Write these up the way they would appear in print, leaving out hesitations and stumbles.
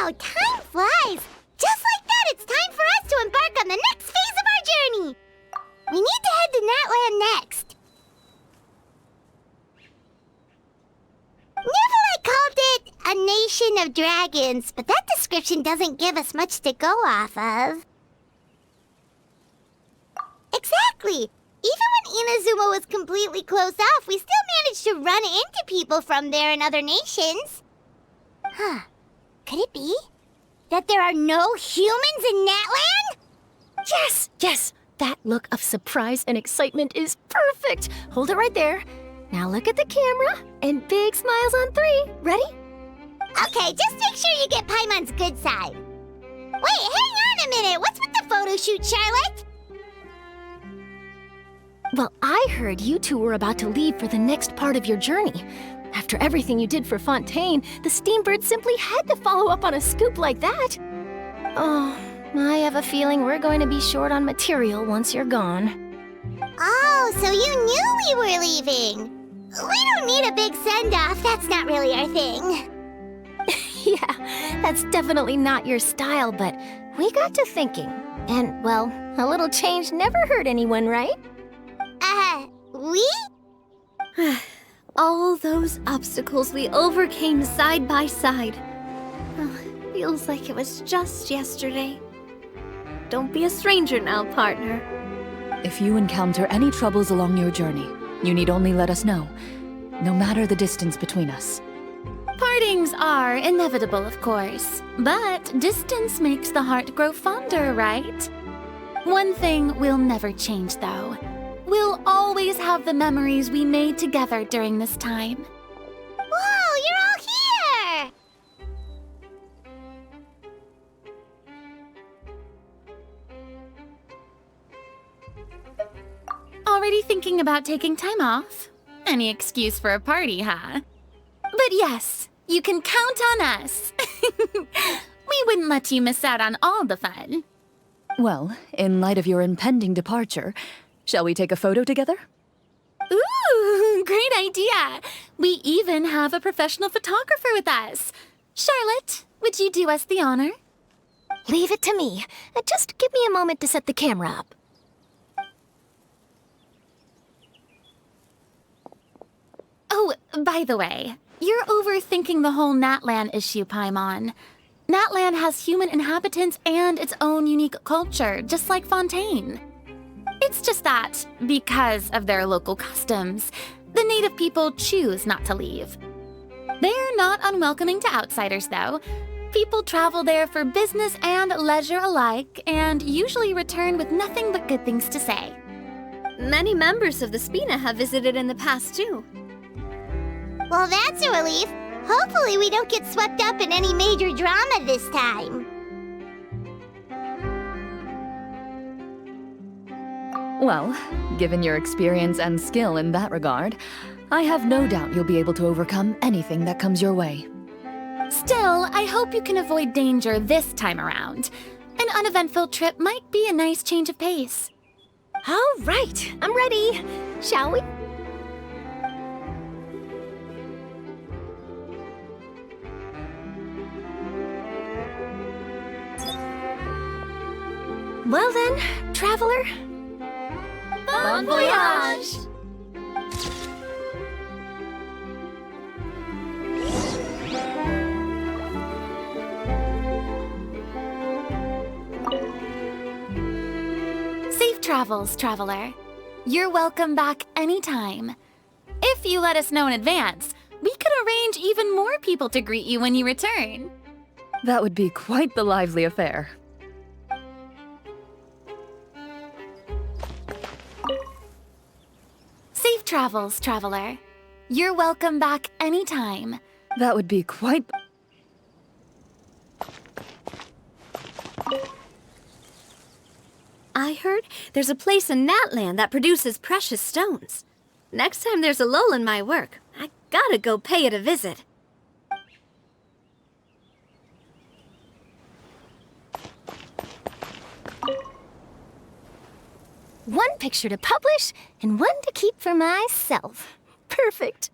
Wow, time flies! Just like that, it's time for us to embark on the next phase of our journey! We need to head to Natland next. Nikolai called it a nation of dragons, but that description doesn't give us much to go off of. Exactly! Even when Inazuma was completely closed off, we still managed to run into people from there in other nations. Huh. Could it be that there are no humans in Natland? Yes, yes! That look of surprise and excitement is perfect! Hold it right there. Now look at the camera, and big smiles on 3. Ready? Okay, just make sure you get Paimon's good side. Wait, hang on a minute! What's with the photo shoot, Charlotte? Well, I heard you two were about to leave for the next part of your journey. After everything you did for Fontaine, the Steambird simply had to follow up on a scoop like that. Oh, I have a feeling we're going to be short on material once you're gone. Oh, so you knew we were leaving. We don't need a big send-off. That's not really our thing. Yeah, that's definitely not your style, but we got to thinking. And, well, a little change never hurt anyone, right? We? All those obstacles we overcame side by side. Oh, feels like it was just yesterday. Don't be a stranger now, partner. If you encounter any troubles along your journey, you need only let us know, no matter the distance between us. Partings are inevitable, of course, but distance makes the heart grow fonder, right? One thing will never change, though. We'll always have the memories we made together during this time. Whoa, you're all here! Already thinking about taking time off? Any excuse for a party, huh? But yes, you can count on us. We wouldn't let you miss out on all the fun. Well, in light of your impending departure, shall we take a photo together? Ooh, great idea! We even have a professional photographer with us. Charlotte, would you do us the honor? Leave it to me. Just give me a moment to set the camera up. Oh, by the way, you're overthinking the whole Natland issue, Paimon. Natland has human inhabitants and its own unique culture, just like Fontaine. It's just that, because of their local customs, the native people choose not to leave. They're not unwelcoming to outsiders, though. People travel there for business and leisure alike, and usually return with nothing but good things to say. Many members of the Spina have visited in the past, too. Well, that's a relief. Hopefully we don't get swept up in any major drama this time. Well, given your experience and skill in that regard, I have no doubt you'll be able to overcome anything that comes your way. Still, I hope you can avoid danger this time around. An uneventful trip might be a nice change of pace. All right, I'm ready. Shall we? Well then, traveler. Bon voyage! Safe travels, traveler. You're welcome back anytime. If you let us know in advance, we could arrange even more people to greet you when you return. That would be quite the lively affair. Safe travels, traveler. You're welcome back anytime. That would be quite... I heard there's a place in Natland that produces precious stones. Next time there's a lull in my work, I gotta go pay it a visit. One picture to publish and one to keep for myself. Perfect.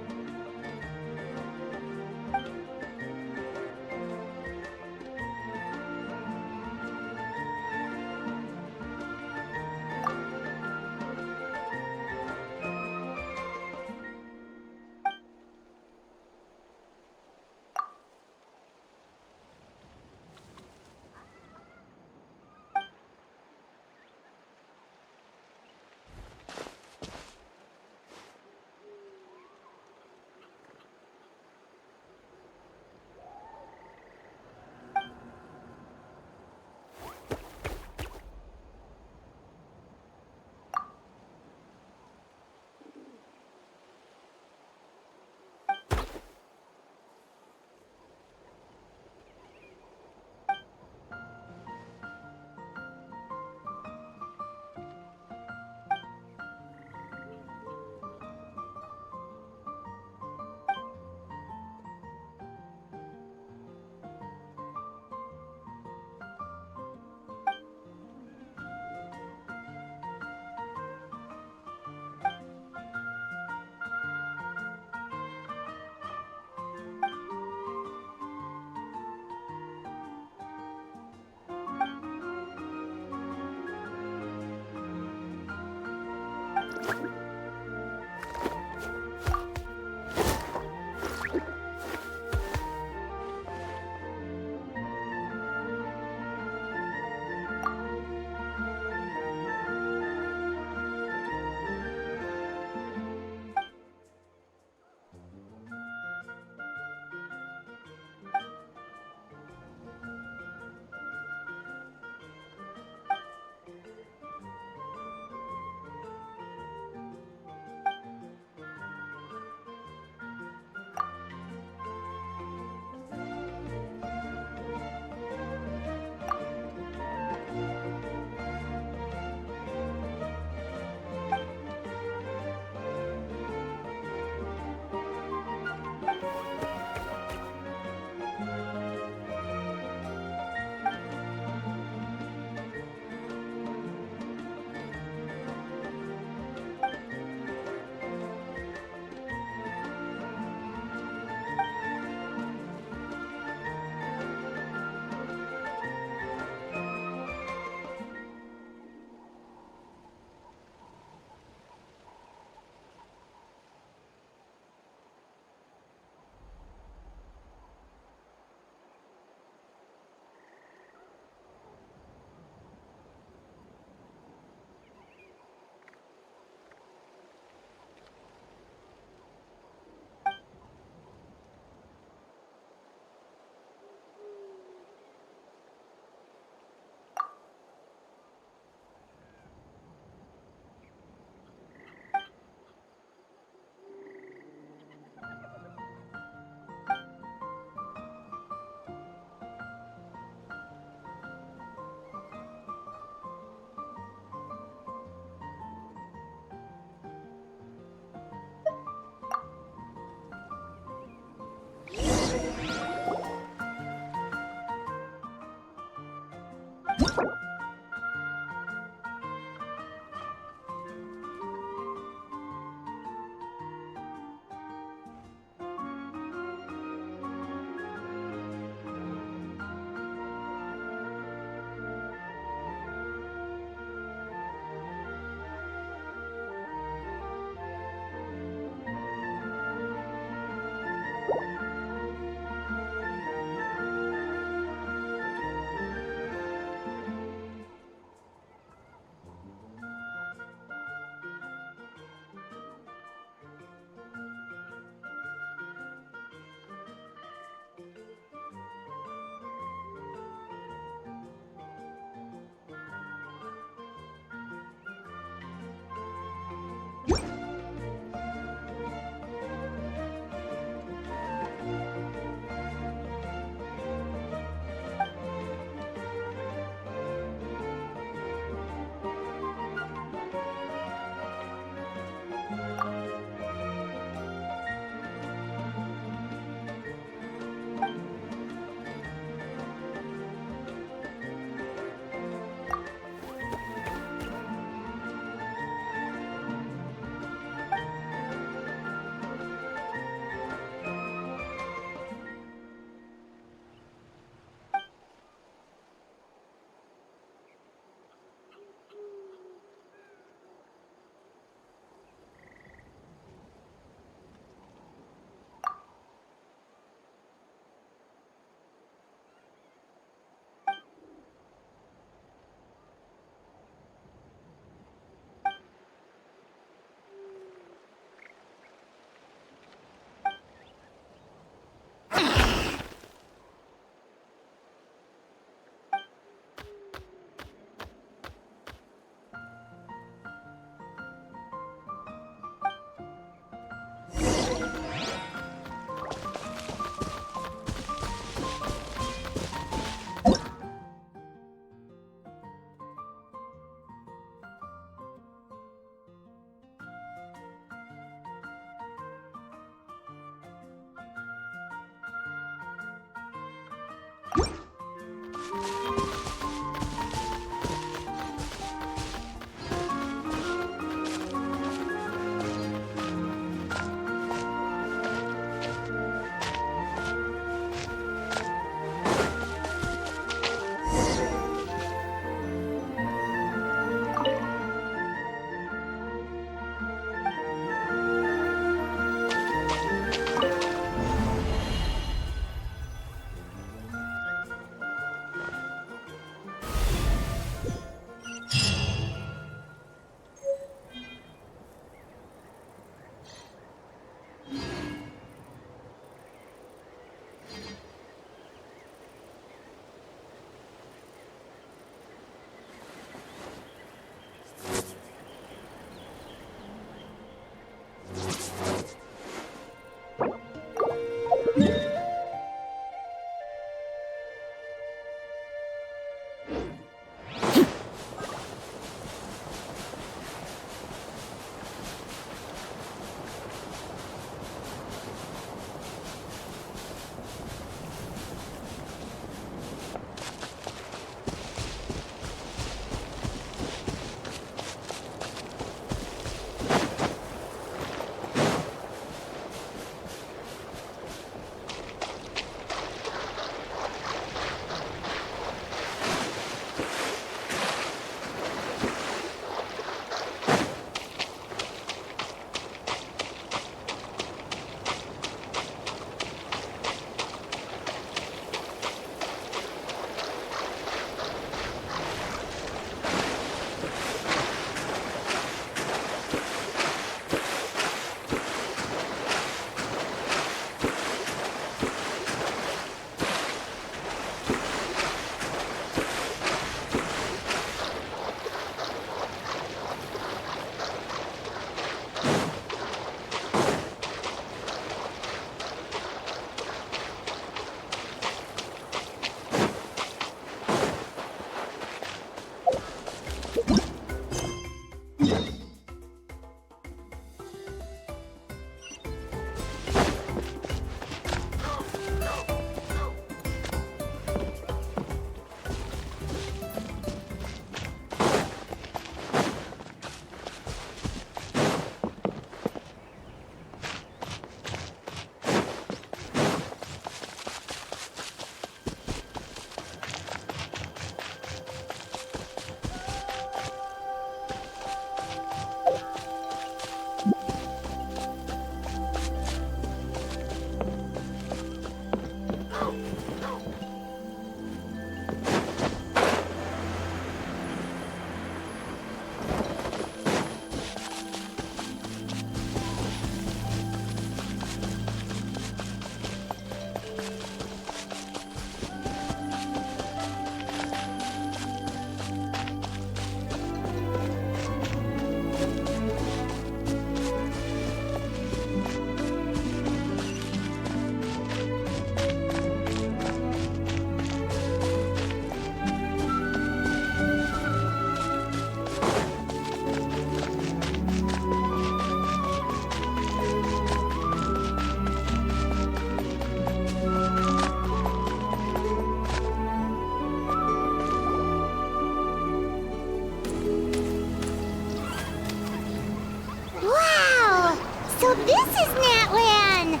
Wow! So this is Natlan!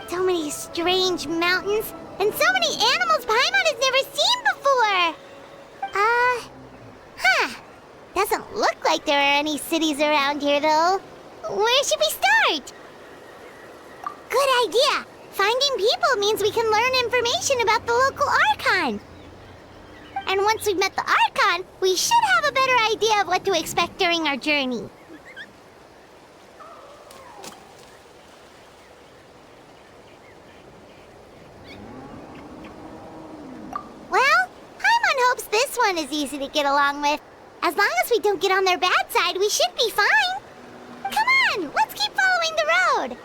So many strange mountains, and so many animals Paimon has never seen before! Doesn't look like there are any cities around here, though. Where should we start? Good idea! Finding people means we can learn information about the local Archon. And once we've met the Archon, we should have a better idea of what to expect during our journey. Well, Paimon hopes this one is easy to get along with. As long as we don't get on their bad side, we should be fine. Come on, let's keep following the road.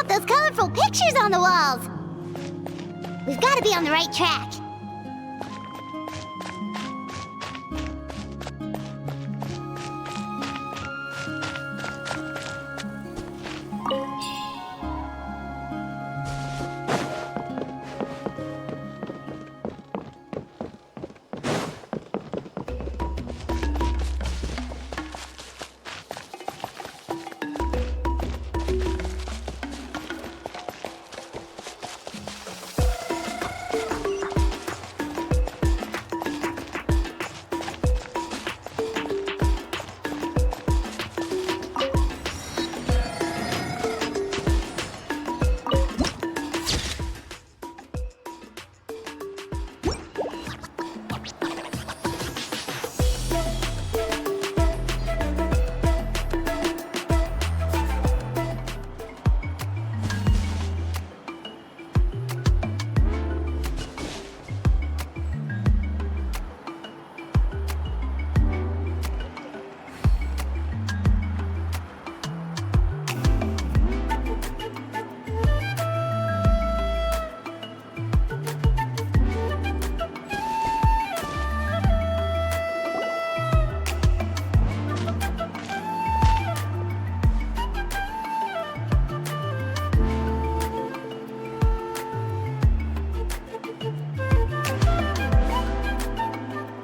Those colorful pictures on the walls! We've got to be on the right track.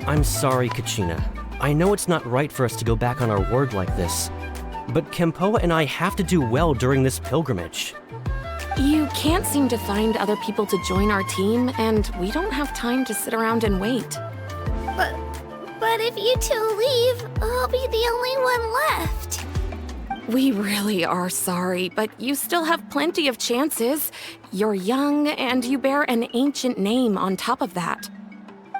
I'm sorry, Kachina. I know it's not right for us to go back on our word like this, but Kempoa and I have to do well during this pilgrimage. can't seem to find other people to join our team, and we don't have time to sit around and wait. But if you two leave, I'll be the only one left. We really are sorry, but you still have plenty of chances. You're young, and you bear an ancient name on top of that.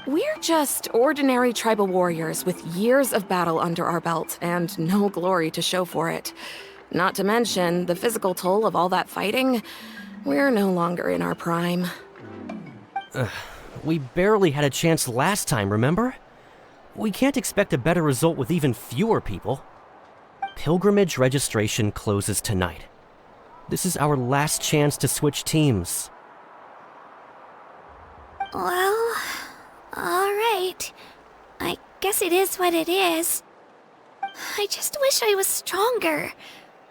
We're just ordinary tribal warriors with years of battle under our belt and no glory to show for it. Not to mention the physical toll of all that fighting. We're no longer in our prime. We barely had a chance last time, remember? We can't expect a better result with even fewer people. Pilgrimage registration closes tonight. This is our last chance to switch teams. Well, alright. I guess it is what it is. I just wish I was stronger.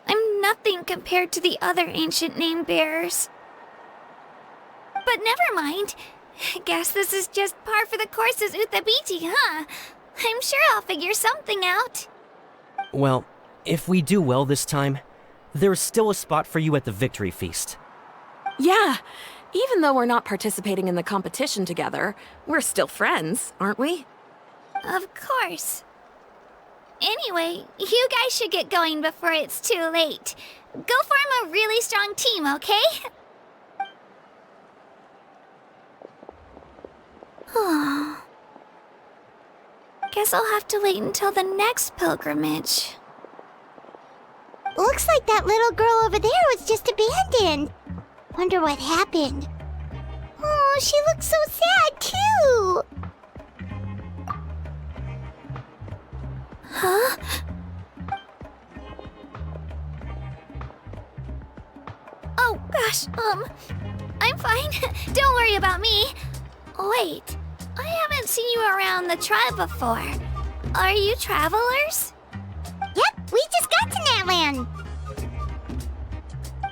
I'm nothing compared to the other ancient name bearers. But never mind. Guess this is just par for the course as Uthabiti, huh? I'm sure I'll figure something out. Well, if we do well this time, there's still a spot for you at the victory feast. Yeah, even though we're not participating in the competition together, we're still friends, aren't we? Of course. Anyway, you guys should get going before it's too late. Go form a really strong team, okay? Guess I'll have to wait until the next pilgrimage. Looks like that little girl over there was just abandoned. Wonder what happened. Oh, she looks so sad, too. Huh? Oh, gosh, I'm fine. Don't worry about me. Wait, I haven't seen you around the tribe before. Are you travelers? Yep, we just got to Natlan.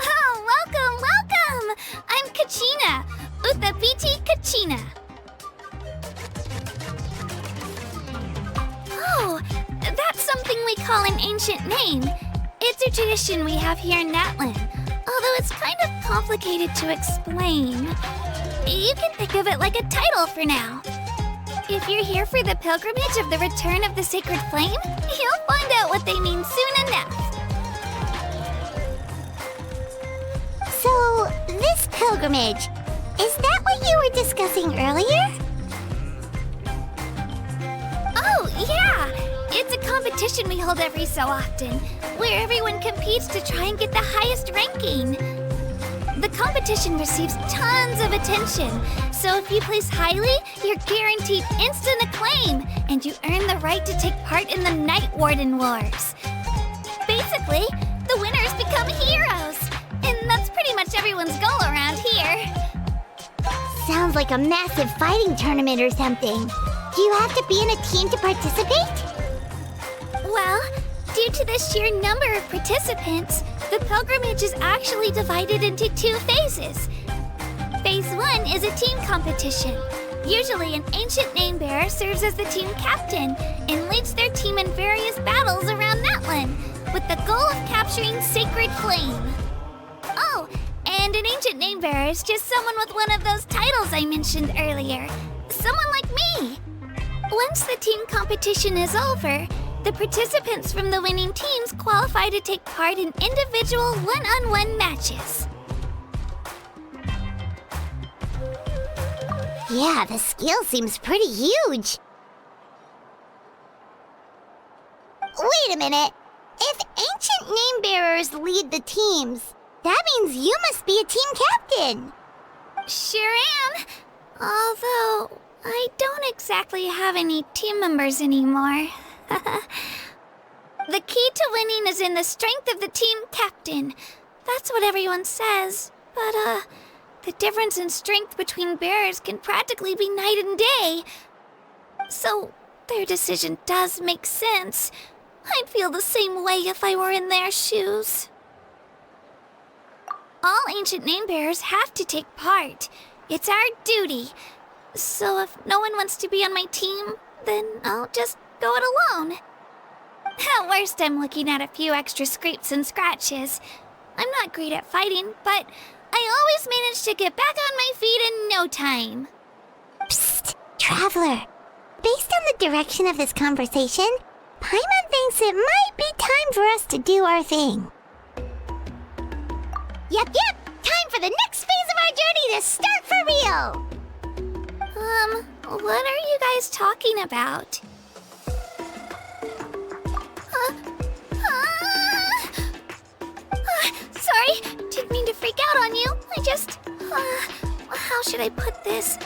Oh, welcome! I'm Kachina, Uthabiti Kachina. Oh, that's something we call an ancient name. It's a tradition we have here in Natlan, although it's kind of complicated to explain. You can think of it like a title for now. If you're here for the pilgrimage of the return of the sacred flame, you'll find out what they mean soon enough. So, this pilgrimage, is that what you were discussing earlier? Oh, yeah! It's a competition we hold every so often, where everyone competes to try and get the highest ranking. The competition receives tons of attention, so if you place highly, you're guaranteed instant acclaim, and you earn the right to take part in the Night Warden Wars. Basically, the winners become heroes, and that's pretty much everyone's goal around here. Sounds like a massive fighting tournament or something. Do you have to be in a team to participate? Well, due to the sheer number of participants, the pilgrimage is actually divided into 2 phases. Phase 1 is a team competition. Usually an ancient name bearer serves as the team captain and leads their team in various battles around Natlan, with the goal of capturing Sacred Flame. Oh, and an ancient name bearer is just someone with one of those titles I mentioned earlier. Someone like me. Once the team competition is over, the participants from the winning teams qualify to take part in individual one-on-one matches. Yeah, the scale seems pretty huge. Wait a minute. If ancient name bearers lead the teams, that means you must be a team captain. Sure am. Although, I don't exactly have any team members anymore. The key to winning is in the strength of the team captain. That's what everyone says. But, the difference in strength between bearers can practically be night and day. So, their decision does make sense. I'd feel the same way if I were in their shoes. All ancient name bearers have to take part. It's our duty. So if no one wants to be on my team, then I'll just go it alone. At worst, I'm looking at a few extra scrapes and scratches. I'm not great at fighting, but I always manage to get back on my feet in no time. Psst, Traveler. Based on the direction of this conversation, Paimon thinks it might be time for us to do our thing. Yep. Time for the next phase of our journey to start for real. What are you guys talking about? Sorry, didn't mean to freak out on you. I just, how should I put this?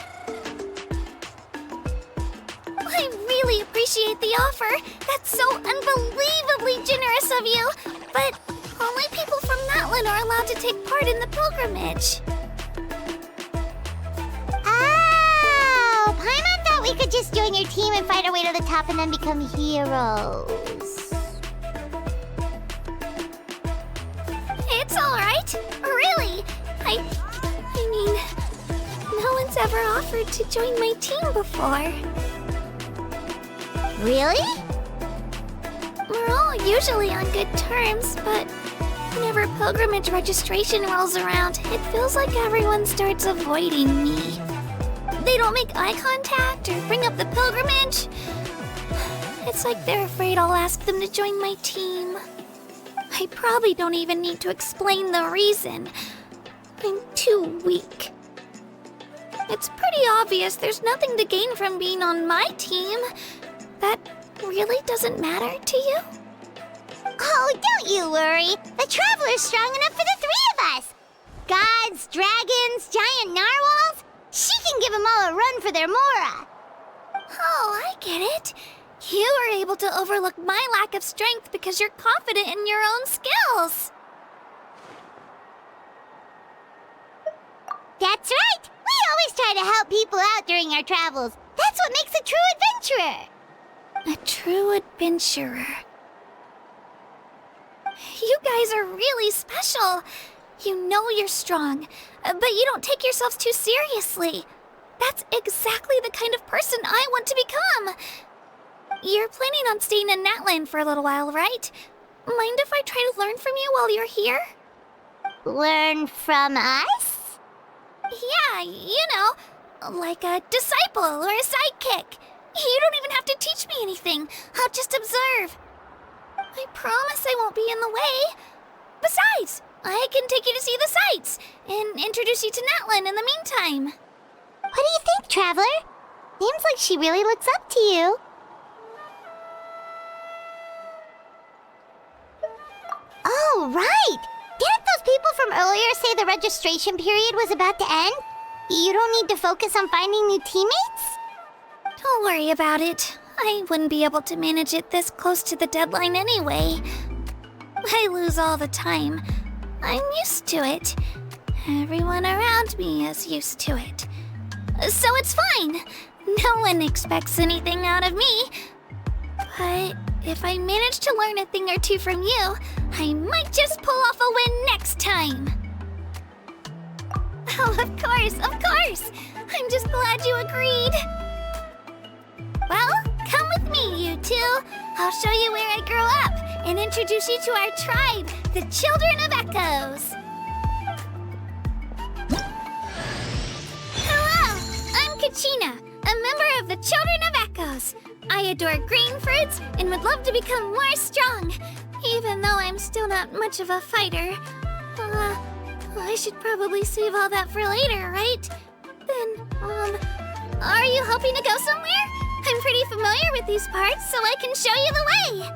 I really appreciate the offer. That's so unbelievably generous of you. But only people from Natlan are allowed to take part in the pilgrimage. Oh, Paimon thought we could just join your team and fight our way to the top and then become heroes. It's all right. Really. I mean, no one's ever offered to join my team before. Really? We're all usually on good terms, but whenever pilgrimage registration rolls around, it feels like everyone starts avoiding me. They don't make eye contact or bring up the pilgrimage. It's like they're afraid I'll ask them to join my team. I probably don't even need to explain the reason. I'm too weak. It's pretty obvious there's nothing to gain from being on my team. That really doesn't matter to you? Oh, don't you worry. The Traveler's strong enough for the three of us. Gods, dragons, giant narwhals. She can give them all a run for their Mora. Oh, I get it. You were able to overlook my lack of strength because you're confident in your own skills. That's right. We always try to help people out during our travels. That's what makes a true adventurer. A true adventurer. You guys are really special. You know you're strong, but you don't take yourselves too seriously. That's exactly the kind of person I want to become. You're planning on staying in Natlan for a little while, right? Mind if I try to learn from you while you're here? Learn from us? Yeah, you know, like a disciple or a sidekick. You don't even have to teach me anything. I'll just observe. I promise I won't be in the way. Besides, I can take you to see the sights and introduce you to Natlan in the meantime. What do you think, Traveler? Seems like she really looks up to you. Oh, right! Didn't those people from earlier say the registration period was about to end? You don't need to focus on finding new teammates? Don't worry about it. I wouldn't be able to manage it this close to the deadline anyway. I lose all the time. I'm used to it. Everyone around me is used to it. So it's fine. No one expects anything out of me. But if I manage to learn a thing or two from you, I might just pull off a win next time. Oh, of course. I'm just glad you agreed. Well, come with me, you two. I'll show you where I grew up and introduce you to our tribe, the Children of Echoes. Hello, I'm Kachina, a member of the Children of Echoes. I adore green fruits and would love to become more strong, even though I'm still not much of a fighter. I should probably save all that for later, right? Then, are you hoping to go somewhere? I'm pretty familiar with these parts, so I can show you the way.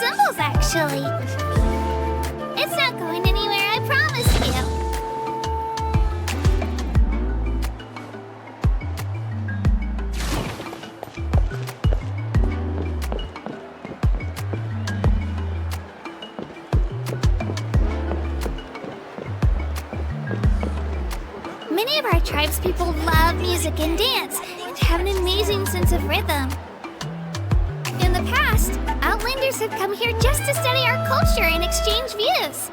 tumbles, actually. It's not going anywhere, I promise you. Many of our tribespeople love music and dance and have an amazing sense of rhythm. In the past, Outlanders have come here just to study our culture and exchange views.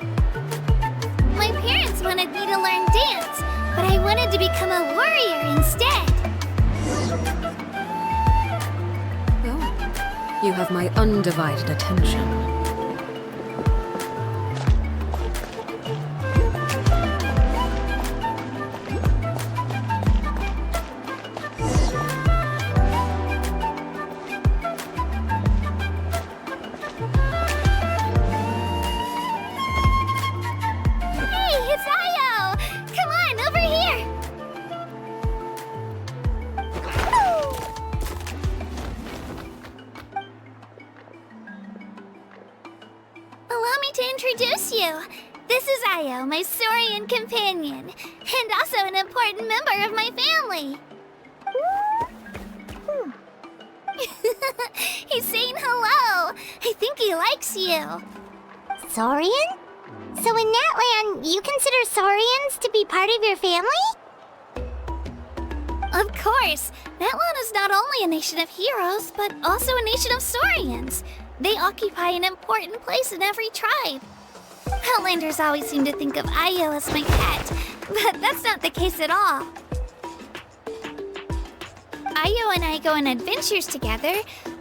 My parents wanted me to learn dance, but I wanted to become a warrior instead. Oh, you have my undivided attention. My Saurian companion, and also an important member of my family. He's saying hello. I think he likes you. Saurian? So in Natlan, you consider Saurians to be part of your family? Of course. Natlan is not only a nation of heroes, but also a nation of Saurians. They occupy an important place in every tribe. Outlanders always seem to think of Io as my pet, but that's not the case at all. Io and I go on adventures together,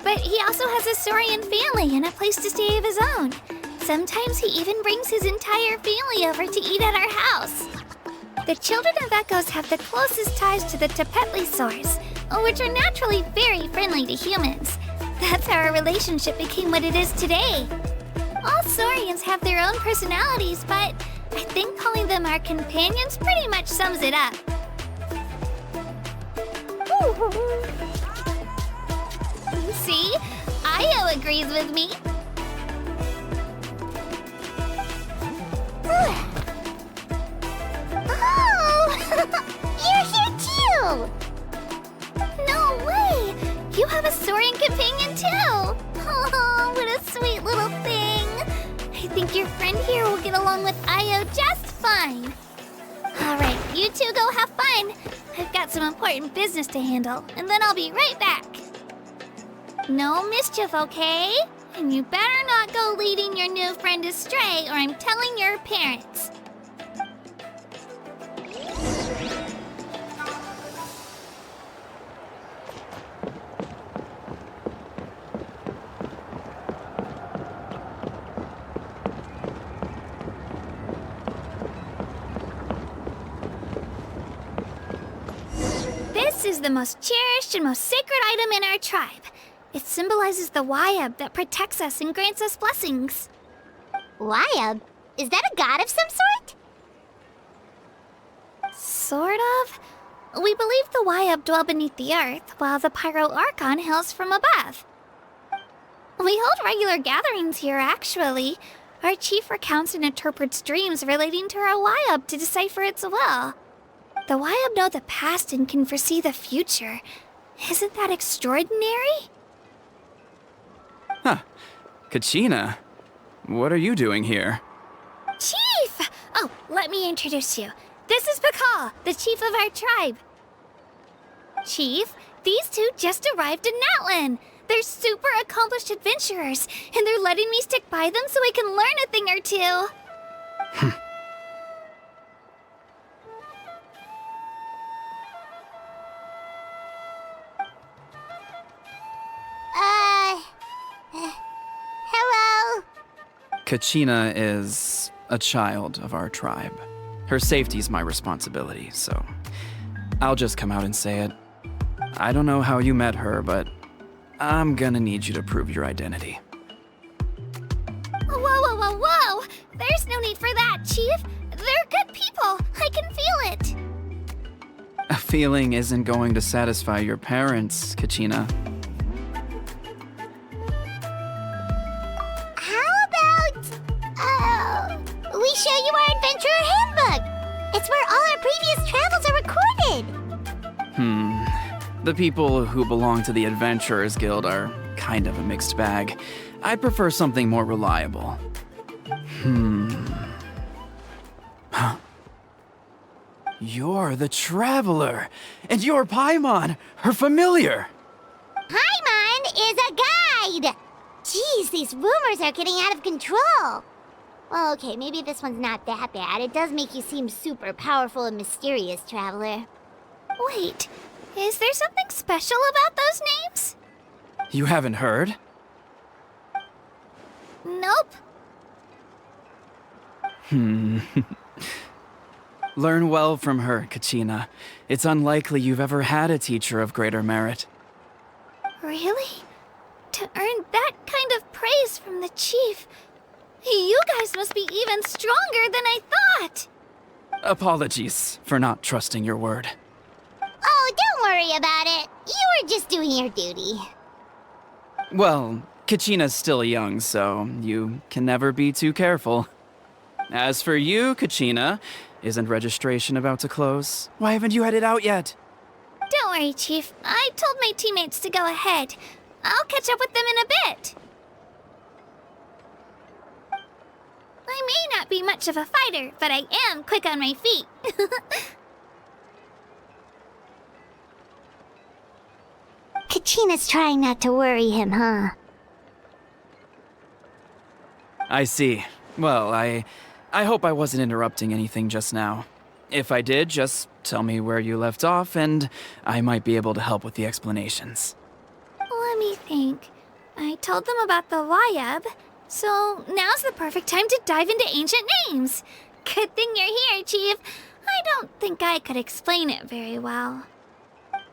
but he also has a Saurian family and a place to stay of his own. Sometimes he even brings his entire family over to eat at our house. The children of Echoes have the closest ties to the Tepetlisaurs, which are naturally very friendly to humans. That's how our relationship became what it is today. All Saurians have their own personalities, but I think calling them our companions pretty much sums it up. See? Io agrees with me. Oh! You're here too! No way! You have a Saurian companion too! Oh, what a sweet little thing! I think your friend here will get along with Io just fine. Alright, you two go have fun. I've got some important business to handle, and then I'll be right back. No mischief, okay? And you better not go leading your new friend astray, or I'm telling your parents. This is the most cherished and most sacred item in our tribe. It symbolizes the Wyab that protects us and grants us blessings. Wyab? Is that a god of some sort? Sort of. We believe the Wyab dwell beneath the earth, while the Pyro Archon hails from above. We hold regular gatherings here, actually. Our chief recounts and interprets dreams relating to our Wyab to decipher its will. The Wyab know the past and can foresee the future. Isn't that extraordinary? Huh. Kachina, what are you doing here? Chief! Oh, let me introduce you. This is Pakal, the chief of our tribe. Chief, these two just arrived in Natlan. They're super accomplished adventurers, and they're letting me stick by them so I can learn a thing or two. Hello? Kachina is a child of our tribe. Her safety's my responsibility, so I'll just come out and say it. I don't know how you met her, but I'm gonna need you to prove your identity. Whoa, whoa, whoa, whoa! There's no need for that, Chief. They're good people. I can feel it. A feeling isn't going to satisfy your parents, Kachina. The people who belong to the Adventurers Guild are kind of a mixed bag. I'd prefer something more reliable. Huh. You're the Traveler, and you're Paimon, her familiar. Paimon is a guide! Jeez, these rumors are getting out of control. Well, okay, maybe this one's not that bad. It does make you seem super powerful and mysterious, Traveler. Wait, is there something special about those names? You haven't heard? Nope. Learn well from her, Kachina. It's unlikely you've ever had a teacher of greater merit. Really? To earn that kind of praise from the chief, you guys must be even stronger than I thought. Apologies for not trusting your word. Oh, don't worry about it. You were just doing your duty. Well, Kachina's still young, so you can never be too careful. As for you, Kachina, isn't registration about to close? Why haven't you had it out yet? Don't worry, Chief. I told my teammates to go ahead. I'll catch up with them in a bit. I may not be much of a fighter, but I am quick on my feet. Kachina's trying not to worry him, huh? I see. Well, I hope I wasn't interrupting anything just now. If I did, just tell me where you left off, and I might be able to help with the explanations. Let me think. I told them about the Wayab, so now's the perfect time to dive into ancient names. Good thing you're here, Chief. I don't think I could explain it very well.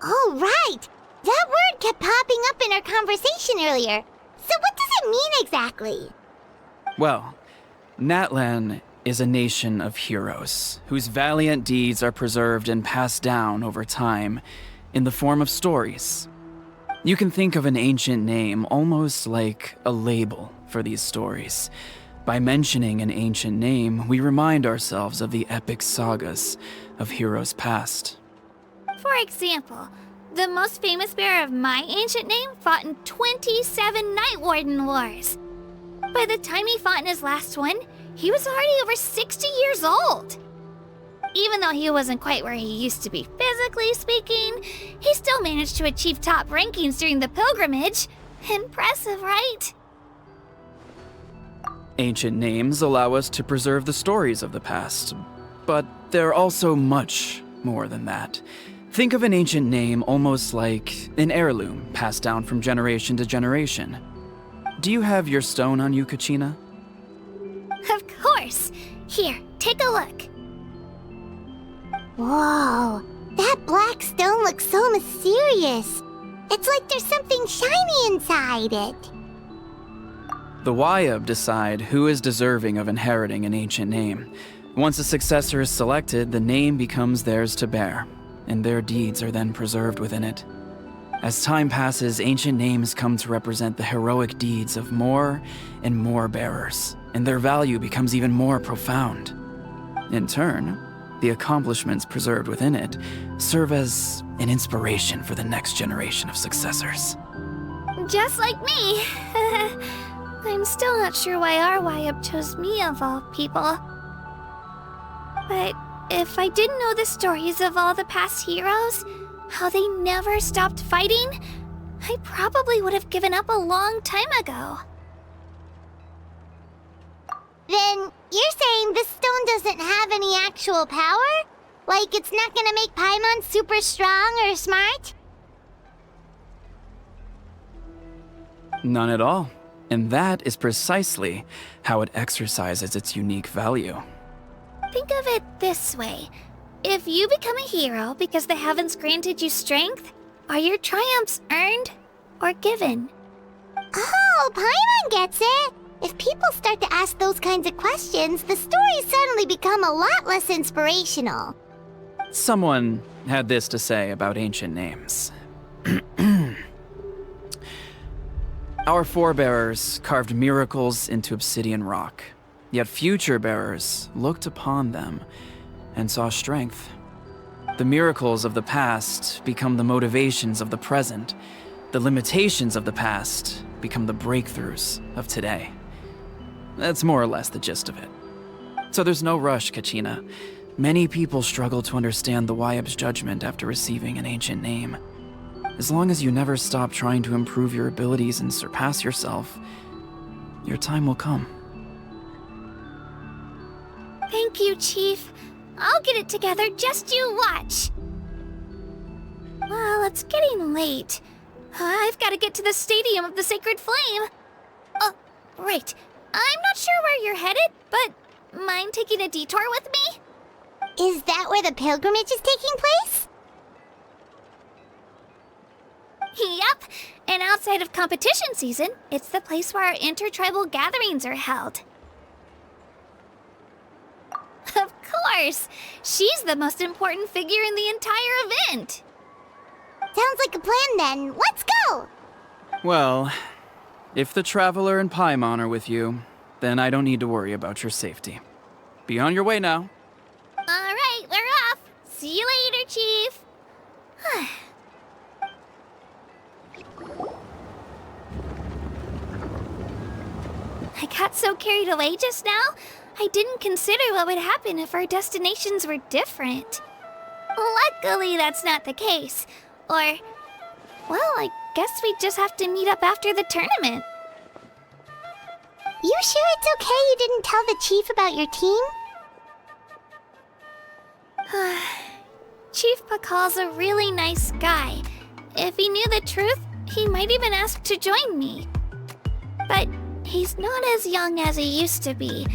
Oh, right! That word kept popping up in our conversation earlier. So what does it mean exactly? Well, Natlan is a nation of heroes, whose valiant deeds are preserved and passed down over time in the form of stories. You can think of an ancient name almost like a label for these stories. By mentioning an ancient name, we remind ourselves of the epic sagas of heroes past. For example, the most famous bearer of my ancient name fought in 27 Night Warden Wars. By the time he fought in his last one, he was already over 60 years old. Even though he wasn't quite where he used to be physically speaking, he still managed to achieve top rankings during the pilgrimage. Impressive, right? Ancient names allow us to preserve the stories of the past, but they're also much more than that. Think of an ancient name almost like an heirloom passed down from generation to generation. Do you have your stone on you, Kachina? Of course. Here, take a look. Whoa, that black stone looks so mysterious. It's like there's something shiny inside it. The Wayab decide who is deserving of inheriting an ancient name. Once a successor is selected, the name becomes theirs to bear, and their deeds are then preserved within it. As time passes, ancient names come to represent the heroic deeds of more and more bearers, and their value becomes even more profound. In turn, the accomplishments preserved within it serve as an inspiration for the next generation of successors. Just like me. I'm still not sure why our Wayab chose me of all people. But if I didn't know the stories of all the past heroes, how they never stopped fighting, I probably would have given up a long time ago. Then you're saying this stone doesn't have any actual power? Like it's not gonna make Paimon super strong or smart? None at all. And that is precisely how it exercises its unique value. Think of it this way. If you become a hero because the heavens granted you strength, are your triumphs earned or given? Oh, Paimon gets it! If people start to ask those kinds of questions, the stories suddenly become a lot less inspirational. Someone had this to say about ancient names. Our forebears carved miracles into obsidian rock, yet future bearers looked upon them and saw strength. The miracles of the past become the motivations of the present. The limitations of the past become the breakthroughs of today. That's more or less the gist of it. So there's no rush, Kachina. Many people struggle to understand the Wyeb's judgment after receiving an ancient name. As long as you never stop trying to improve your abilities and surpass yourself, your time will come. Thank you, Chief. I'll get it together, just you watch. Well, it's getting late. I've got to get to the Stadium of the Sacred Flame. Oh, right. I'm not sure where you're headed, but mind taking a detour with me? Is that where the pilgrimage is taking place? Yep, and outside of competition season, it's the place where our intertribal gatherings are held. Of course! She's the most important figure in the entire event! Sounds like a plan then. Let's go! Well, if the Traveler and Paimon are with you, then I don't need to worry about your safety. Be on your way now. Alright, we're off! See you later, Chief! I got so carried away just now, I didn't consider what would happen if our destinations were different. Luckily, that's not the case. Or, well, I guess we just have to meet up after the tournament. You sure it's okay you didn't tell the chief about your team? Chief Pakal's a really nice guy. If he knew the truth, he might even ask to join me. But he's not as young as he used to be,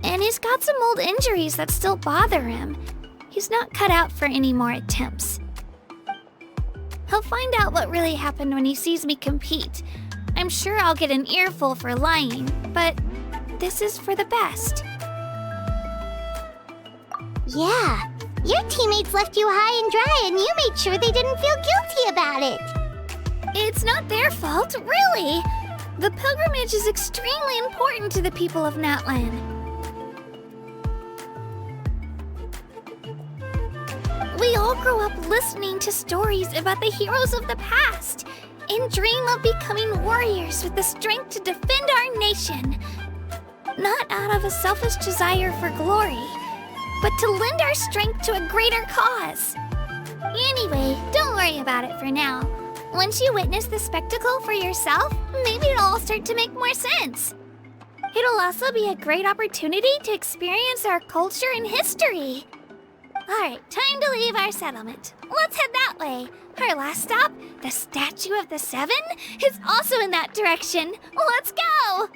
and he's got some old injuries that still bother him. He's not cut out for any more attempts. He'll find out what really happened when he sees me compete. I'm sure I'll get an earful for lying, but this is for the best. Yeah, your teammates left you high and dry and you made sure they didn't feel guilty about it. It's not their fault, really. The pilgrimage is extremely important to the people of Natlan. We all grow up listening to stories about the heroes of the past and dream of becoming warriors with the strength to defend our nation. Not out of a selfish desire for glory, but to lend our strength to a greater cause. Anyway, don't worry about it for now. Once you witness the spectacle for yourself, maybe it'll all start to make more sense. It'll also be a great opportunity to experience our culture and history. Alright, time to leave our settlement. Let's head that way. Our last stop, the Statue of the Seven, is also in that direction. Let's go!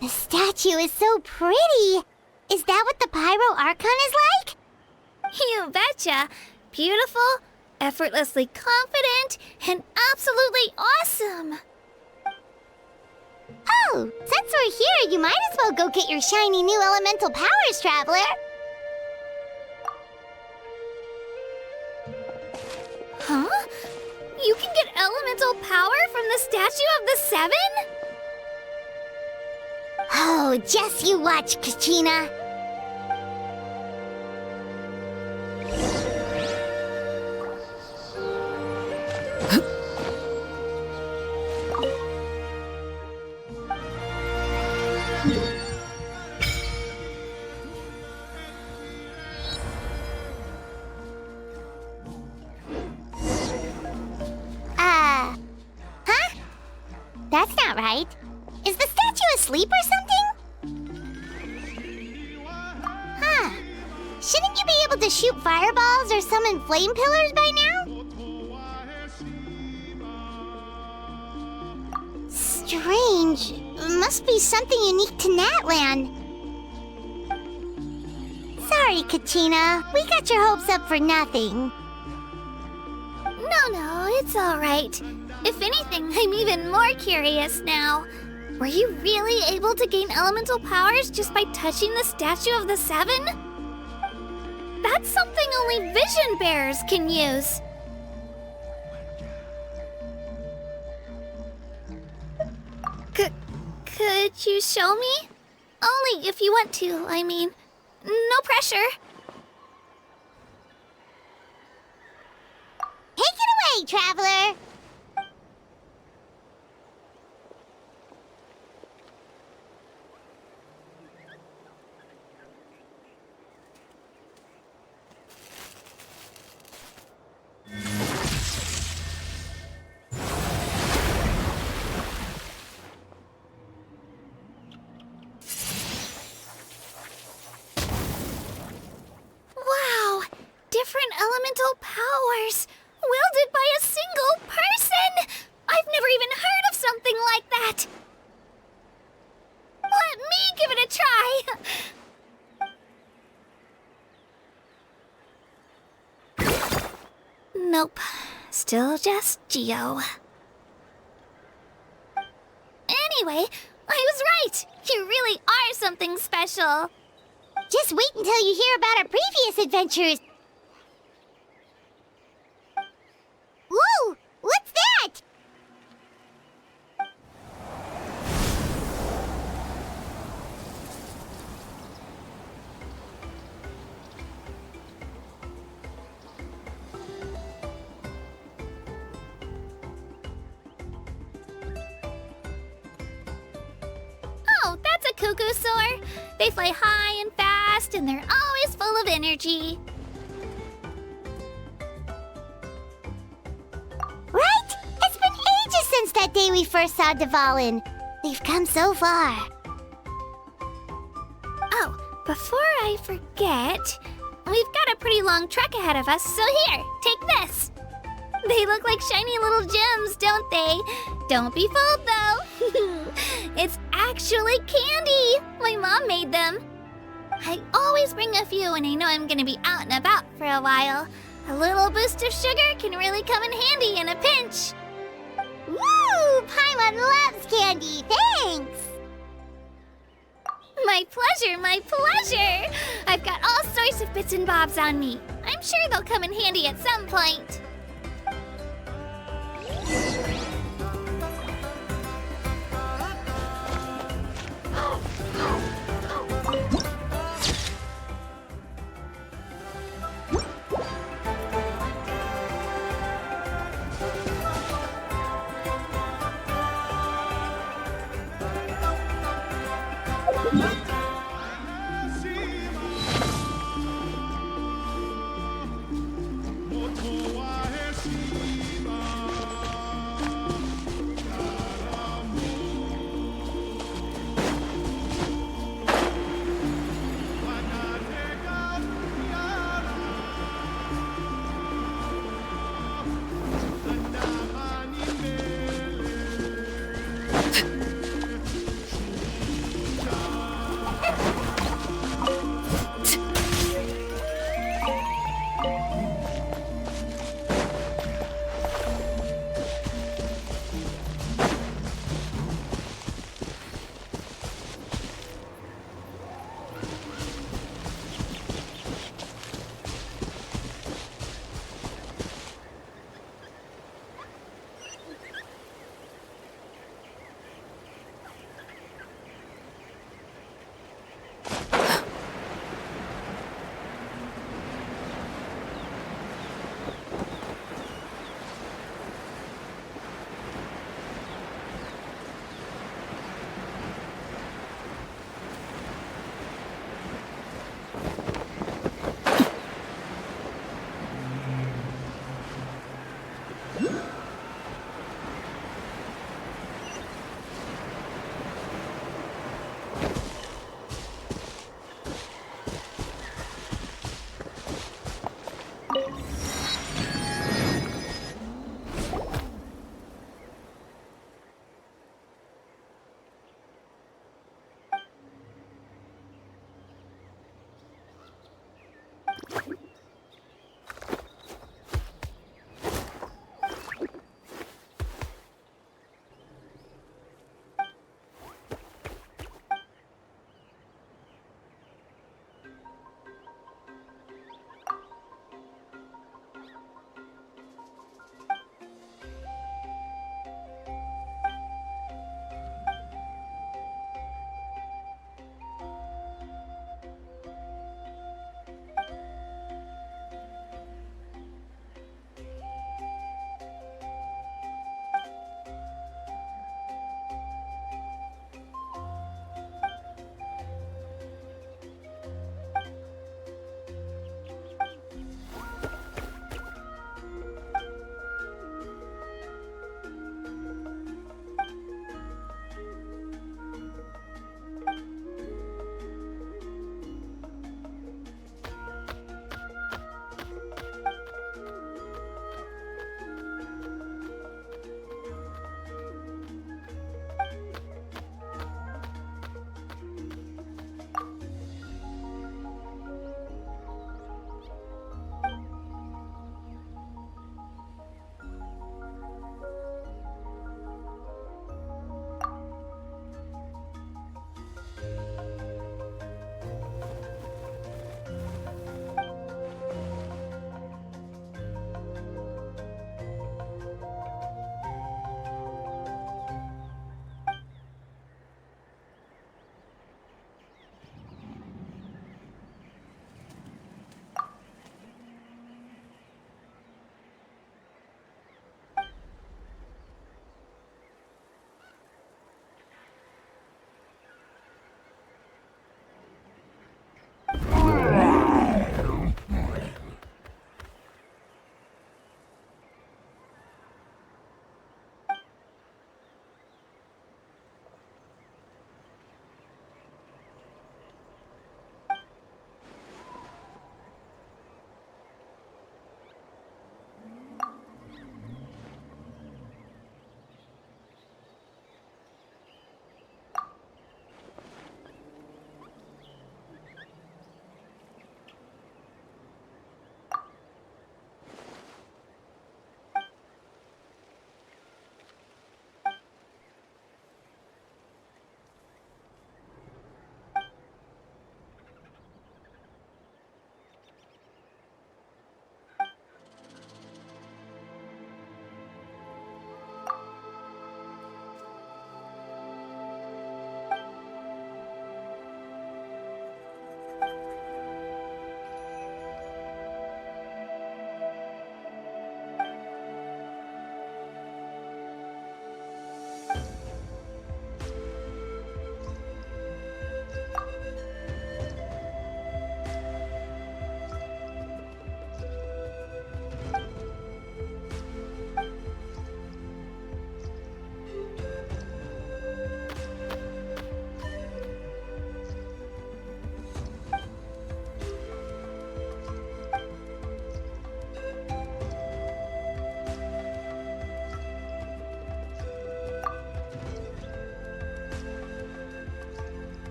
The statue is so pretty. Is that what the Pyro Archon is like? You betcha. Beautiful, effortlessly confident, and absolutely awesome. Oh, since we're here, you might as well go get your shiny new elemental powers, Traveler. Huh? You can get elemental power from the Statue of the Seven? Oh, just you watch, Kachina. Huh? That's not right. Is the statue asleep or something? Huh. Shouldn't you be able to shoot fireballs or summon flame pillars by now? Strange. Must be something unique to Natlan. Sorry, Kachina. We got your hopes up for nothing. No, it's alright. If anything, I'm even more curious now. Were you really able to gain elemental powers just by touching the Statue of the Seven? That's something only vision bearers can use. Could you show me? Only if you want to, I mean. No pressure. Take it away, traveler! Wow! Different elemental powers! Wielded by a single person! I've never even heard of something like that! Let me give it a try! Nope. Still just Geo. Anyway, I was right! You really are something special! Just wait until you hear about our previous adventures. Whoa! What's that? Oh, that's a cuckoo soar. They fly high and fast, and they're always full of energy. Right? It's been ages since that day we first saw Dvalin. They've come so far. Oh, before I forget, we've got a pretty long trek ahead of us, so here, take this. They look like shiny little gems, don't they? Don't be fooled, though. It's actually candy. My mom made them. I always bring a few when I know I'm gonna be out and about for a while. A little boost of sugar can really come in handy in a pinch. Woo! Paimon loves candy. Thanks! My pleasure, my pleasure! I've got all sorts of bits and bobs on me. I'm sure they'll come in handy at some point.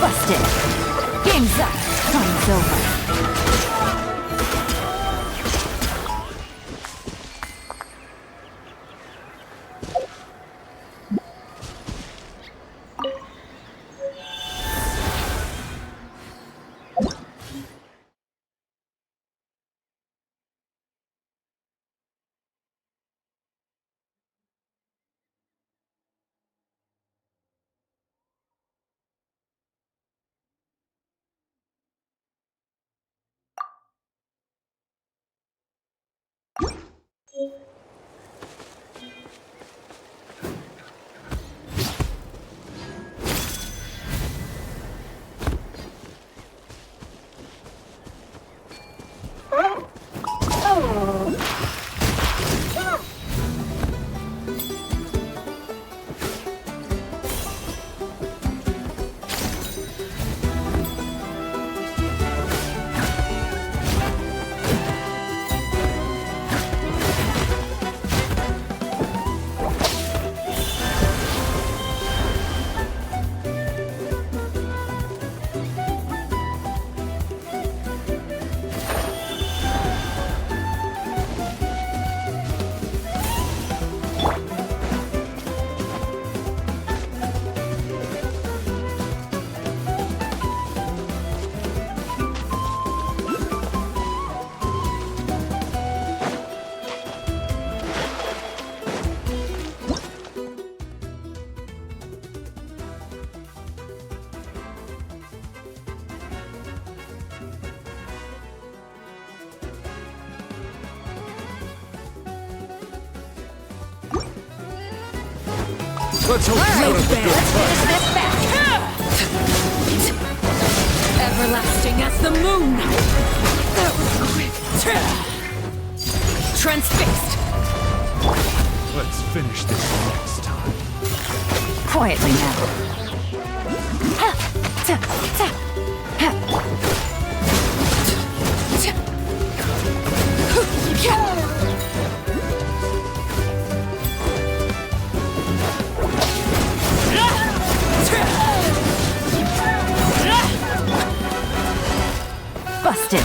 Busted. Game's up. Time's over. Let's hope you're out of the good fight. Everlasting as the moon! That was quick! Transfixed! Let's finish this next time. Quietly now. Busted.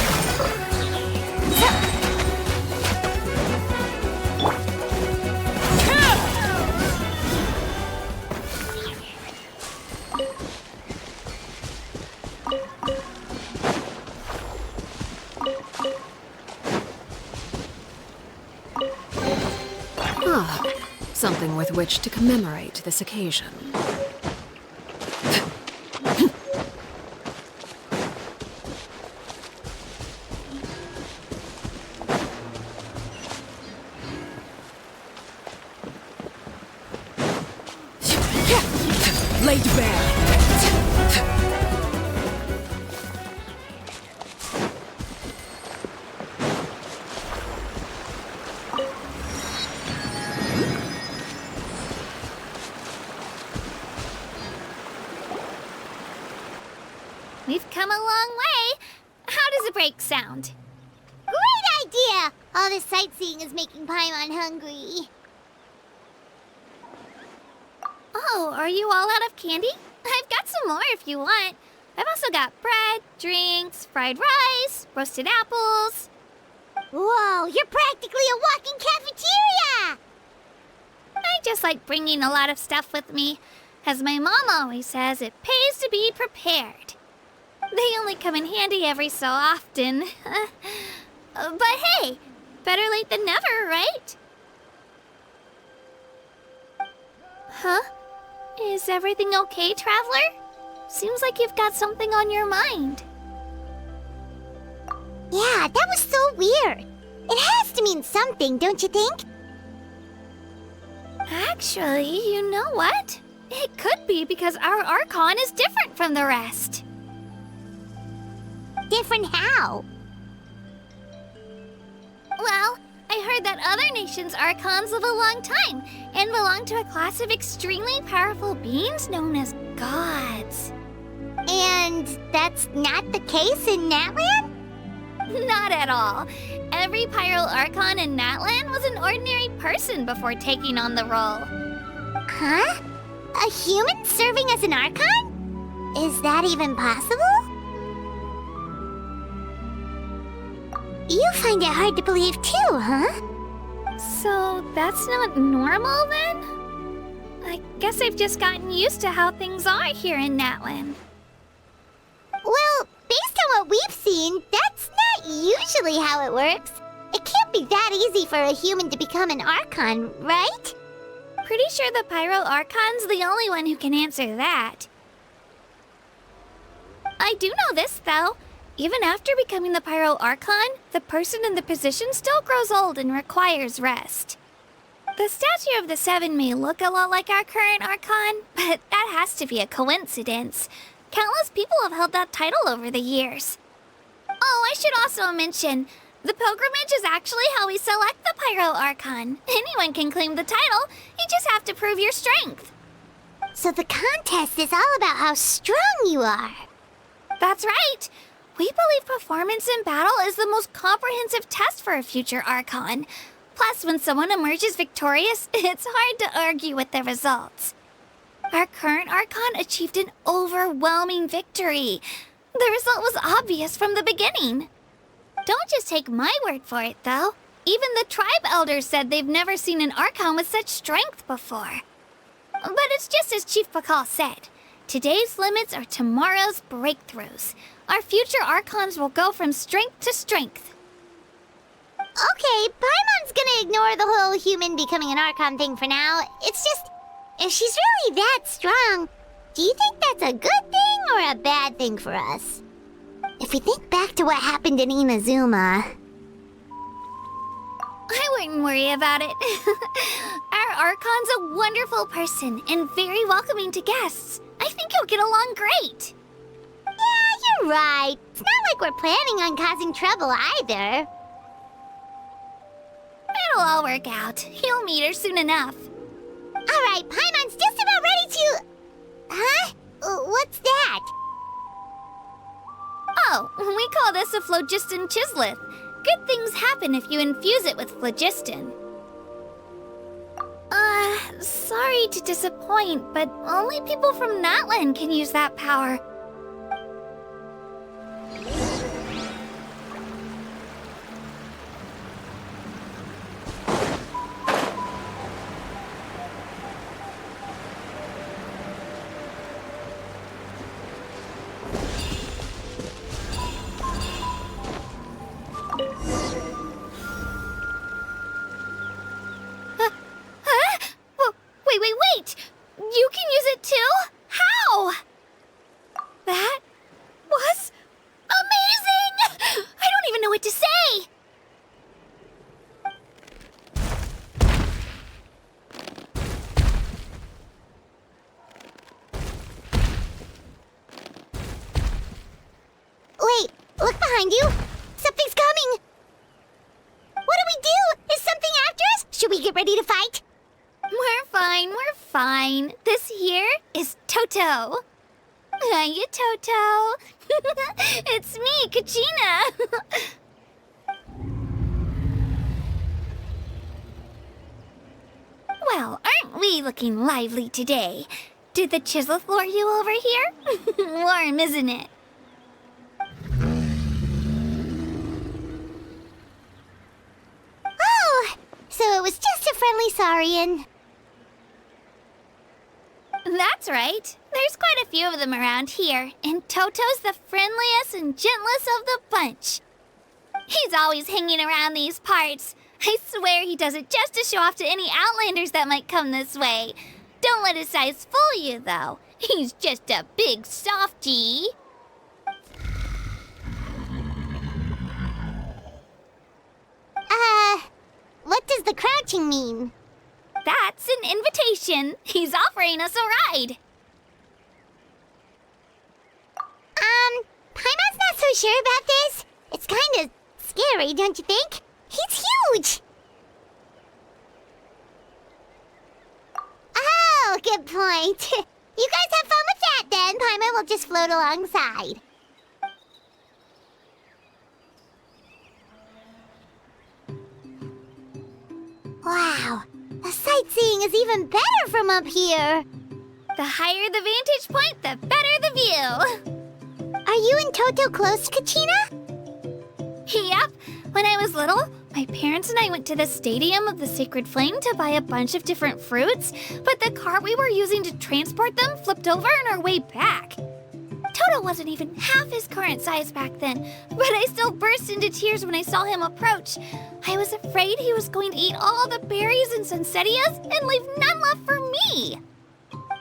Ah, something with which to commemorate this occasion. Laid bare. We've come a long way. How does a break sound? Great idea! All this sightseeing is making Paimon hungry. Oh, are you all out of candy? I've got some more if you want. I've also got bread, drinks, fried rice, roasted apples. Whoa, you're practically a walking cafeteria! I just like bringing a lot of stuff with me. As my mom always says, it pays to be prepared. They only come in handy every so often. But hey, better late than never, right? Huh? Is everything okay, Traveler? Seems like you've got something on your mind. Yeah, that was so weird. It has to mean something, don't you think? Actually, you know what? It could be because our Archon is different from the rest. Different how? Well, I heard that other nations' Archons live a long time and belong to a class of extremely powerful beings known as gods. And that's not the case in Natlan? Not at all. Every Pyro Archon in Natlan was an ordinary person before taking on the role. Huh? A human serving as an Archon? Is that even possible? You find it hard to believe too, huh? So that's not normal then? I guess I've just gotten used to how things are here in Natlan. Well, based on what we've seen, that's not usually how it works. It can't be that easy for a human to become an Archon, right? Pretty sure the Pyro Archon's the only one who can answer that. I do know this, though. Even after becoming the Pyro Archon, the person in the position still grows old and requires rest. The statue of the Seven may look a lot like our current Archon, but that has to be a coincidence. Countless people have held that title over the years. Oh, I should also mention, the pilgrimage is actually how we select the Pyro Archon. Anyone can claim the title, you just have to prove your strength. So the contest is all about how strong you are. That's right. We believe performance in battle is the most comprehensive test for a future Archon. Plus, when someone emerges victorious, it's hard to argue with the results. Our current Archon achieved an overwhelming victory. The result was obvious from the beginning. Don't just take my word for it, though. Even the tribe elders said they've never seen an Archon with such strength before. But it's just as Chief Pakal said. Today's limits are tomorrow's breakthroughs. Our future Archons will go from strength to strength. Okay, Paimon's gonna ignore the whole human becoming an Archon thing for now. It's just, if she's really that strong, do you think that's a good thing or a bad thing for us? If we think back to what happened in Inazuma... I wouldn't worry about it. Our Archon's a wonderful person and very welcoming to guests. I think he'll get along great. Yeah, you're right. It's not like we're planning on causing trouble either. It'll all work out. You'll meet her soon enough. Alright, Paimon's just about ready to... Huh? What's that? Oh, we call this a phlogiston chisleth. Good things happen if you infuse it with phlogiston. Sorry to disappoint, but only people from Natlan can use that power. Wait! You can use it too? How? That was amazing! I don't even know what to say! Wait, look behind you! Something's coming! What do we do? Is something after us? Should we get ready to fight? We're fine. This here is Toto. Hiya, Toto. It's me, Kachina. Well, aren't we looking lively today? Did the Chisleth lure you over here? Warm, isn't it? Oh, so it was just a friendly saurian. That's right. There's quite a few of them around here, and Toto's the friendliest and gentlest of the bunch. He's always hanging around these parts. I swear he does it just to show off to any Outlanders that might come this way. Don't let his size fool you, though. He's just a big softie. What does the crouching mean? That's an invitation. He's offering us a ride. Paimon's not so sure about this. It's kind of scary, don't you think? He's huge! Oh, good point. You guys have fun with that then, Paimon we'll just float alongside. Wow, the sightseeing is even better from up here. The higher the vantage point, the better the view. Are you and Toto close, Kachina? Yep. When I was little, my parents and I went to the Stadium of the Sacred Flame to buy a bunch of different fruits, but the cart we were using to transport them flipped over on our way back. Toto wasn't even half his current size back then, but I still burst into tears when I saw him approach. I was afraid he was going to eat all the berries and sunsettias and leave none left for me.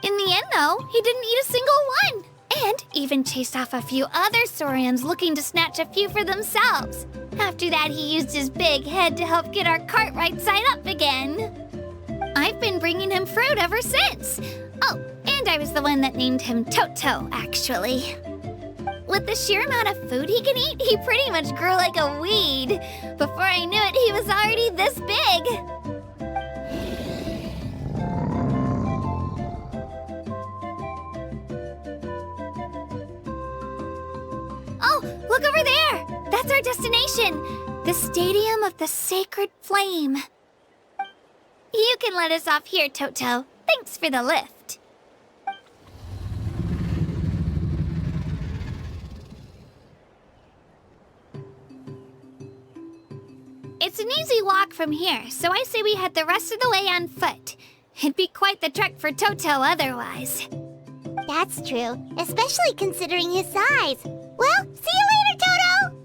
In the end, though, he didn't eat a single one, and even chased off a few other Saurians looking to snatch a few for themselves. After that, he used his big head to help get our cart right side up again. I've been bringing him fruit ever since. Oh, and I was the one that named him Toto, actually. With the sheer amount of food he can eat, he pretty much grew like a weed. Before I knew it, he was already this big. Oh, look over there! That's our destination! The Stadium of the Sacred Flame. You can let us off here, Toto. Thanks for the lift. It's an easy walk from here, so I say we head the rest of the way on foot. It'd be quite the trek for Toto otherwise. That's true, especially considering his size. Well, see you later, Toto!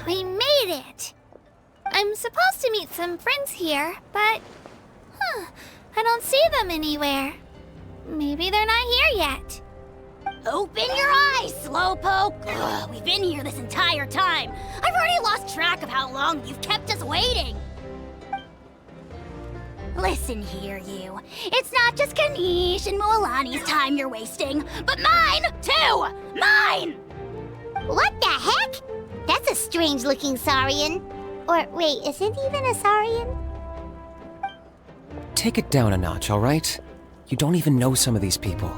We made it! I'm supposed to meet some friends here, but... I don't see them anywhere. Maybe they're not here yet. Open your eyes, Slowpoke! Ugh, we've been here this entire time. I've already lost track of how long you've kept us waiting. Listen here, you. It's not just Kanish and Moalani's time you're wasting, but mine, too! Mine! What the heck? That's a strange-looking Saurian. Or, wait, is it even a Saurian? Take it down a notch, all right? You don't even know some of these people.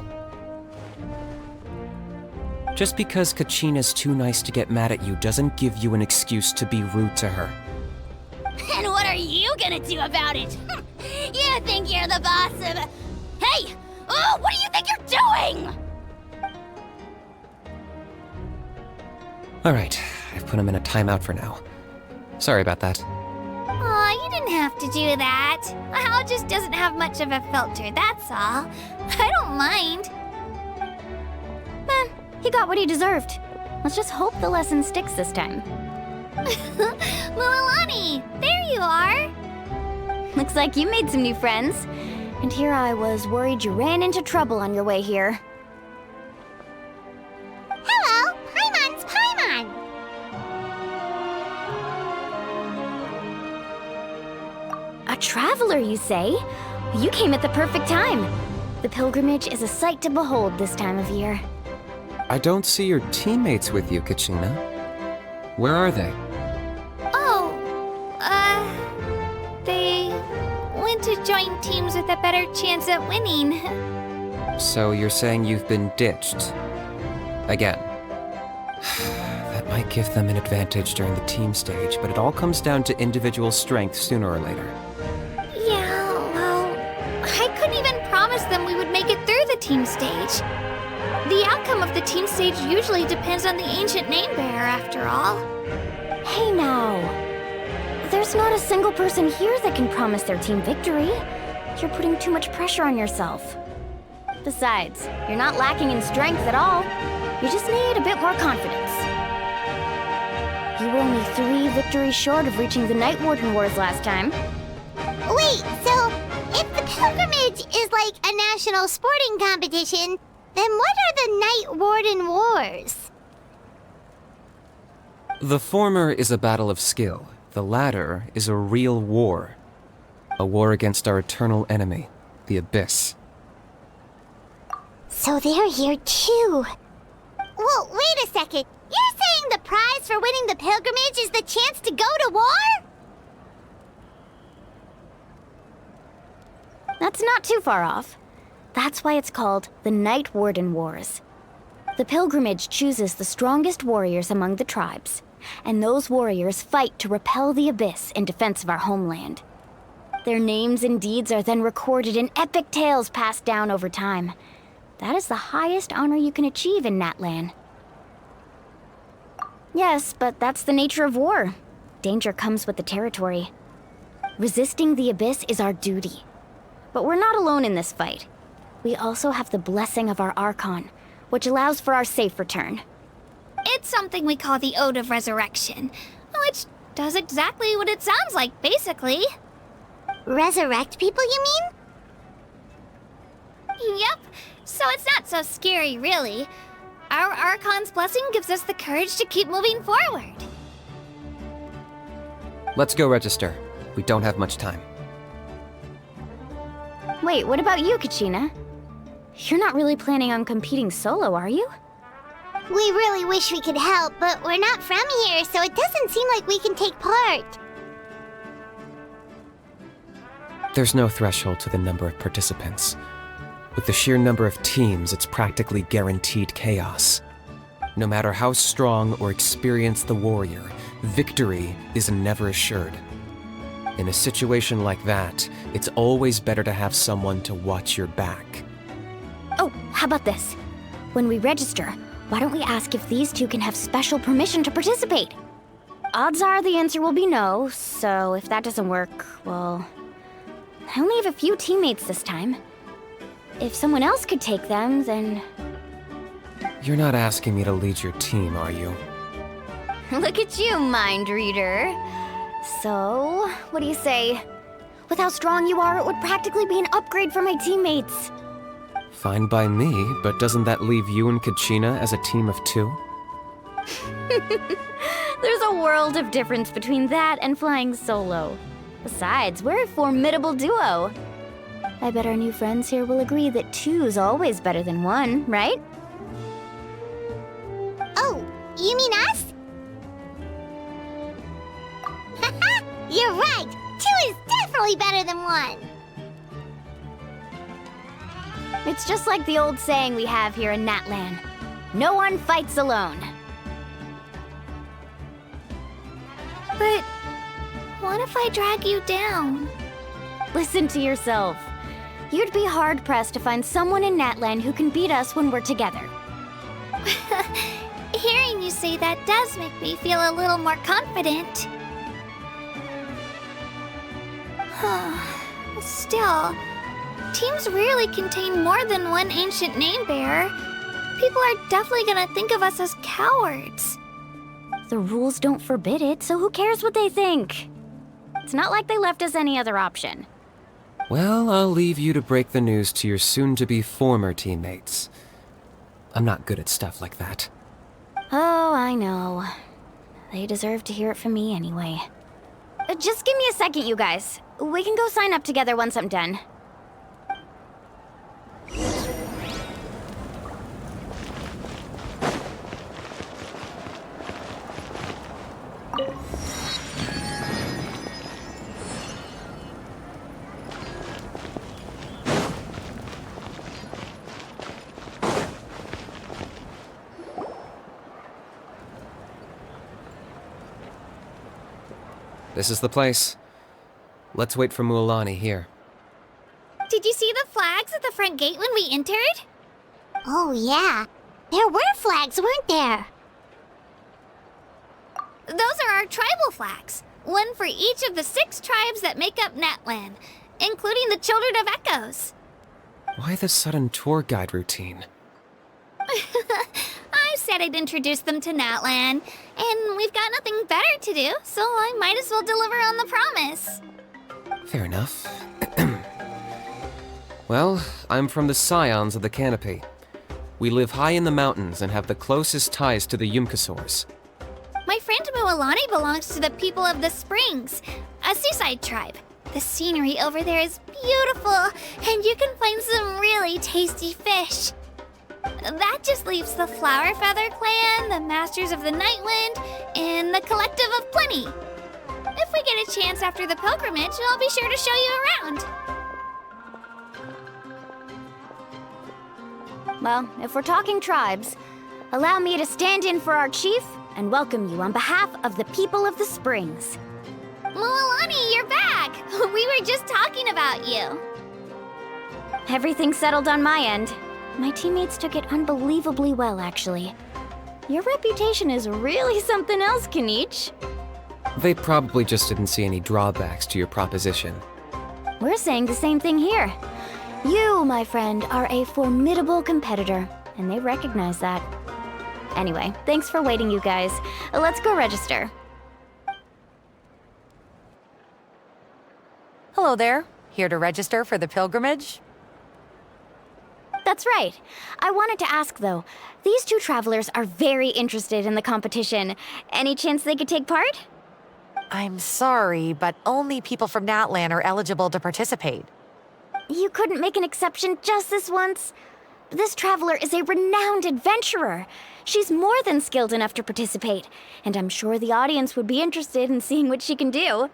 Just because Kachina's too nice to get mad at you doesn't give you an excuse to be rude to her. are you gonna do about it? You think you're the boss of... Hey! Oh, what do you think you're doing? Alright, I've put him in a timeout for now. Sorry about that. Aw, you didn't have to do that. Hal just doesn't have much of a filter, that's all. I don't mind. He got what he deserved. Let's just hope the lesson sticks this time. Mulalani, there you are. Looks like you made some new friends. And here I was worried you ran into trouble on your way here. Hello, Paimon's Paimon! A traveler, you say? You came at the perfect time. The pilgrimage is a sight to behold this time of year. I don't see your teammates with you, Kachina. Where are they? Oh, they went to join teams with a better chance at winning. So you're saying you've been ditched? Again. That might give them an advantage during the team stage, but it all comes down to individual strength sooner or later. Yeah, well, I couldn't even promise them we would make it through the team stage. The outcome of the team stage usually depends on the ancient name bearer, after all. Hey now. There's not a single person here that can promise their team victory. You're putting too much pressure on yourself. Besides, you're not lacking in strength at all. You just need a bit more confidence. You were only 3 victories short of reaching the Night Warden Wars last time. Wait, so if the pilgrimage is like a national sporting competition, then what are the Night Warden Wars? The former is a battle of skill. The latter is a real war. A war against our eternal enemy, the Abyss. So they're here too. Well, wait a second. You're saying the prize for winning the pilgrimage is the chance to go to war? That's not too far off. That's why it's called the Night Warden Wars. The pilgrimage chooses the strongest warriors among the tribes, and those warriors fight to repel the Abyss in defense of our homeland. Their names and deeds are then recorded in epic tales passed down over time. That is the highest honor you can achieve in Natlan. Yes, but that's the nature of war. Danger comes with the territory. Resisting the Abyss is our duty. But we're not alone in this fight. We also have the blessing of our Archon, which allows for our safe return. It's something we call the Ode of Resurrection, which does exactly what it sounds like, basically. Resurrect people, you mean? Yep, so it's not so scary, really. Our Archon's blessing gives us the courage to keep moving forward. Let's go register. We don't have much time. Wait, what about you, Kachina? You're not really planning on competing solo, are you? We really wish we could help, but we're not from here, so it doesn't seem like we can take part. There's no threshold to the number of participants. With the sheer number of teams, it's practically guaranteed chaos. No matter how strong or experienced the warrior, victory is never assured. In a situation like that, it's always better to have someone to watch your back. Oh, how about this? When we register, why don't we ask if these two can have special permission to participate? Odds are the answer will be no, so if that doesn't work, well... I only have a few teammates this time. If someone else could take them, then... You're not asking me to lead your team, are you? Look at you, mind reader. So, what do you say? With how strong you are, it would practically be an upgrade for my teammates. Fine by me, but doesn't that leave you and Kachina as a team of 2? There's a world of difference between that and flying solo. Besides, we're a formidable duo. I bet our new friends here will agree that 2's always better than 1, right? Oh, you mean us? You're right! 2 is definitely better than 1! It's just like the old saying we have here in Natlan. No one fights alone. But What if I drag you down? Listen to yourself. You'd be hard-pressed to find someone in Natlan who can beat us when we're together. Hearing you say that does make me feel a little more confident. Still, teams rarely contain more than one ancient name bearer. People are definitely gonna think of us as cowards. The rules don't forbid it, so who cares what they think? It's not like they left us any other option. Well, I'll leave you to break the news to your soon-to-be former teammates. I'm not good at stuff like that. Oh, I know. They deserve to hear it from me anyway. Just give me a second, you guys. We can go sign up together once I'm done. This is the place. Let's wait for Mualani here. Did you see the flags at the front gate when we entered? Oh, yeah. There were flags, weren't there? Those are our tribal flags. One for each of the 6 tribes that make up Natlan, including the Children of Echoes. Why the sudden tour guide routine? I said I'd introduce them to Natlan, and we've got nothing better to do, so I might as well deliver on the promise. Fair enough. Well, I'm from the Scions of the Canopy. We live high in the mountains and have the closest ties to the Yumkasaurs. My friend Mualani belongs to the people of the Springs, a seaside tribe. The scenery over there is beautiful, and you can find some really tasty fish. That just leaves the Flower Feather Clan, the Masters of the Nightwind, and the Collective of Plenty. If we get a chance after the pilgrimage, I'll be sure to show you around. Well, if we're talking tribes, allow me to stand in for our chief and welcome you on behalf of the people of the Springs. Mualani, you're back! We were just talking about you. Everything's settled on my end. My teammates took it unbelievably well, actually. Your reputation is really something else, Kanich. They probably just didn't see any drawbacks to your proposition. We're saying the same thing here. You, my friend, are a formidable competitor, and they recognize that. Anyway, thanks for waiting, you guys. Let's go register. Hello there. Here to register for the pilgrimage? That's right. I wanted to ask, though. These 2 travelers are very interested in the competition. Any chance they could take part? I'm sorry, but only people from Natlan are eligible to participate. You couldn't make an exception just this once? This traveler is a renowned adventurer. She's more than skilled enough to participate, and I'm sure the audience would be interested in seeing what she can do.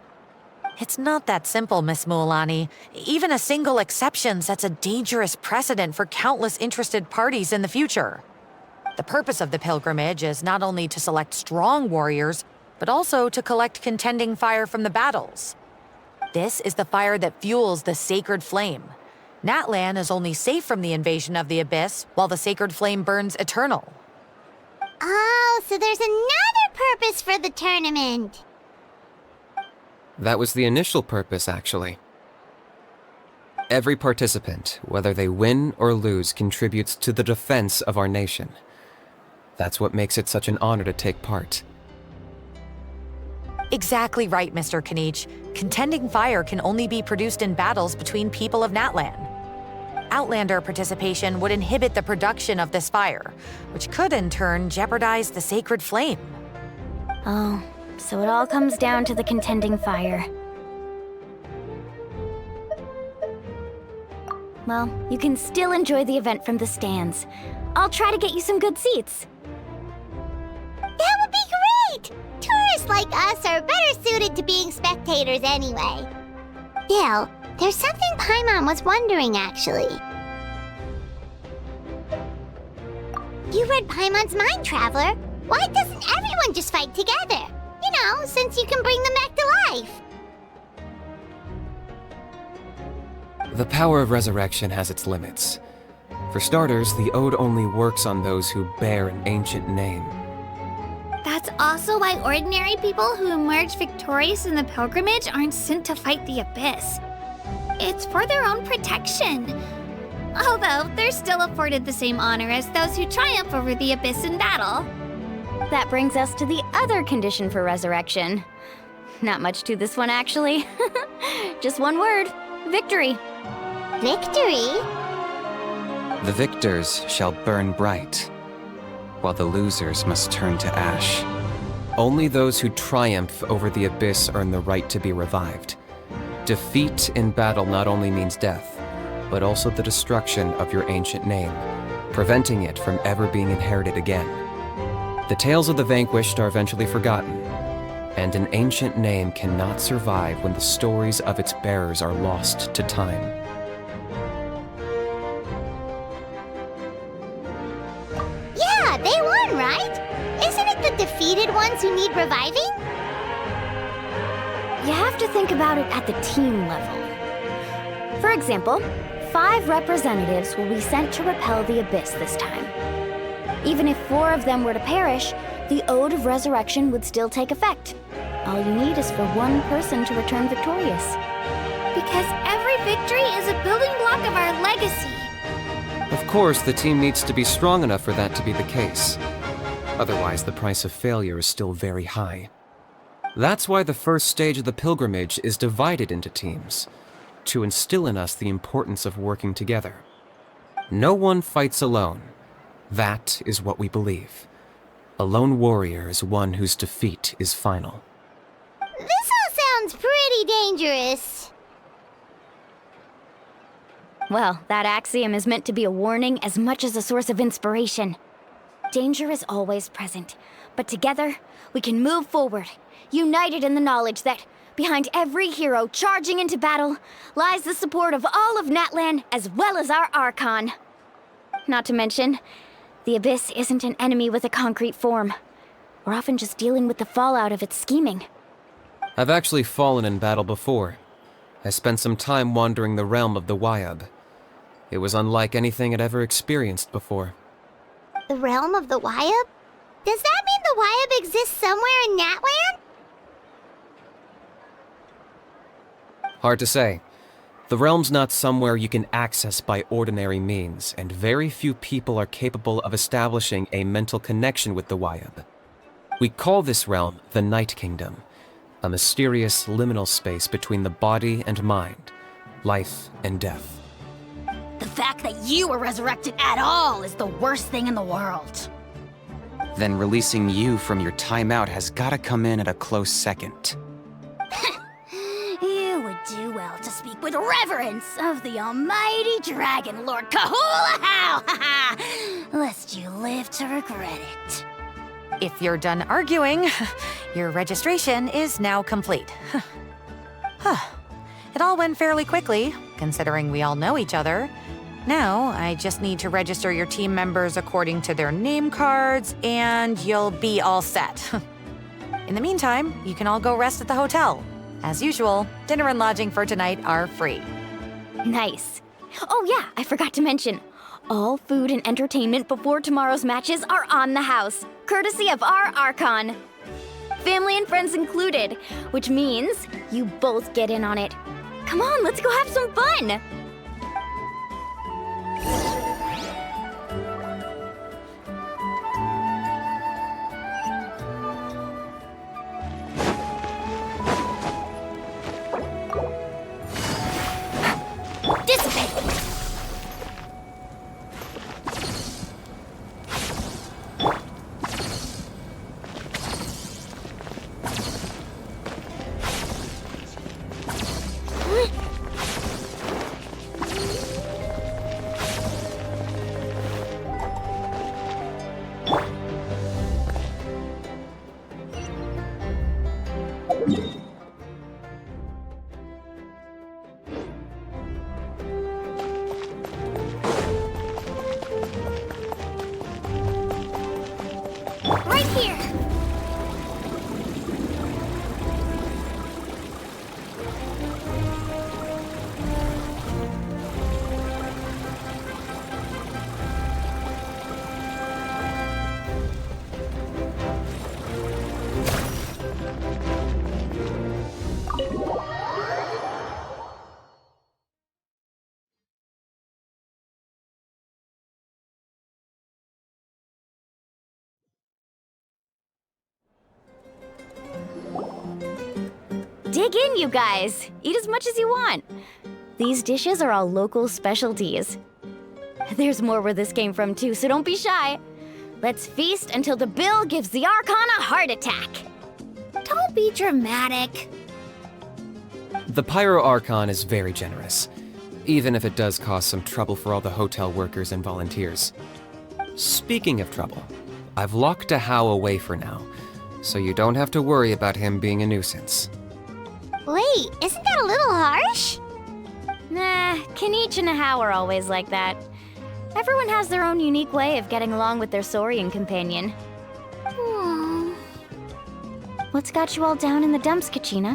It's not that simple, Miss Mualani. Even a single exception sets a dangerous precedent for countless interested parties in the future. The purpose of the pilgrimage is not only to select strong warriors, but also to collect contending fire from the battles. This is the fire that fuels the sacred flame. Natlan is only safe from the invasion of the Abyss, while the sacred flame burns eternal. Oh, so there's another purpose for the tournament. That was the initial purpose, actually. Every participant, whether they win or lose, contributes to the defense of our nation. That's what makes it such an honor to take part. Exactly right, Mr. Kanich. Contending fire can only be produced in battles between people of Natlan. Outlander participation would inhibit the production of this fire, which could in turn jeopardize the sacred flame. Oh, so it all comes down to the contending fire. Well, you can still enjoy the event from the stands. I'll try to get you some good seats. That would be great! Tourists like us are better suited to being spectators anyway. Still, there's something Paimon was wondering, actually. You read Paimon's mind, Traveler. Why doesn't everyone just fight together? You know, since you can bring them back to life. The power of resurrection has its limits. For starters, the ode only works on those who bear an ancient name. That's also why ordinary people who emerge victorious in the pilgrimage aren't sent to fight the Abyss. It's for their own protection. Although, they're still afforded the same honor as those who triumph over the Abyss in battle. That brings us to the other condition for resurrection. Not much to this one, actually. Just one word. Victory. Victory? The victors shall burn bright, while the losers must turn to ash. Only those who triumph over the Abyss earn the right to be revived. Defeat in battle not only means death, but also the destruction of your ancient name, preventing it from ever being inherited again. The tales of the vanquished are eventually forgotten, and an ancient name cannot survive when the stories of its bearers are lost to time. Yeah, they won, right? Isn't it the defeated ones who need reviving? You have to think about it at the team level. For example, 5 representatives will be sent to repel the Abyss this time. Even if 4 of them were to perish, the Ode of Resurrection would still take effect. All you need is for 1 person to return victorious. Because every victory is a building block of our legacy. Of course, the team needs to be strong enough for that to be the case. Otherwise, the price of failure is still very high. That's why the first stage of the pilgrimage is divided into teams, to instill in us the importance of working together. No one fights alone. That is what we believe. A lone warrior is one whose defeat is final. This all sounds pretty dangerous. Well, that axiom is meant to be a warning as much as a source of inspiration. Danger is always present, but together, we can move forward, united in the knowledge that behind every hero charging into battle lies the support of all of Natlan as well as our Archon. Not to mention, the Abyss isn't an enemy with a concrete form. We're often just dealing with the fallout of its scheming. I've actually fallen in battle before. I spent some time wandering the realm of the Wyab. It was unlike anything I'd ever experienced before. The realm of the Wyab? Does that mean the Wyab exists somewhere in Natlan? Hard to say. The realm's not somewhere you can access by ordinary means, and very few people are capable of establishing a mental connection with the Wyab. We call this realm the Night Kingdom, a mysterious liminal space between the body and mind, life and death. The fact that you were resurrected at all is the worst thing in the world. Then releasing you from your timeout has gotta come in at a close second. You would do well to speak with reverence of the almighty Dragon Lord Kahula-How! Lest you live to regret it. If you're done arguing, your registration is now complete. It all went fairly quickly, considering we all know each other. Now, I just need to register your team members according to their name cards, and you'll be all set. In the meantime, you can all go rest at the hotel. As usual, dinner and lodging for tonight are free. Nice. Oh yeah, I forgot to mention. All food and entertainment before tomorrow's matches are on the house, courtesy of our Archon. Family and friends included, which means you both get in on it. Come on, let's go have some fun! Dig in, you guys. Eat as much as you want. These dishes are all local specialties. There's more where this came from too, so don't be shy. Let's feast until the bill gives the Archon a heart attack. Don't be dramatic. The Pyro Archon is very generous, even if it does cause some trouble for all the hotel workers and volunteers. Speaking of trouble, I've locked Ahau away for now, so you don't have to worry about him being a nuisance. Wait, isn't that a little harsh? Nah, Kenichi and Ahau are always like that. Everyone has their own unique way of getting along with their Saurian companion. What's got you all down in the dumps, Kachina?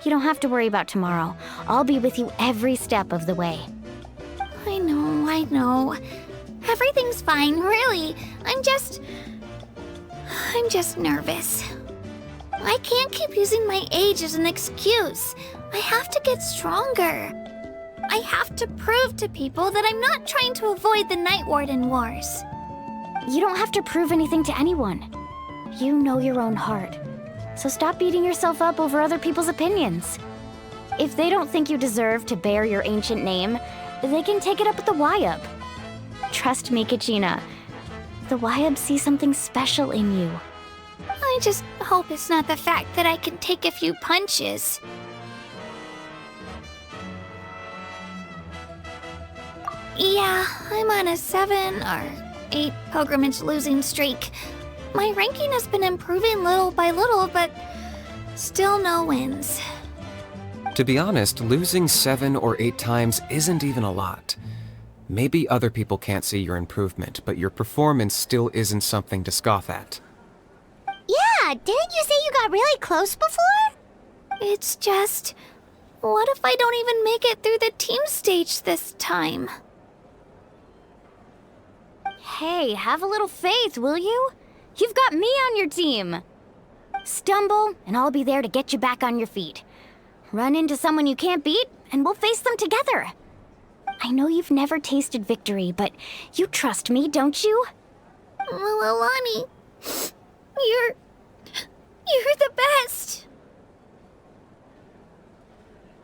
You don't have to worry about tomorrow. I'll be with you every step of the way. I know. Everything's fine, really. I'm just nervous. I can't keep using my age as an excuse. I have to get stronger. I have to prove to people that I'm not trying to avoid the Night Warden Wars. You don't have to prove anything to anyone. You know your own heart. So stop beating yourself up over other people's opinions. If they don't think you deserve to bear your ancient name, they can take it up with the Wyab. Trust me, Kachina. The Wyab see something special in you. I just hope it's not the fact that I can take a few punches. Yeah, I'm on a 7 or 8 pilgrimage losing streak. My ranking has been improving little by little, but still no wins. To be honest, losing 7 or 8 times isn't even a lot. Maybe other people can't see your improvement, but your performance still isn't something to scoff at. Yeah, didn't you say you got really close before? It's just... what if I don't even make it through the team stage this time? Hey, have a little faith, will you? You've got me on your team. Stumble, and I'll be there to get you back on your feet. Run into someone you can't beat, and we'll face them together. I know you've never tasted victory, but you trust me, don't you? Alani, you're the best.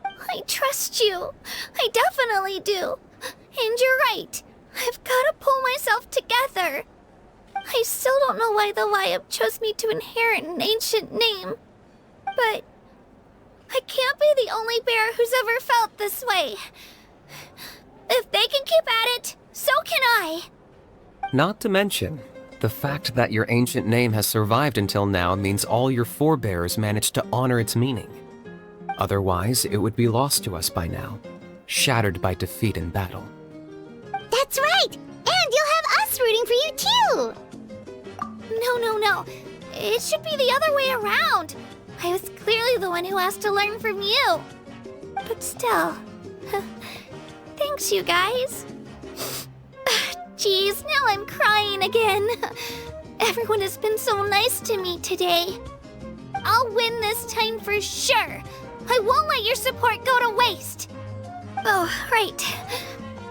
I trust you. I definitely do. And you're right. I've got to pull myself together. I still don't know why the Wyab chose me to inherit an ancient name. But I can't be the only bear who's ever felt this way. If they can keep at it, so can I. Not to mention, the fact that your ancient name has survived until now means all your forebears managed to honor its meaning. Otherwise, it would be lost to us by now, shattered by defeat in battle. That's right! And you'll have us rooting for you too! No. It should be the other way around. I was clearly the one who asked to learn from you. But still... thanks, you guys. Geez, now I'm crying again. Everyone has been so nice to me today. I'll win this time for sure. I won't let your support go to waste. Oh, right.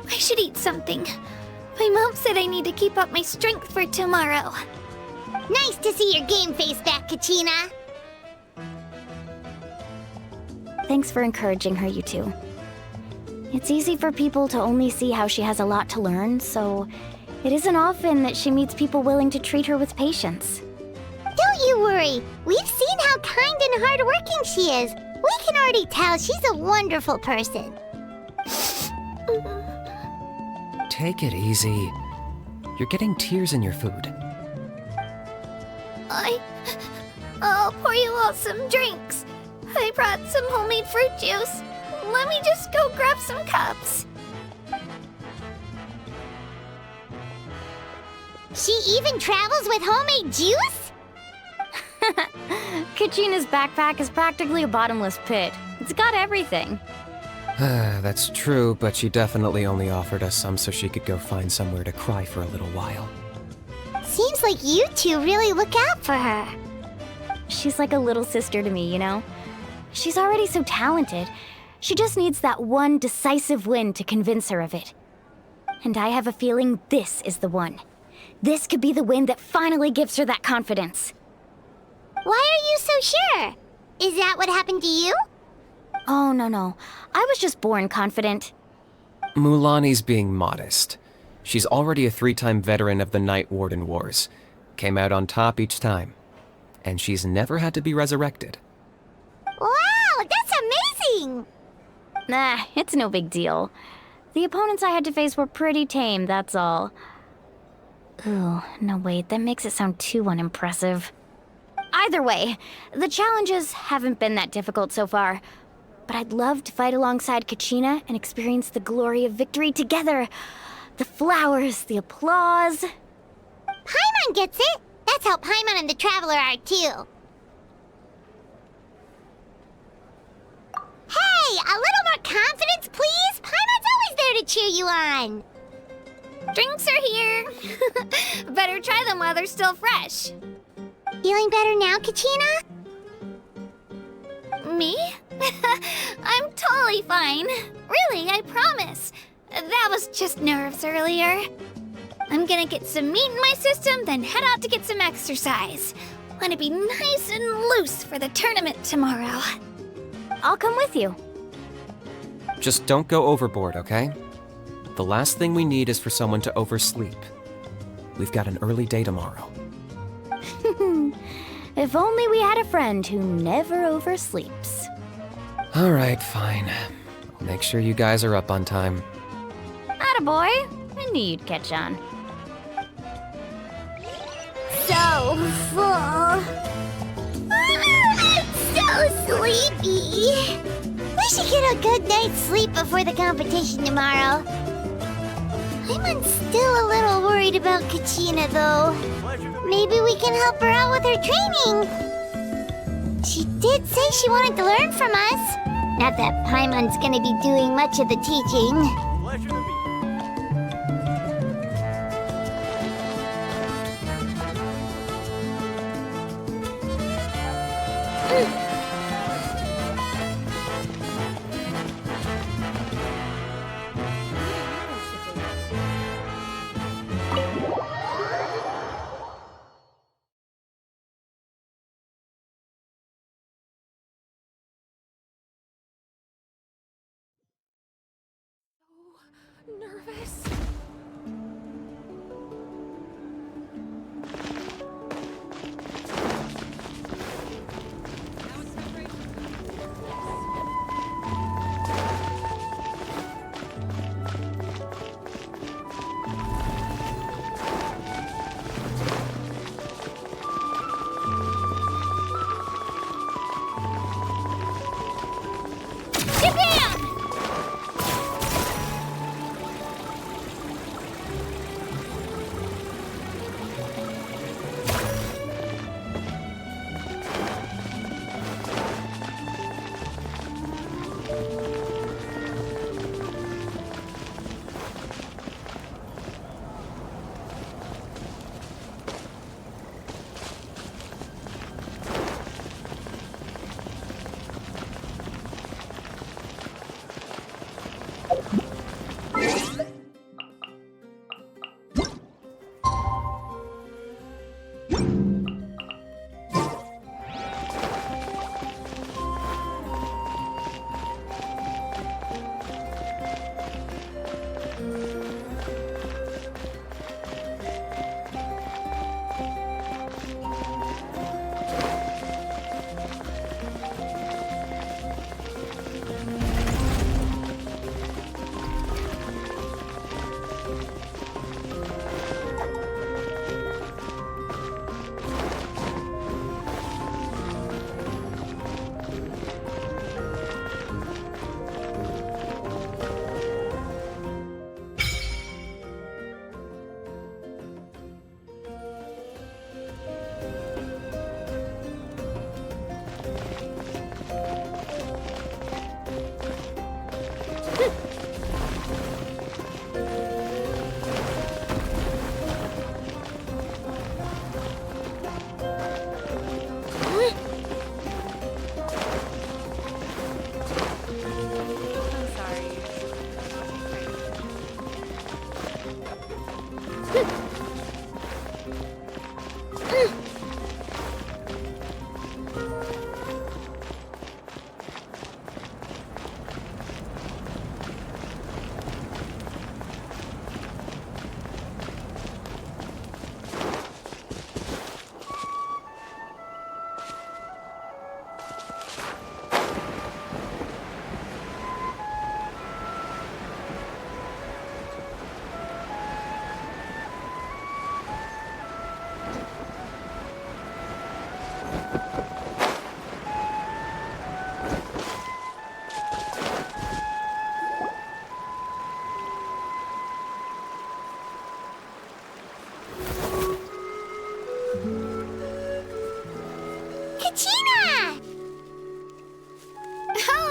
I should eat something. My mom said I need to keep up my strength for tomorrow. Nice to see your game face back, Kachina. Thanks for encouraging her, you two. It's easy for people to only see how she has a lot to learn, so it isn't often that she meets people willing to treat her with patience. Don't you worry. We've seen how kind and hardworking she is. We can already tell she's a wonderful person. Take it easy. You're getting tears in your food. I'll pour you all some drinks. I brought some homemade fruit juice. Let me just go grab some cups. She even travels with homemade juice? Kachina's backpack is practically a bottomless pit. It's got everything. That's true, but she definitely only offered us some so she could go find somewhere to cry for a little while. Seems like you two really look out for her. She's like a little sister to me, you know? She's already so talented. She just needs that one decisive win to convince her of it. And I have a feeling this is the one. This could be the win that finally gives her that confidence. Why are you so sure? Is that what happened to you? Oh, no. I was just born confident. Mulaney's being modest. She's already a 3-time veteran of the Night Warden Wars. Came out on top each time. And she's never had to be resurrected. Wow, that's amazing! Nah, it's no big deal. The opponents I had to face were pretty tame, that's all. Ooh, no wait, that makes it sound too unimpressive. Either way, the challenges haven't been that difficult so far. But I'd love to fight alongside Kachina and experience the glory of victory together. The flowers, the applause. Paimon gets it! That's how Paimon and the Traveler are too. Hey, a little more confidence, please! Paimon's always there to cheer you on! Drinks are here. Better try them while they're still fresh. Feeling better now, Kachina? Me? I'm totally fine. Really, I promise. That was just nerves earlier. I'm gonna get some meat in my system, then head out to get some exercise. Wanna be nice and loose for the tournament tomorrow. I'll come with you. Just don't go overboard, okay? The last thing we need is for someone to oversleep. We've got an early day tomorrow. If only we had a friend who never oversleeps. Alright, fine. I'll make sure you guys are up on time. Attaboy. I knew you'd catch on. So full. I'm so sleepy. We should get a good night's sleep before the competition tomorrow. I'm still a little worried about Kachina, though. Maybe we can help her out with her training. She did say she wanted to learn from us. Not that Paimon's gonna be doing much of the teaching. Nervous.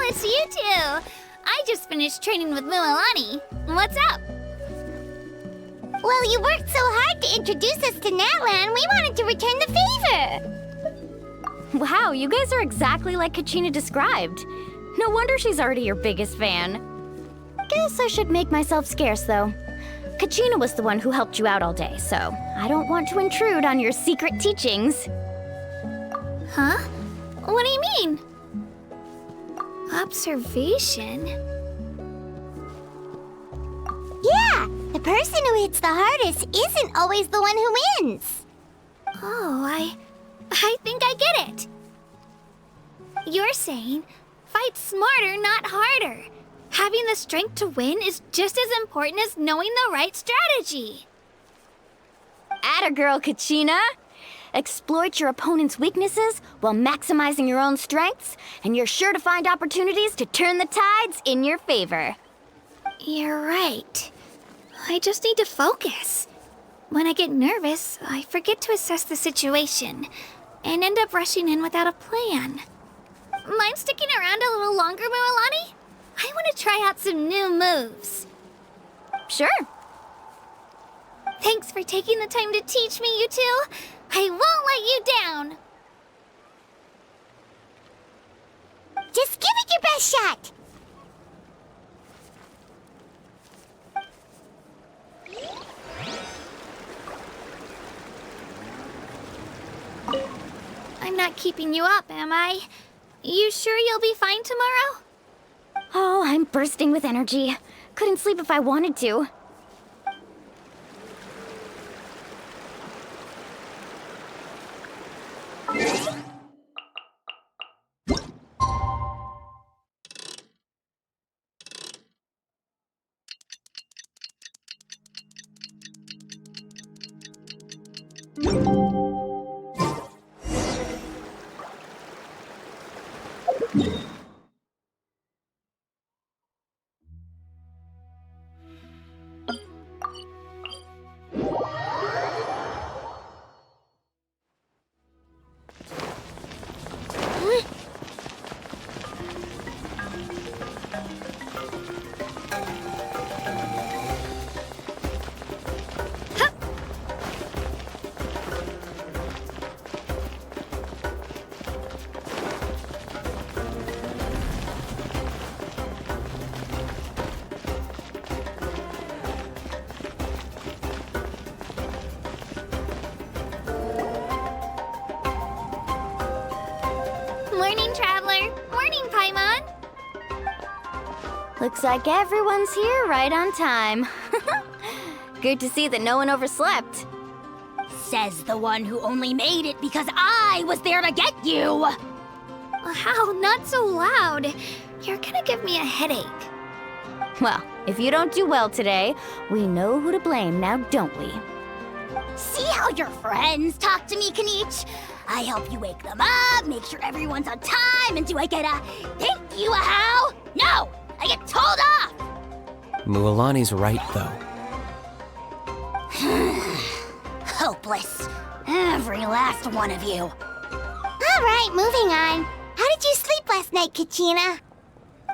it's you two. I just finished training with Mualani. What's up? Well, you worked so hard to introduce us to Natlan, we wanted to return the favor. Wow, you guys are exactly like Kachina described. No wonder she's already your biggest fan. Guess I should make myself scarce, though. Kachina was the one who helped you out all day, so I don't want to intrude on your secret teachings. Huh? What do you mean? Observation? Yeah, the person who hits the hardest isn't always the one who wins. Oh, I think I get it. You're saying, fight smarter, not harder. Having the strength to win is just as important as knowing the right strategy. Atta girl, Kachina! Exploit your opponent's weaknesses while maximizing your own strengths, and you're sure to find opportunities to turn the tides in your favor. You're right. I just need to focus. When I get nervous, I forget to assess the situation, and end up rushing in without a plan. Mind sticking around a little longer, Mualani? I want to try out some new moves. Sure. Thanks for taking the time to teach me, you two. I won't let you down. Just give it your best shot. I'm not keeping you up, am I? You sure you'll be fine tomorrow? Oh, I'm bursting with energy. Couldn't sleep if I wanted to. Morning, Traveler. Morning, Paimon. Looks like everyone's here right on time. Good to see that no one overslept. Says the one who only made it because I was there to get you! Wow, not so loud. You're gonna give me a headache. Well, if you don't do well today, we know who to blame now, don't we? See how your friends talk to me, Kanich? I help you wake them up, make sure everyone's on time, and do I get a thank you, a how? No! I get told off! Mualani's right, though. Hopeless. Every last one of you. All right, moving on. How did you sleep last night, Kachina?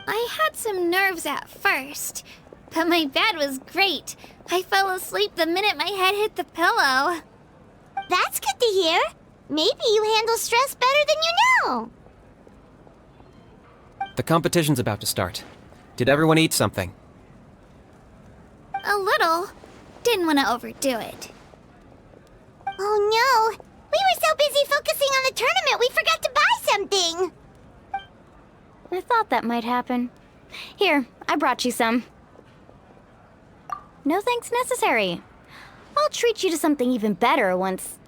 I had some nerves at first, but my bed was great. I fell asleep the minute my head hit the pillow. That's good to hear. Maybe you handle stress better than you know. The competition's about to start. Did everyone eat something? A little. Didn't want to overdo it. Oh no! We were so busy focusing on the tournament we forgot to buy something! I thought that might happen. Here, I brought you some. No thanks necessary. I'll treat you to something even better once...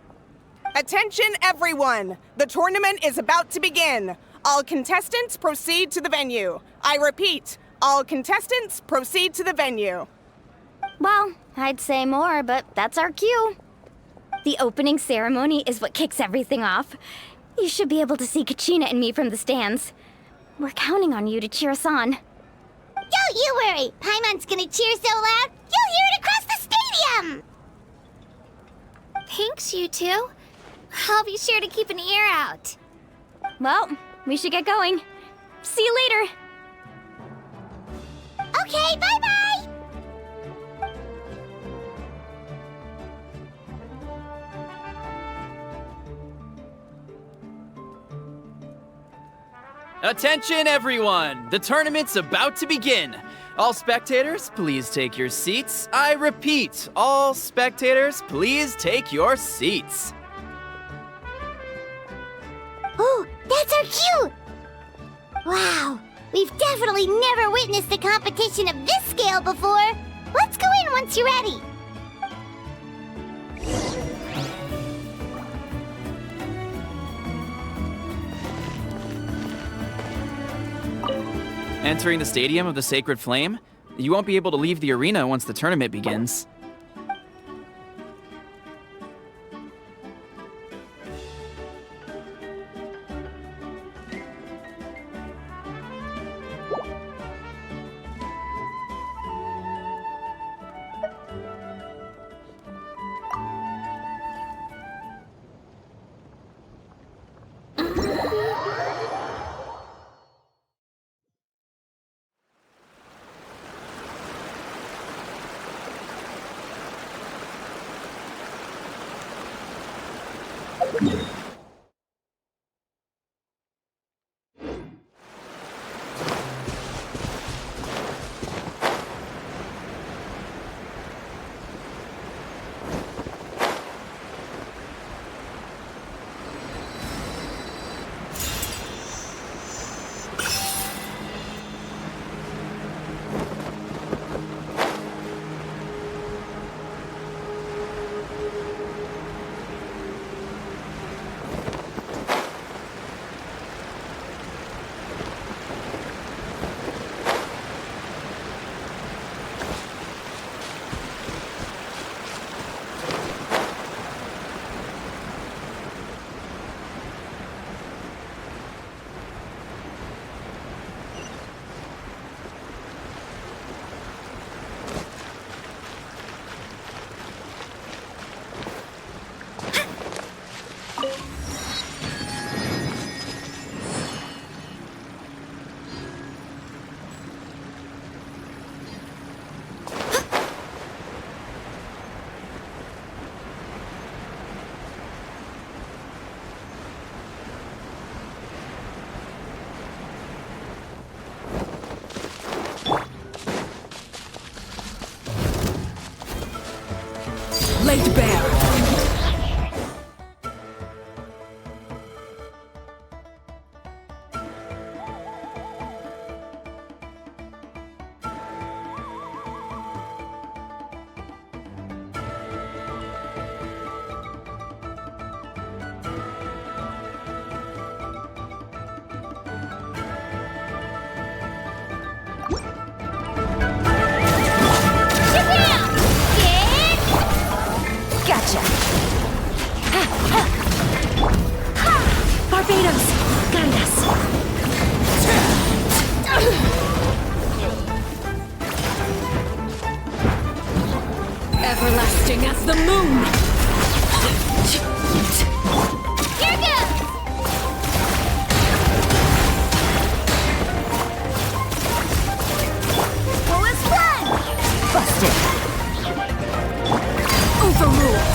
Attention, everyone! The tournament is about to begin. All contestants proceed to the venue. I repeat, all contestants proceed to the venue. Well, I'd say more, but that's our cue. The opening ceremony is what kicks everything off. You should be able to see Kachina and me from the stands. We're counting on you to cheer us on. Don't you worry! Paimon's gonna cheer so loud, you'll hear it across the stadium! Thanks, you two. I'll be sure to keep an ear out. Well, we should get going. See you later. Attention, everyone! The tournament's about to begin. All spectators, please take your seats. I repeat, all spectators, please take your seats. Oh, that's our cue! Wow, we've definitely never witnessed a competition of this scale before. Let's go in once you're ready. Entering the Stadium of the Sacred Flame, you won't be able to leave the arena once the tournament begins. Laid bare. Everlasting as the moon! Here goes! Fullest one! Busted! Overruled!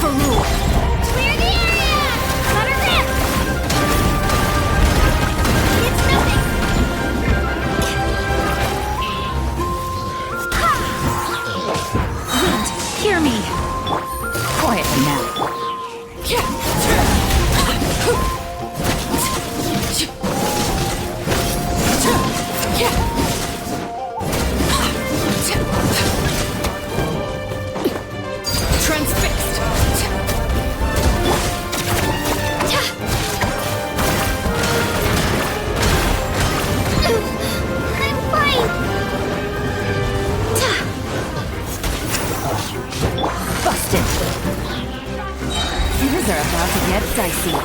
for rule. Clear the area! Let her rip! It's nothing! Wait, hear me. Quietly now. Transfixed! I'm fine! Busted! Things are about to get dicey.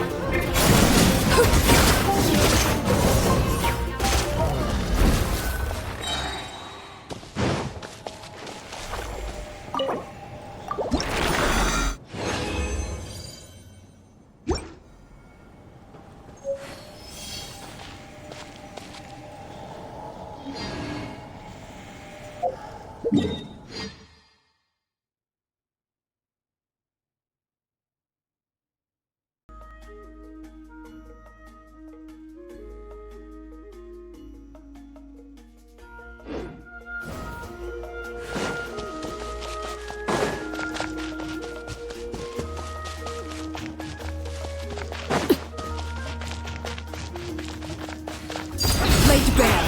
Laid bare.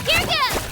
Here goes!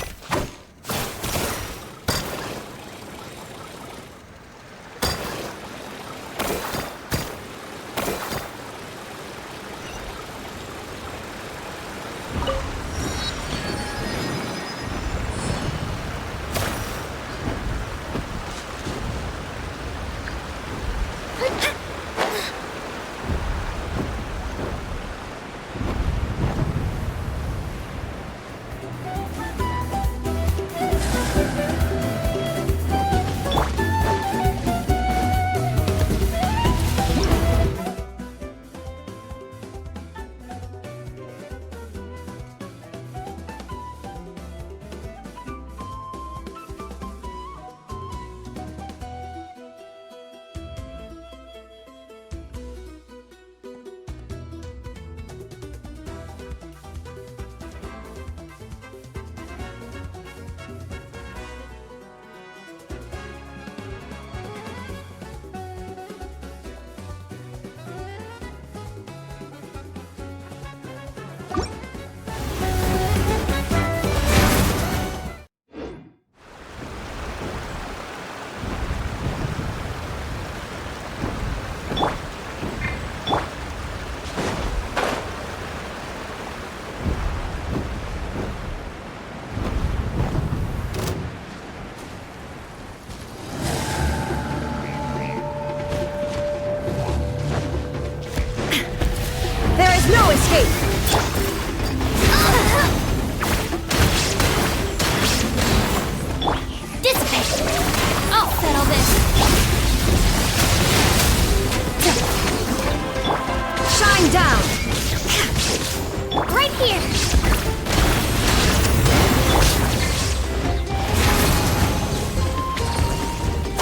No escape! Dissipate! I'll settle this! Shine down! Right here!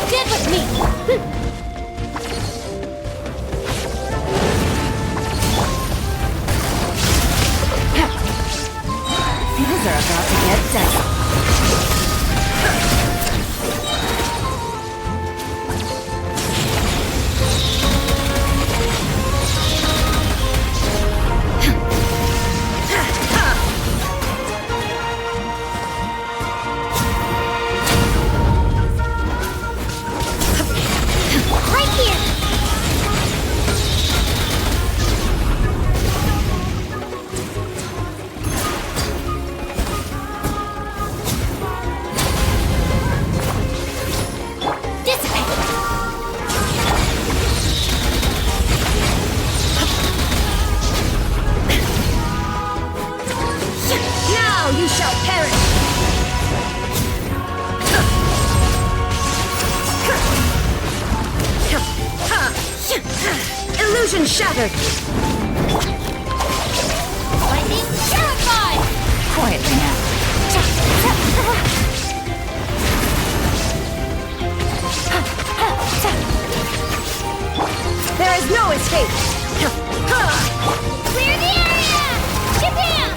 Get with me! Things are about to get dicey. Right here! Illusion shattered! Lightning terrified! Quietly now. There is no escape! Clear the area! Shabam!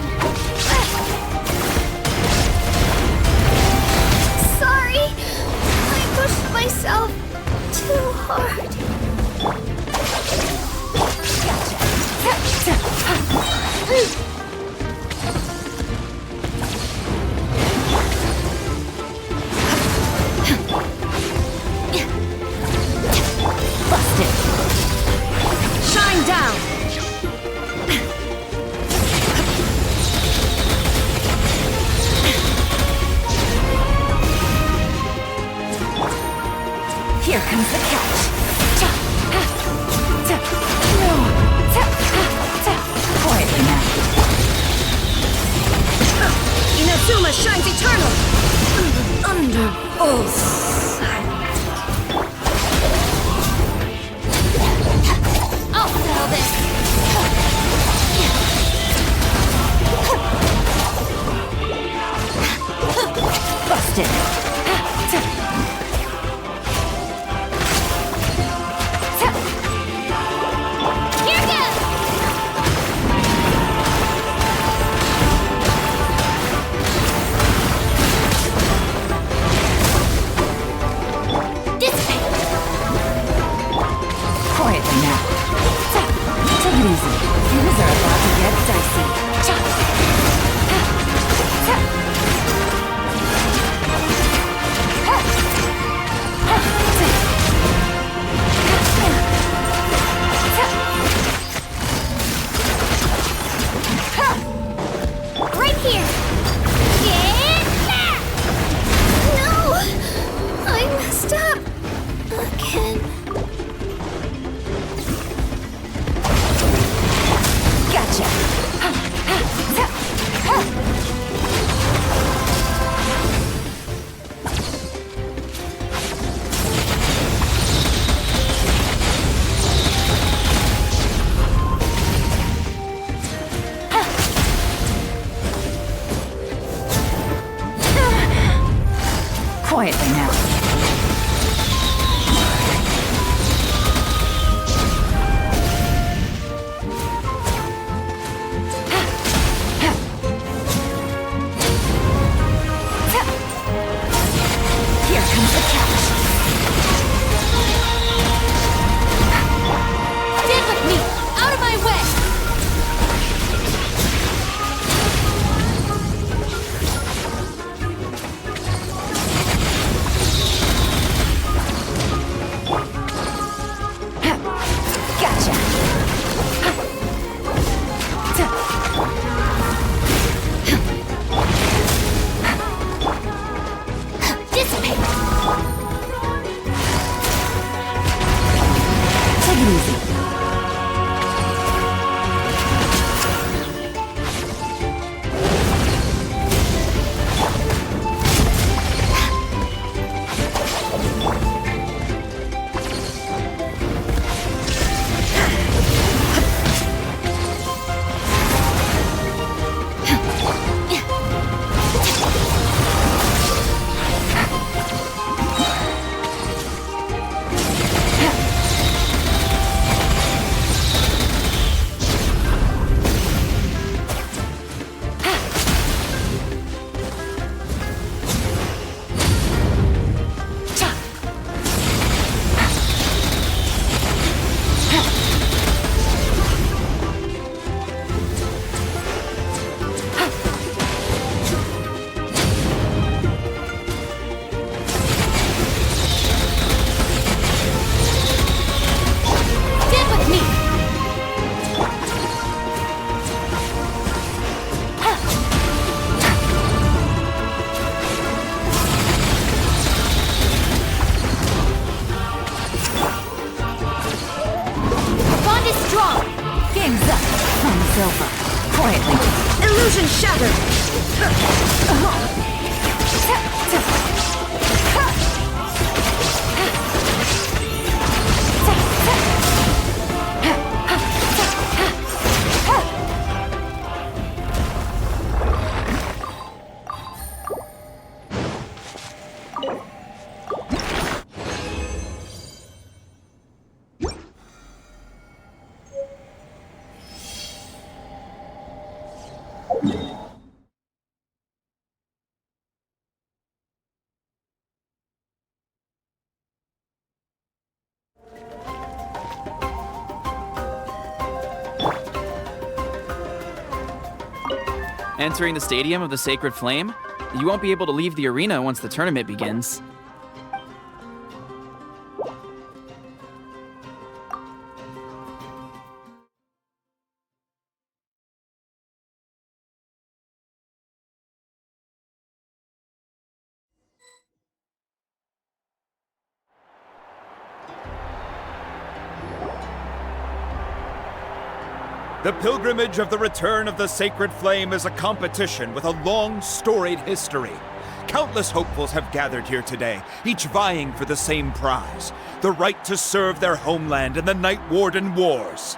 Sorry. I pushed myself too hard. Busted! Shine down! Here comes the catch. Quietly now. Inazuma shines eternal! Under full sight. I'll settle this! Busted! Here goes! Dissipate! Quietly now. Take it easy. Things are about to get dicey. Right here! Get back! No! I messed up. Again. Gotcha. Quietly now. Here comes the catch. Stand with me! Out of my way! Gotcha. Dissipate! Take it easy. over. Quietly. Illusion shattered! Entering the Stadium of the Sacred Flame? You won't be able to leave the arena once the tournament begins. The pilgrimage of the return of the Sacred Flame is a competition with a long, storied history. Countless hopefuls have gathered here today, each vying for the same prize, the right to serve their homeland in the Night Warden Wars.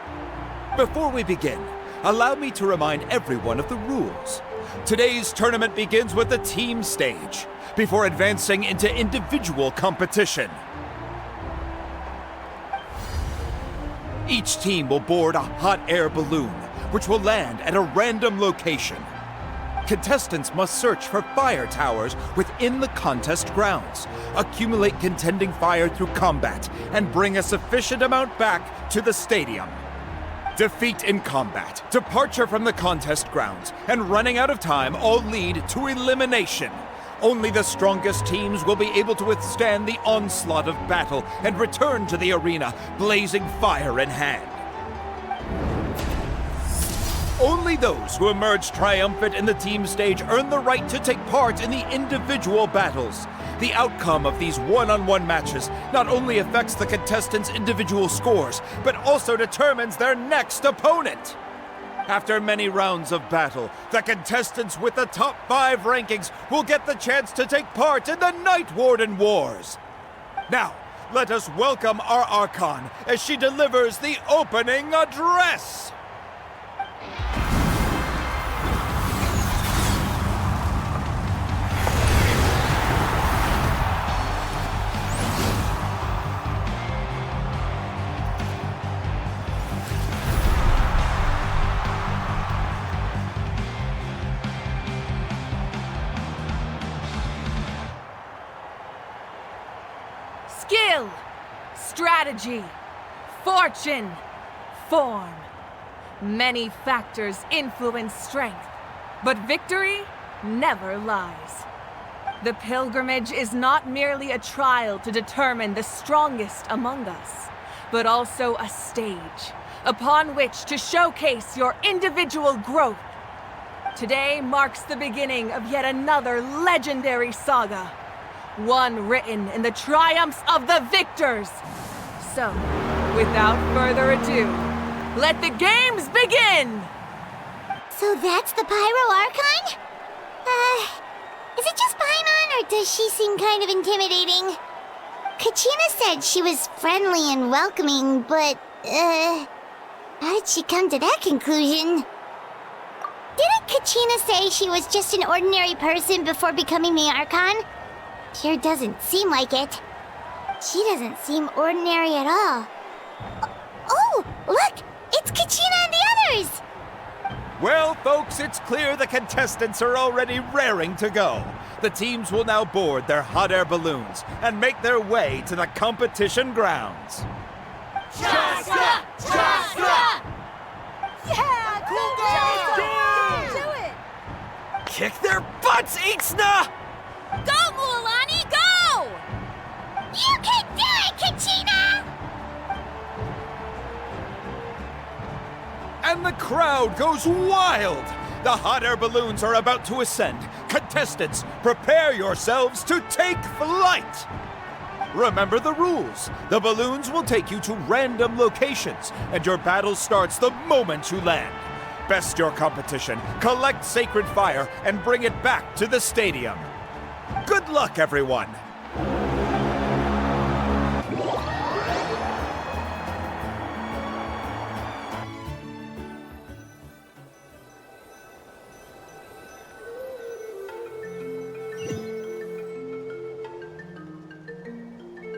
Before we begin, allow me to remind everyone of the rules. Today's tournament begins with the team stage, before advancing into individual competition. Each team will board a hot air balloon, which will land at a random location. Contestants must search for fire towers within the contest grounds, accumulate contending fire through combat, and bring a sufficient amount back to the stadium. Defeat in combat, departure from the contest grounds, and running out of time all lead to elimination. Only the strongest teams will be able to withstand the onslaught of battle and return to the arena, blazing fire in hand. Only those who emerge triumphant in the team stage earn the right to take part in the individual battles. The outcome of these one-on-one matches not only affects the contestants' individual scores, but also determines their next opponent. After many rounds of battle, the contestants with the top 5 rankings will get the chance to take part in the Night Warden Wars. Now, let us welcome our Archon as she delivers the opening address. Skill, strategy, fortune, form. Many factors influence strength, but victory never lies. The pilgrimage is not merely a trial to determine the strongest among us, but also a stage upon which to showcase your individual growth. Today marks the beginning of yet another legendary saga. One written in the triumphs of the victors. So, without further ado, let the games begin! So that's the Pyro Archon? Is it just Paimon, or does she seem kind of intimidating? Kachina said she was friendly and welcoming, but, how did she come to that conclusion? Didn't Kachina say she was just an ordinary person before becoming the Archon? Sure doesn't seem like it. She doesn't seem ordinary at all. Oh, look! It's Kachina and the others! Well, folks, it's clear the contestants are already raring to go. The teams will now board their hot air balloons and make their way to the competition grounds. Chaska! Chaska! Yeah! Cool! Do it! Kick their butts, Ixna! Go, Mualani, go! You can do it, Kachina! And the crowd goes wild! The hot air balloons are about to ascend. Contestants, prepare yourselves to take flight! Remember the rules. The balloons will take you to random locations, and your battle starts the moment you land. Best your competition, collect sacred fire, and bring it back to the stadium. Good luck, everyone!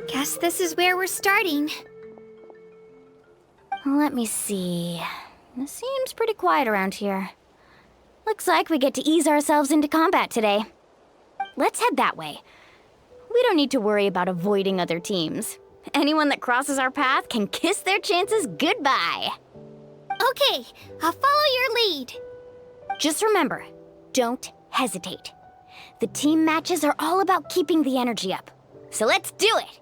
Guess this is where we're starting. Let me see. It seems pretty quiet around here. Looks like we get to ease ourselves into combat today. Let's head that way. We don't need to worry about avoiding other teams. Anyone that crosses our path can kiss their chances goodbye. Okay, I'll follow your lead. Just remember, Don't hesitate. The team matches are all about keeping the energy up. So let's do it!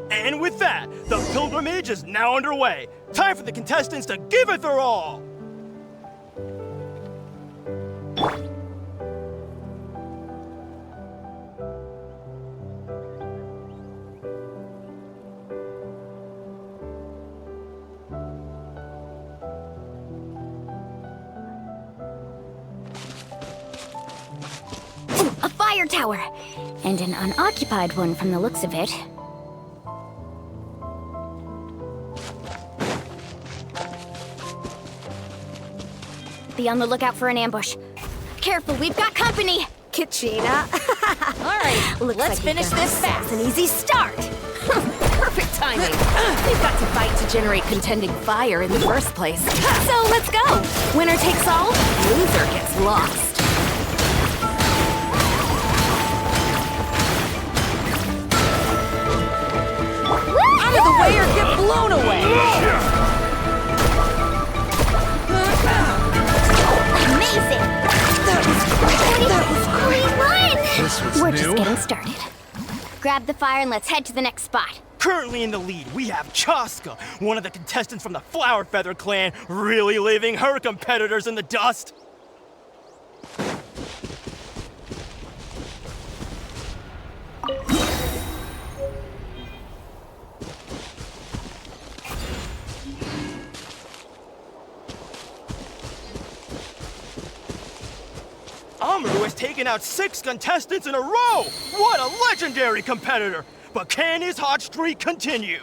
And with that, the pilgrimage is now underway. Time for the contestants to give it their all! A fire tower! And an unoccupied one from the looks of it. Be on the lookout for an ambush. Careful, we've got company! Kachina. Alright, let's finish this fast. An easy start. Perfect timing. We've got to fight to generate contending fire in the first place. So let's go. Winner takes all, loser gets lost. Out of the way or get blown away! Amazing! That was great! We won! This was We're new. just getting started. Grab the fire and let's head to the next spot. Currently in the lead, we have Chaska, one of the contestants from the Flower Feather clan, really leaving her competitors in the dust. Amaru has taken out 6 contestants in a row! What a legendary competitor! But can his hot streak continue?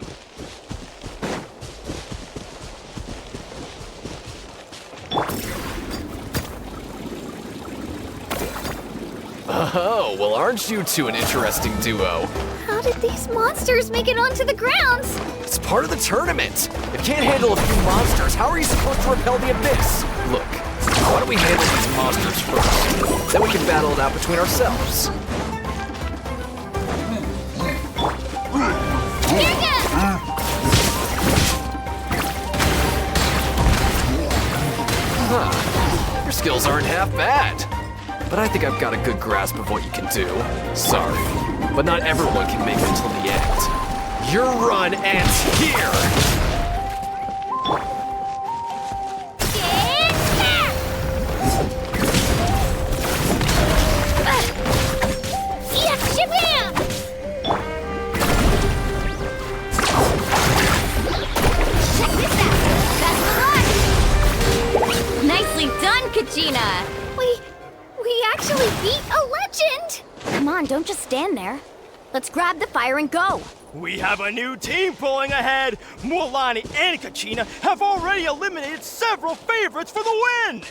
Oh, well, aren't you two an interesting duo? How did these monsters make it onto the grounds? It's part of the tournament. If you can't handle a few monsters, how are you supposed to repel the abyss? Look, why don't we handle these monsters first? Then we can battle it out between ourselves. Huh. Your skills aren't half bad. But I think I've got a good grasp of what you can do. Sorry, but not everyone can make it until the end. Your run ends here! Nicely done, Kachina! We actually beat a legend! Come on, don't just stand there. Let's grab the fire and go. We have a new team pulling ahead. Mualani and Kachina have already eliminated several favorites for the win.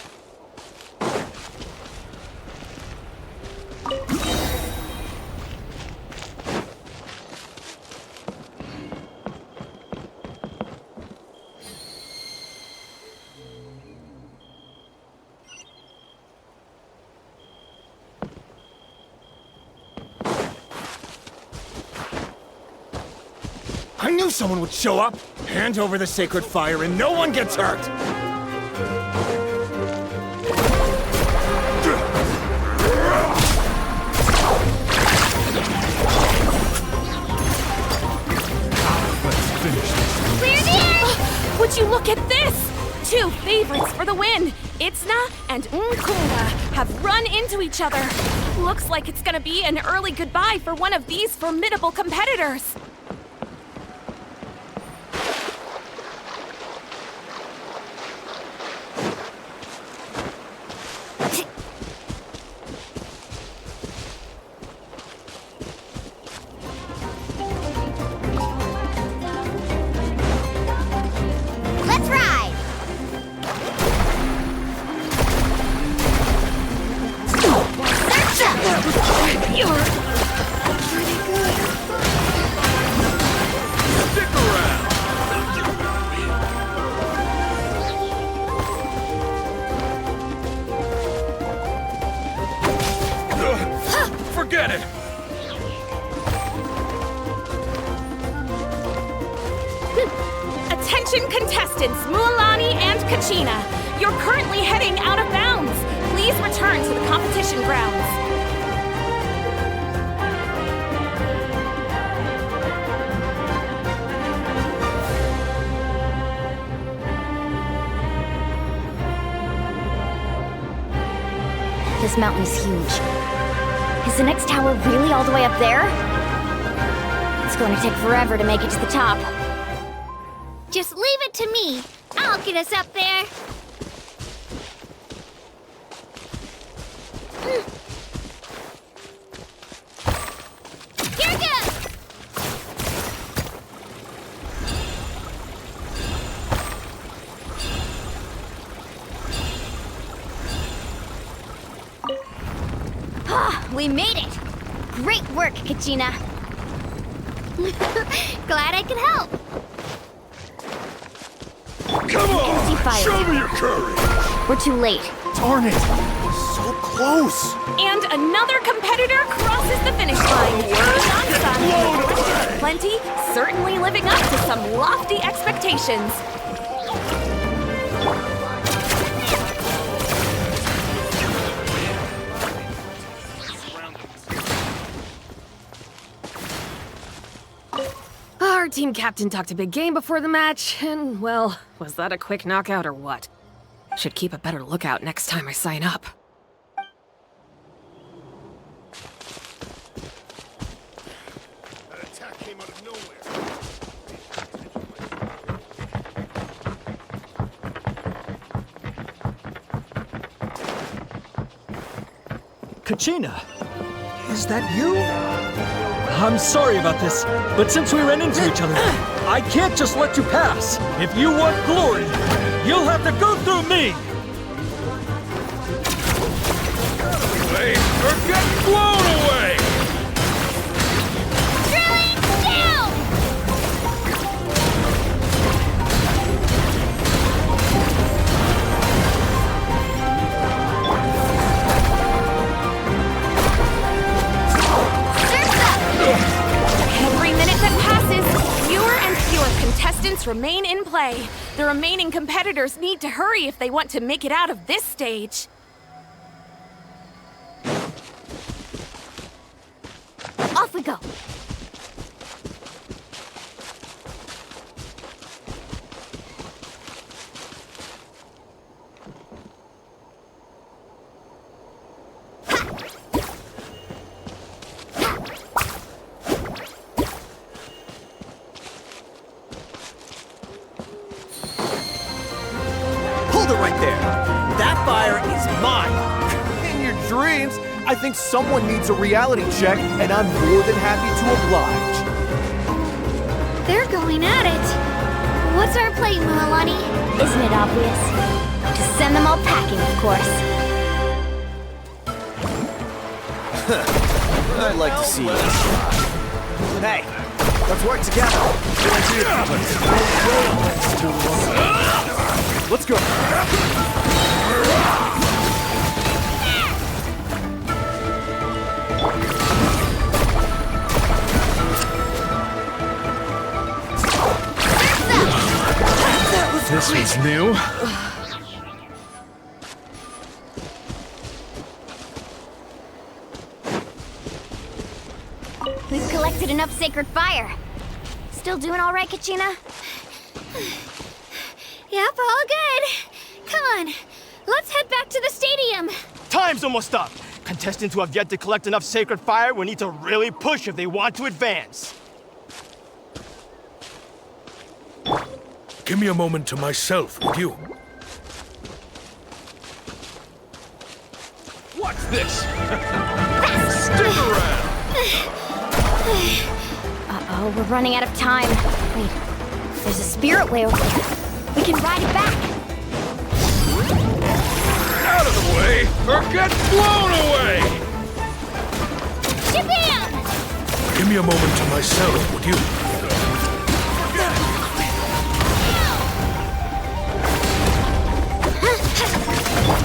I knew someone would show up! Hand over the sacred fire and no one gets hurt! Let's finish this. Clear the air! Would you look at this? 2 favorites for the win. Itzna and Nkunda have run into each other. Looks like it's gonna be an early goodbye for one of these formidable competitors. Let's ride! You're Stick around! Forget it! Attention Attention contestants, Mualani and Kachina. You're currently heading out of bounds. Please return to the competition grounds. This mountain is huge. Is the next tower really all the way up there? It's going to take forever to make it to the top. Just leave it to me. I'll get us up there. Here goes! We made it! Great work, Kachina. Glad I could help. Come on! Fire. Show me your courage! We're too late. Darn it! So close! And another competitor crosses the finish line. Plenty, certainly living up to some lofty expectations. Our team captain talked a big game before the match, and, well, was that a quick knockout or what? Should keep a better lookout next time I sign up. That attack came out of nowhere. Kachina, is that you? I'm sorry about this, but since we ran into each other, I can't just let you pass. If you want glory, you'll have to go through me! Wait, or get blown away! Drilling down! Every minute that passes, fewer and fewer contestants remain in play. The remaining competitors need to hurry if they want to make it out of this stage. Off we go. Hold it right there! That fire is mine! In your dreams, I think someone needs a reality check, and I'm more than happy to oblige. They're going at it. What's our play, Mualani? Isn't it obvious? To send them all packing, of course. I'd like to see you. Hey, let's work together. Let's go. This was new. We've collected enough sacred fire. Still doing all right, Kachina? Yep, all good. Come on, let's head back to the stadium. Time's almost up. Contestants who have yet to collect enough sacred fire will need to really push if they want to advance. Give me a moment to myself, would you? What's this? Stick around! Uh-oh, we're running out of time. Wait, there's a spirit way over there. We can ride it back. Out of the way, or get blown away! Shabam! Give me a moment to myself, would you?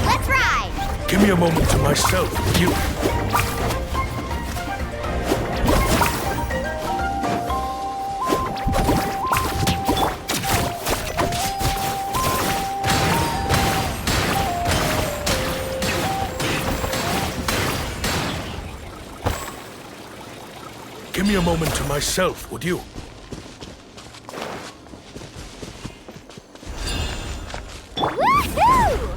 Let's ride! Give me a moment to myself, would you? Give me a moment to myself, would you? Woohoo!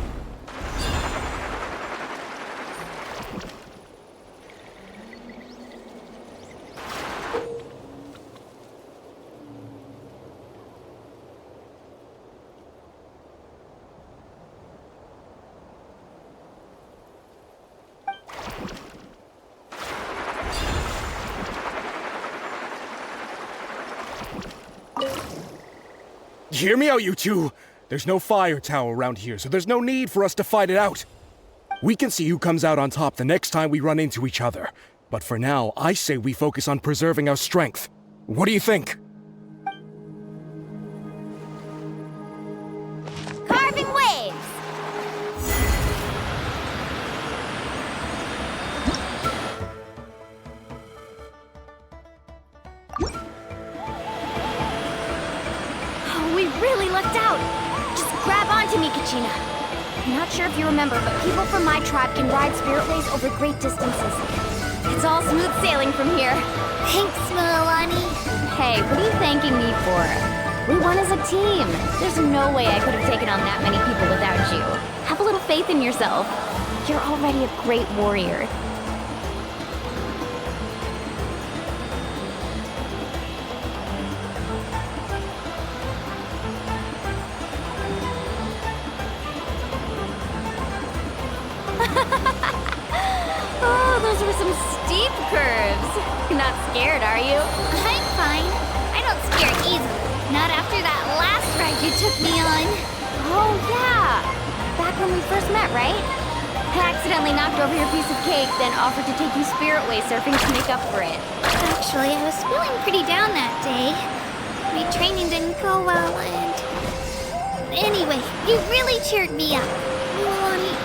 Hear me out, you two. There's no fire tower around here, so there's no need for us to fight it out. We can see who comes out on top the next time we run into each other. But for now, I say we focus on preserving our strength. What do you think? Carving waves! Oh, we really lucked out. Just grab onto me, Kachina. I'm not sure if you remember, but people from my tribe can ride spirit ways over great distances. It's all smooth sailing from here. Thanks, Milani. Hey, what are you thanking me for? We won as a team. There's no way I could have taken on that many people without you. Have a little faith in yourself. You're already a great warrior. Oh, those were some steep curves. You're not scared, are you? I'm fine. I don't scare easily. Not after that last ride you took me on. Oh, yeah. Back when we first met, right? I accidentally knocked over your piece of cake, then offered to take you spirit-way surfing to make up for it. Actually, I was feeling pretty down that day. My training didn't go well, and... Anyway, you really cheered me up. Milani,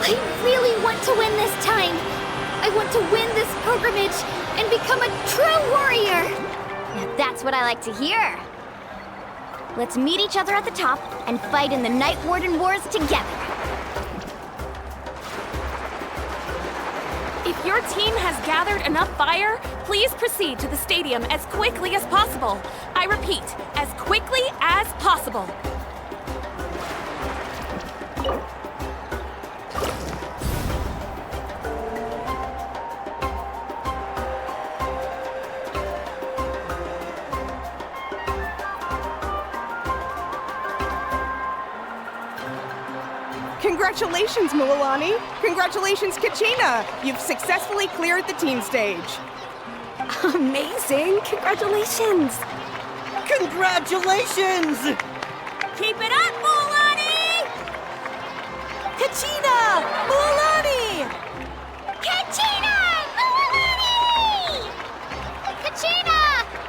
I really want to win this time. I want to win this pilgrimage and become a true warrior. Now that's what I like to hear. Let's meet each other at the top and fight in the Night Warden Wars together. If your team has gathered enough fire, please proceed to the stadium as quickly as possible. I repeat, as quickly as possible. Congratulations, Milani! Congratulations, Kachina! You've successfully cleared the team stage. Amazing! Congratulations! Congratulations! Keep it up, Milani! Kachina! Milani! Kachina! Milani! Kachina!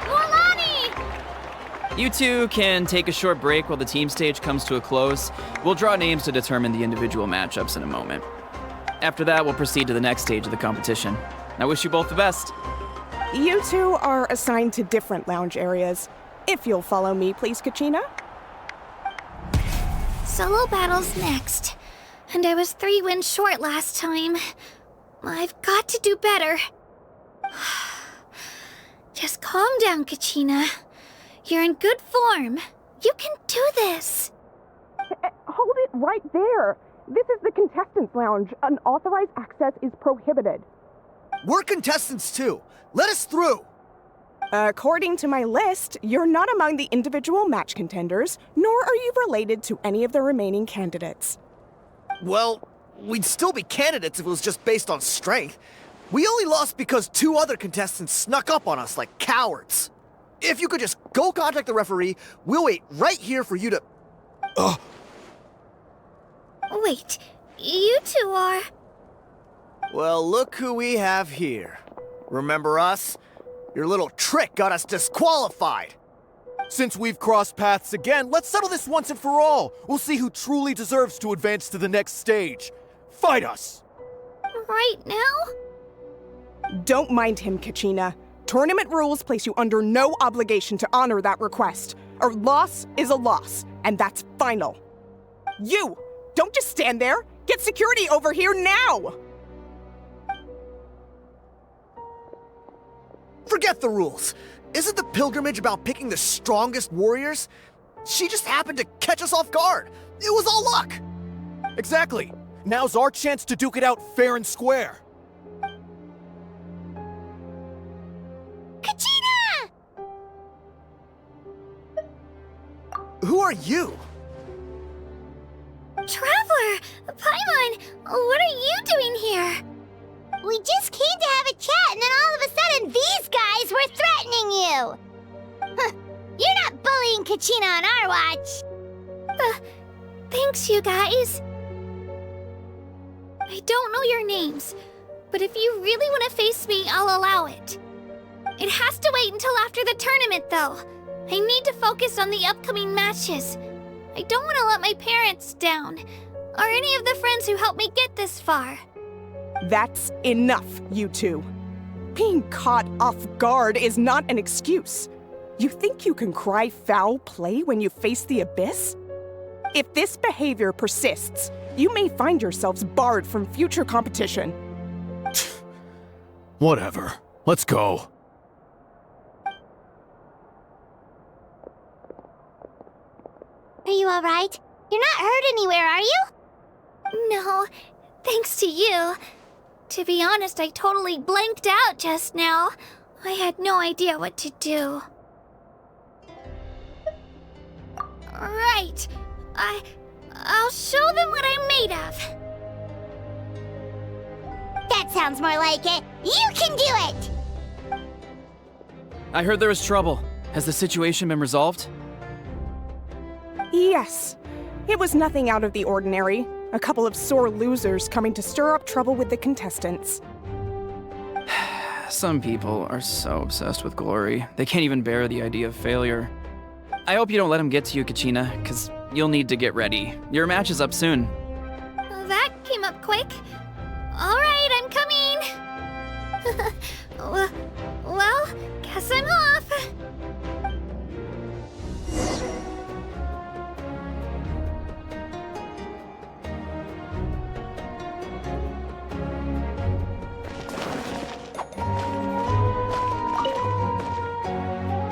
Milani! You two can take a short break while the team stage comes to a close. We'll draw names to determine the individual matchups in a moment. After that, we'll proceed to the next stage of the competition. I wish you both the best. You two are assigned to different lounge areas. If you'll follow me, please, Kachina. Solo battle's next. And I was 3 wins short last time. I've got to do better. Just calm down, Kachina. You're in good form. You can do this. Hold it right there. This is the contestants' lounge. Unauthorized access is prohibited. We're contestants too. Let us through. According to my list, you're not among the individual match contenders, nor are you related to any of the remaining candidates. Well, we'd still be candidates if it was just based on strength. We only lost because 2 other contestants snuck up on us like cowards. If you could just go contact the referee, we'll wait right here for you to... Wait, you two are... Well, look who we have here. Remember us? Your little trick got us disqualified. Since we've crossed paths again, let's settle this once and for all. We'll see who truly deserves to advance to the next stage. Fight us! Right now? Don't mind him, Kachina. Tournament rules place you under no obligation to honor that request. A loss is a loss, and that's final. You! Don't just stand there! Get security over here now! Forget the rules. Isn't the pilgrimage about picking the strongest warriors? She just happened to catch us off guard. It was all luck. Exactly. Now's our chance to duke it out fair and square. Kachina! Who are you? Traveler! Paimon! What are you doing here? We just came to have a chat, and then all of a sudden these guys were threatening you! Huh, you're not bullying Kachina on our watch! Thanks, you guys. I don't know your names, but if you really want to face me, I'll allow it. It has to wait until after the tournament, though. I need to focus on the upcoming matches. I don't want to let my parents down, or any of the friends who helped me get this far. That's enough, you two. Being caught off guard is not an excuse. You think you can cry foul play when you face the abyss? If this behavior persists, you may find yourselves barred from future competition. Whatever. Let's go. Are you alright? You're not hurt anywhere, are you? No, thanks to you. To be honest, I totally blanked out just now. I had no idea what to do. Right. I'll show them what I'm made of. That sounds more like it. You can do it! I heard there was trouble. Has the situation been resolved? Yes. It was nothing out of the ordinary. A couple of sore losers coming to stir up trouble with the contestants. Some people are so obsessed with glory, they can't even bear the idea of failure. I hope you don't let them get to you, Kachina, because you'll need to get ready. Your match is up soon. That came up quick. Alright, I'm coming. Well, guess I'm off.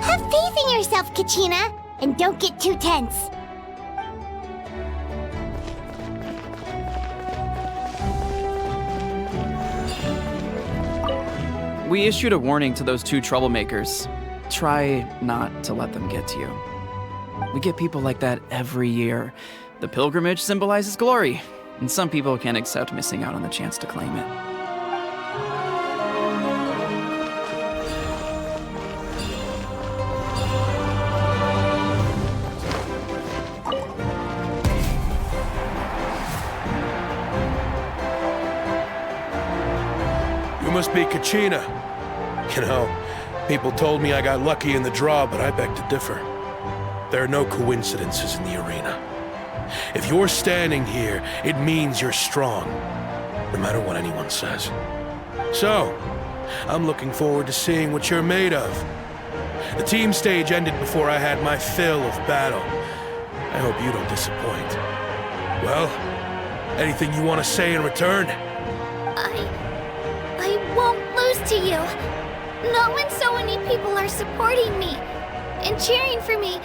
Have faith in yourself, Kachina, and don't get too tense. We issued a warning to those two troublemakers. Try not to let them get to you. We get people like that every year. The pilgrimage symbolizes glory, and some people can't accept missing out on the chance to claim it. You must be Kachina. You know, people told me I got lucky in the draw, but I beg to differ. There are no coincidences in the arena. If you're standing here, it means you're strong, no matter what anyone says. So, I'm looking forward to seeing what you're made of. The team stage ended before I had my fill of battle. I hope you don't disappoint. Well, anything you want to say in return? I won't lose to you. Not when so many people are supporting me and cheering for me.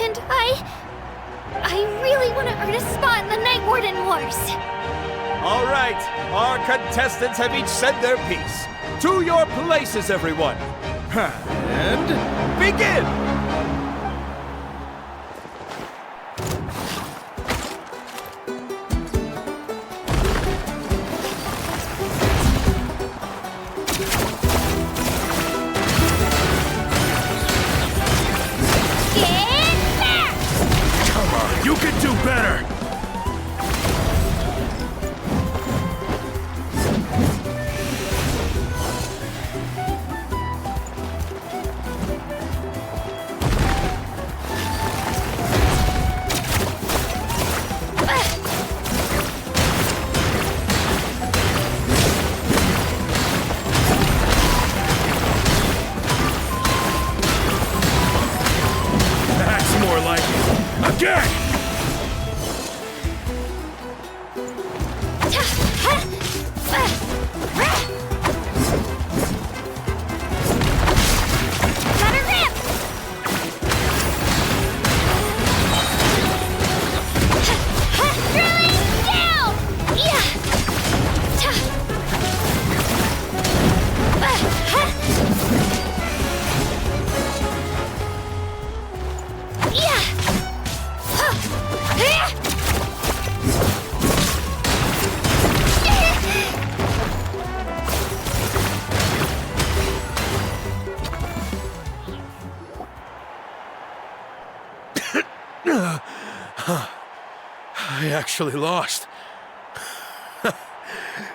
And I really want to earn a spot in the Night Warden Wars. All right, our contestants have each said their piece. To your places, everyone. And begin! You can do better! That's more like it. Again! actually lost.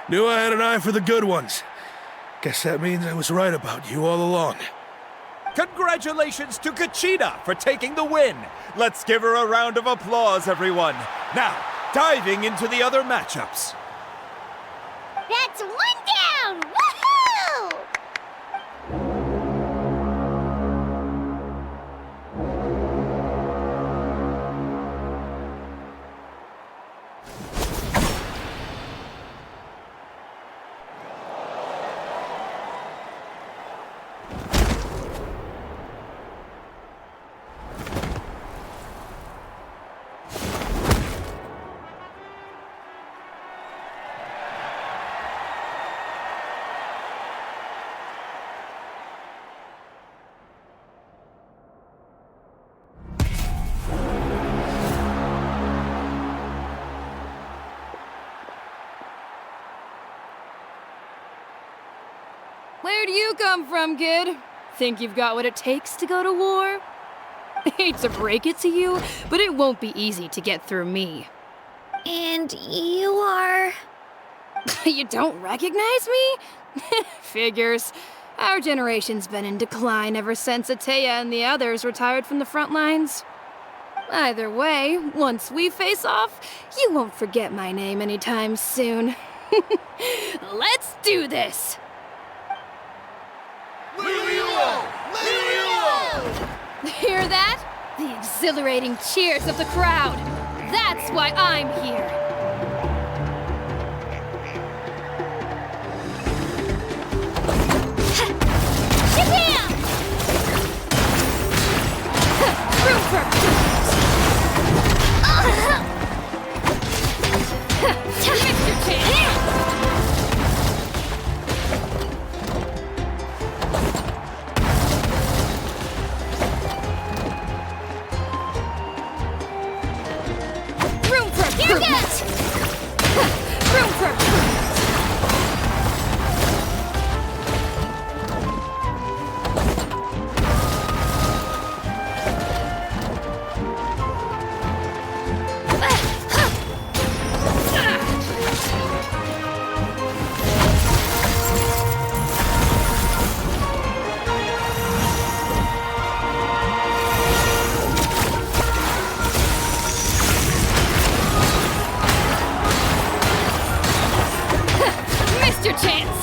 Knew I had an eye for the good ones. Guess that means I was right about you all along. Congratulations to Kachina for taking the win. Let's give her a round of applause, everyone. Now, diving into the other matchups. That's one down! Woohoo! Where'd you come from, kid? Think you've got what it takes to go to war? Hate to break it to you, but it won't be easy to get through me. And you are... You don't recognize me? Figures. Our generation's been in decline ever since Ateya and the others retired from the front lines. Either way, once we face off, you won't forget my name anytime soon. Let's do this! Hear that? The exhilarating cheers of the crowd. That's why I'm here. Shazam! Room for missed your chance.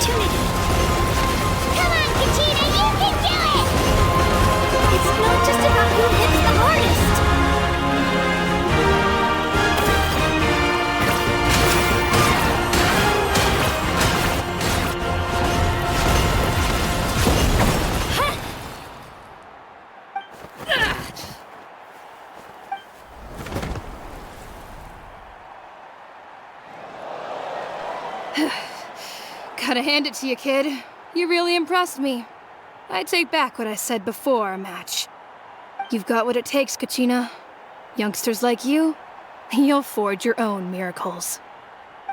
opportunity. Gotta hand it to you, kid. You really impressed me. I take back what I said before our match. You've got what it takes, Kachina. Youngsters like you, you'll forge your own miracles.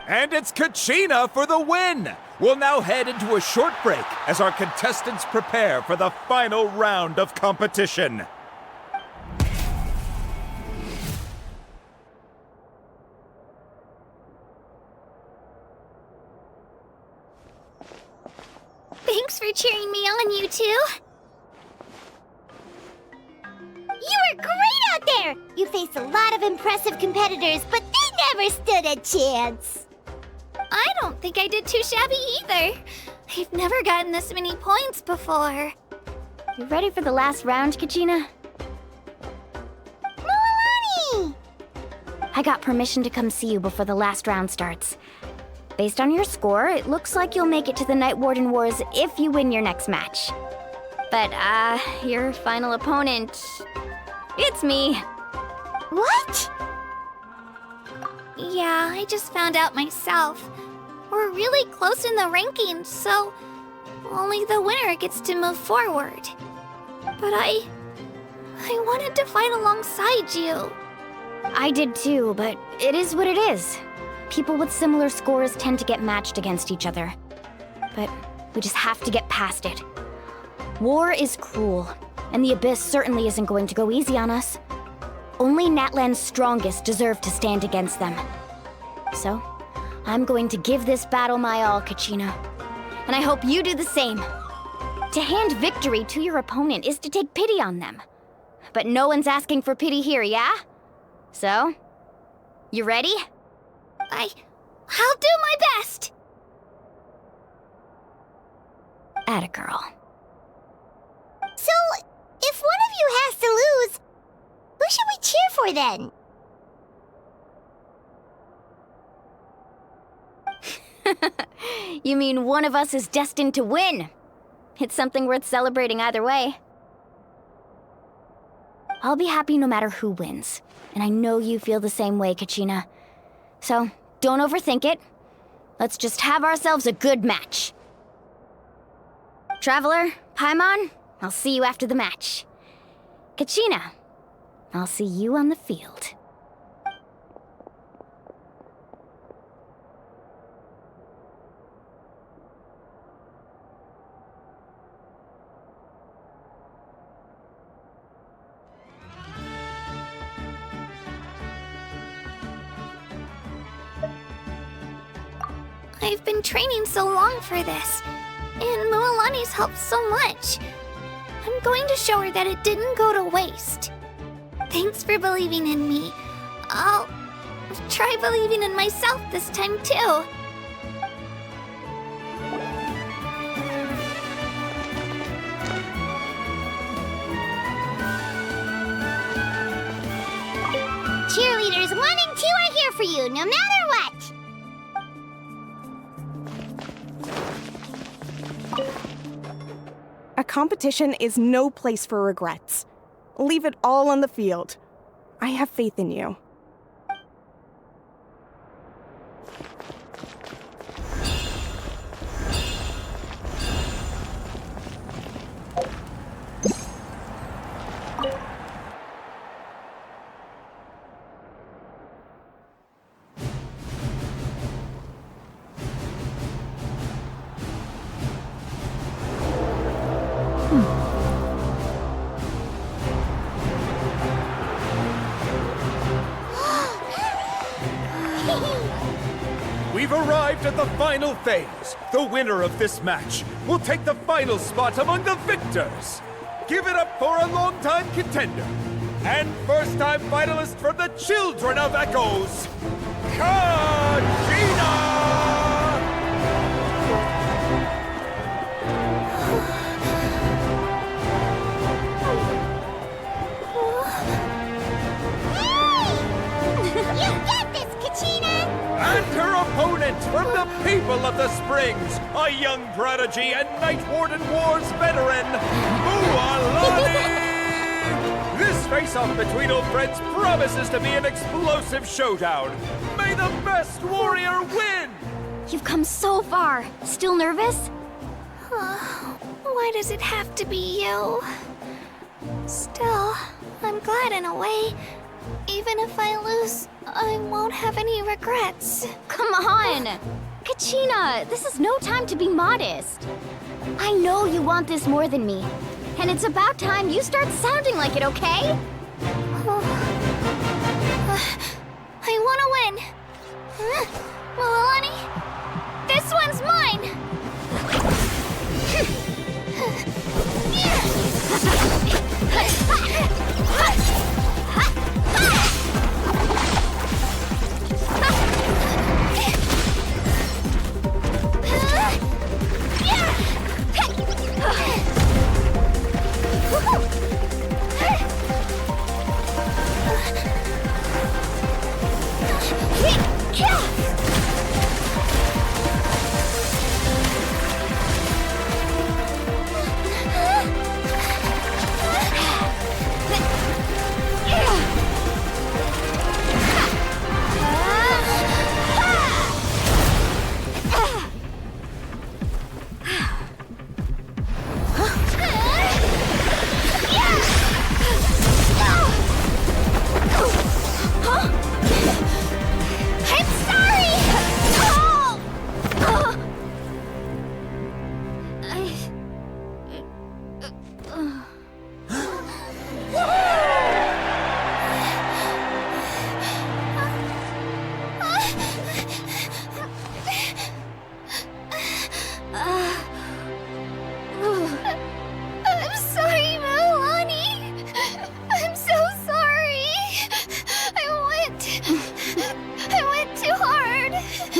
And it's Kachina for the win! We'll now head into a short break as our contestants prepare for the final round of competition. Thanks for cheering me on, you two. You were great out there! You faced a lot of impressive competitors, but they never stood a chance. I don't think I did too shabby either. I've never gotten this many points before. You ready for the last round, Kachina? Milani! I got permission to come see you before the last round starts. Based on your score, it looks like you'll make it to the Night Warden Wars if you win your next match. But, your final opponent... it's me. What? Yeah, I just found out myself. We're really close in the rankings, so only the winner gets to move forward. But I wanted to fight alongside you. I did too, but it is what it is. People with similar scores tend to get matched against each other. But we just have to get past it. War is cruel, and the Abyss certainly isn't going to go easy on us. Only Natlan's strongest deserve to stand against them. So, I'm going to give this battle my all, Kachina. And I hope you do the same. To hand victory to your opponent is to take pity on them. But no one's asking for pity here, yeah? So, you ready? I'll do my best! Atta girl. So, if one of you has to lose, who should we cheer for then? You mean one of us is destined to win? It's something worth celebrating either way. I'll be happy no matter who wins, and I know you feel the same way, Kachina. So, don't overthink it. Let's just have ourselves a good match. Traveler, Paimon, I'll see you after the match. Kachina, I'll see you on the field. I've been training so long for this, and Mualani's helped so much. I'm going to show her that it didn't go to waste. Thanks for believing in me. I'll try believing in myself this time too. Cheerleaders 1 and 2 are here for you, no matter what! A competition is no place for regrets. Leave it all on the field. I have faith in you. We've arrived at the final phase. The winner of this match will take the final spot among the victors. Give it up for a longtime contender and first-time finalist from the Children of Echoes, Kachina! You get this, Kachina! And her opponent from the people of the Springs, a young prodigy and Night Warden Wars veteran, Mualani! This face-off between old friends promises to be an explosive showdown. May the best warrior win! You've come so far. Still nervous? Why does it have to be you? Still, I'm glad in a way. Even if I lose, I won't have any regrets. Come on! Kachina, this is no time to be modest. I know you want this more than me. And it's about time you start sounding like it, okay? I want to win. Milani, this one's mine!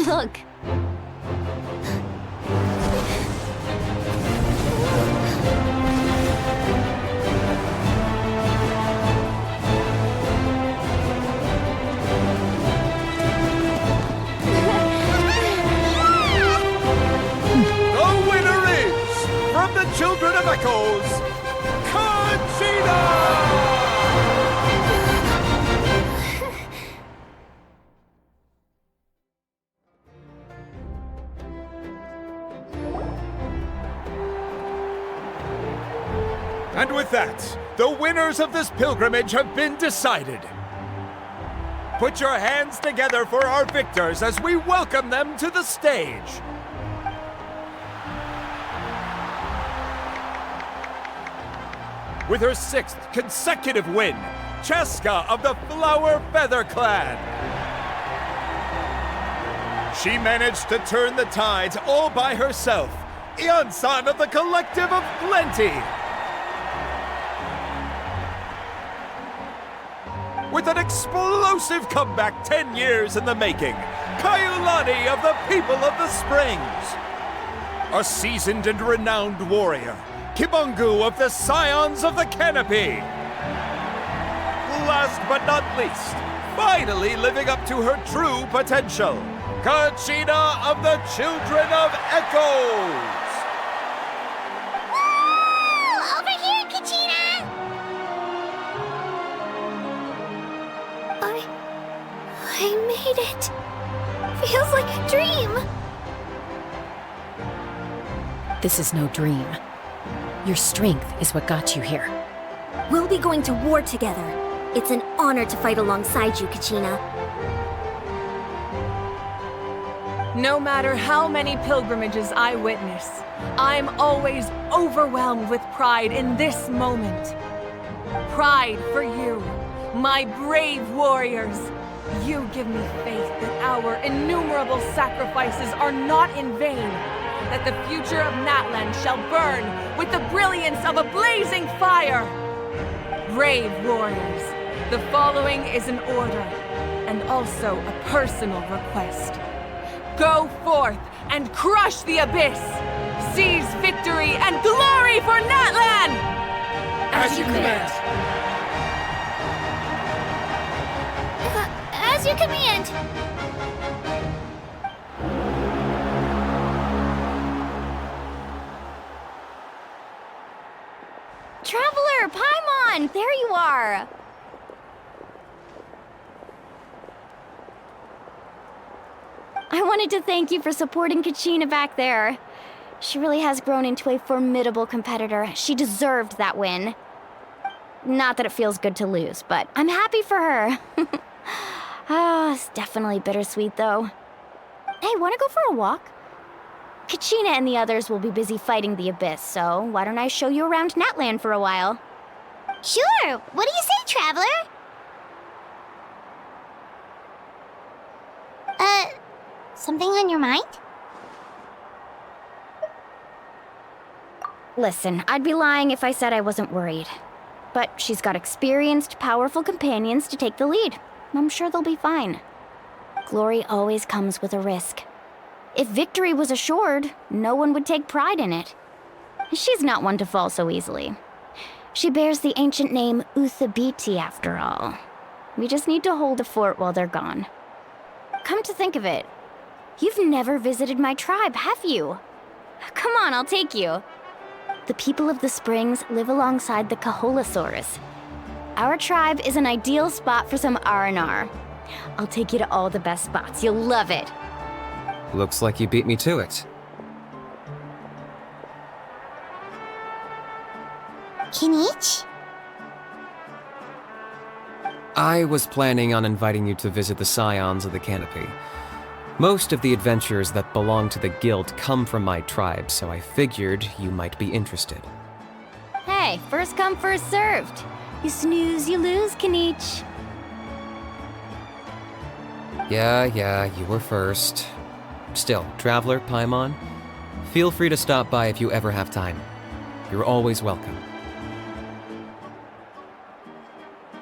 Look. The winner is, from the Children of Echoes, Conchita! And with that, the winners of this pilgrimage have been decided. Put your hands together for our victors as we welcome them to the stage. With her 6th consecutive win, Cheska of the Flower Feather Clan. She managed to turn the tides all by herself. Ian-san of the Collective of Plenty. With an explosive comeback 10 years in the making, Kaiulani of the People of the Springs. A seasoned and renowned warrior, Kibungu of the Scions of the Canopy. Last but not least, finally living up to her true potential, Kachina of the Children of Echoes. Woo! Over here, Kachina! I made it. Feels like a dream. This is no dream. Your strength is what got you here. We'll be going to war together. It's an honor to fight alongside you, Kachina. No matter how many pilgrimages I witness, I'm always overwhelmed with pride in this moment. Pride for you, my brave warriors. You give me faith that our innumerable sacrifices are not in vain, that the future of Natlan shall burn with the brilliance of a blazing fire. Brave warriors, the following is an order, and also a personal request. Go forth and crush the abyss! Seize victory and glory for Natlan! As you command! As you command! Traveler, Paimon! There you are! I wanted to thank you for supporting Kachina back there. She really has grown into a formidable competitor. She deserved that win. Not that it feels good to lose, but I'm happy for her. It's definitely bittersweet, though. Hey, wanna go for a walk? Kachina and the others will be busy fighting the Abyss, so why don't I show you around Natland for a while? Sure. What do you say, Traveler? Something on your mind? Listen, I'd be lying if I said I wasn't worried. But she's got experienced, powerful companions to take the lead. I'm sure they'll be fine. Glory always comes with a risk. If victory was assured, no one would take pride in it. She's not one to fall so easily. She bears the ancient name Uthabiti, after all. We just need to hold the fort while they're gone. Come to think of it, you've never visited my tribe, have you? Come on, I'll take you. The people of the Springs live alongside the Kaholasaurus. Our tribe is an ideal spot for some R&R. I'll take you to all the best spots. You'll love it. Looks like you beat me to it. Kinich? I was planning on inviting you to visit the Scions of the Canopy. Most of the adventurers that belong to the guild come from my tribe, so I figured you might be interested. Hey, first come, first served. You snooze, you lose, Kinich. Yeah, you were first. Still, Traveler, Paimon, feel free to stop by if you ever have time. You're always welcome.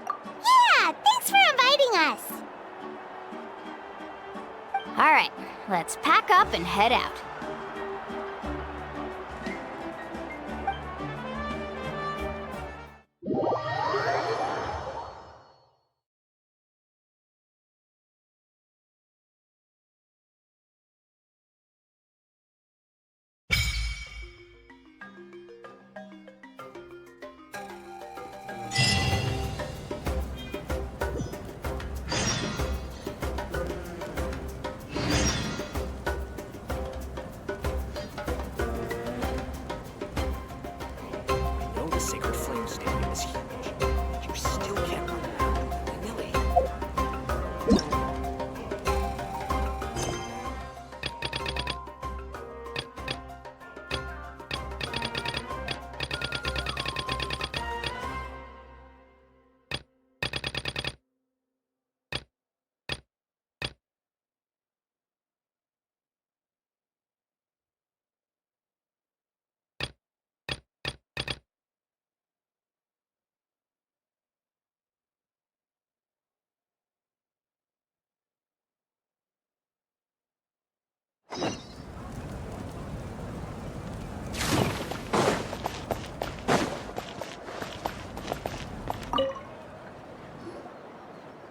Yeah, thanks for inviting us. All right, let's pack up and head out. Sacred flame standing is huge. You still can't run around willy-nilly.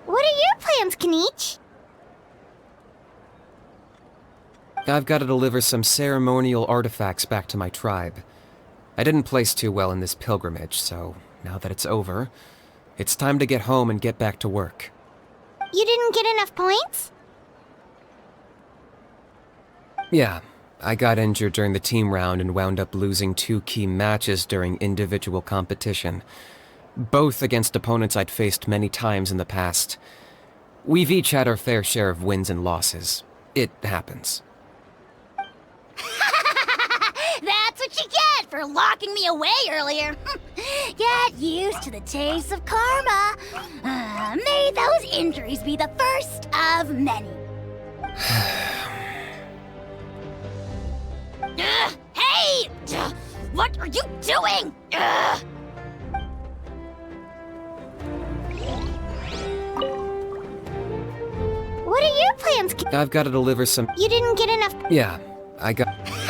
What are your plans, Kinich? I've got to deliver some ceremonial artifacts back to my tribe. I didn't place too well in this pilgrimage, so now that it's over, it's time to get home and get back to work. You didn't get enough points? Yeah, I got injured during the team round and wound up losing 2 key matches during individual competition. Both against opponents I'd faced many times in the past. We've each had our fair share of wins and losses. It happens. That's what you get for locking me away earlier. Get used to the taste of karma. May those injuries be the first of many. Hey! What are you doing? What are your plans, I've got to deliver some... You didn't get enough... Yeah, I got... Hey!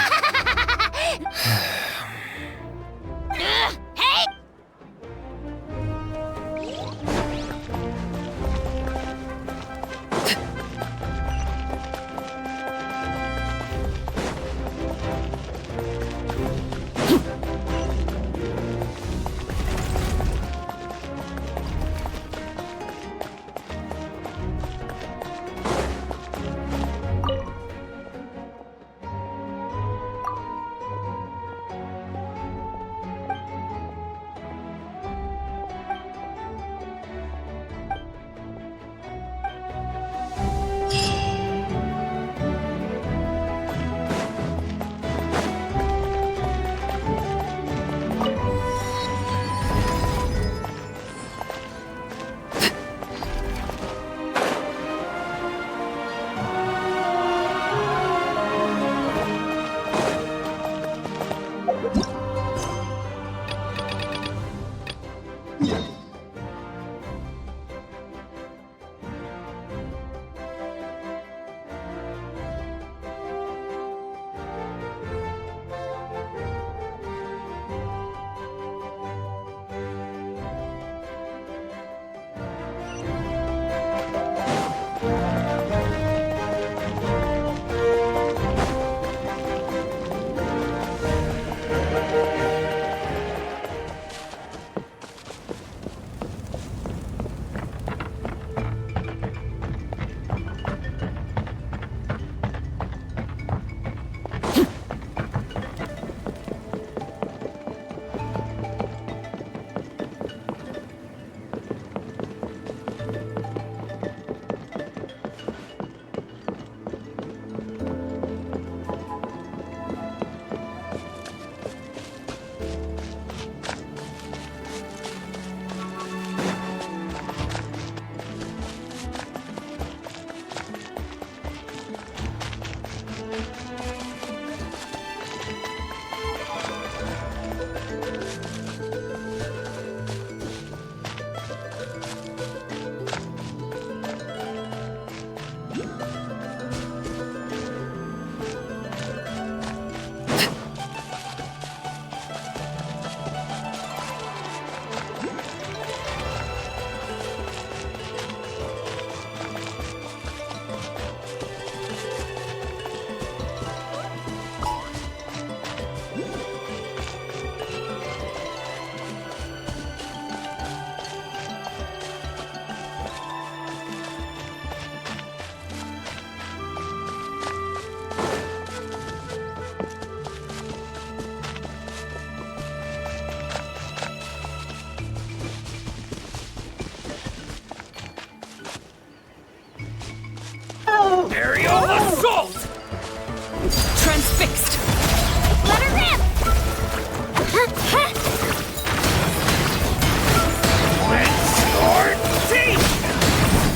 When's your teeth?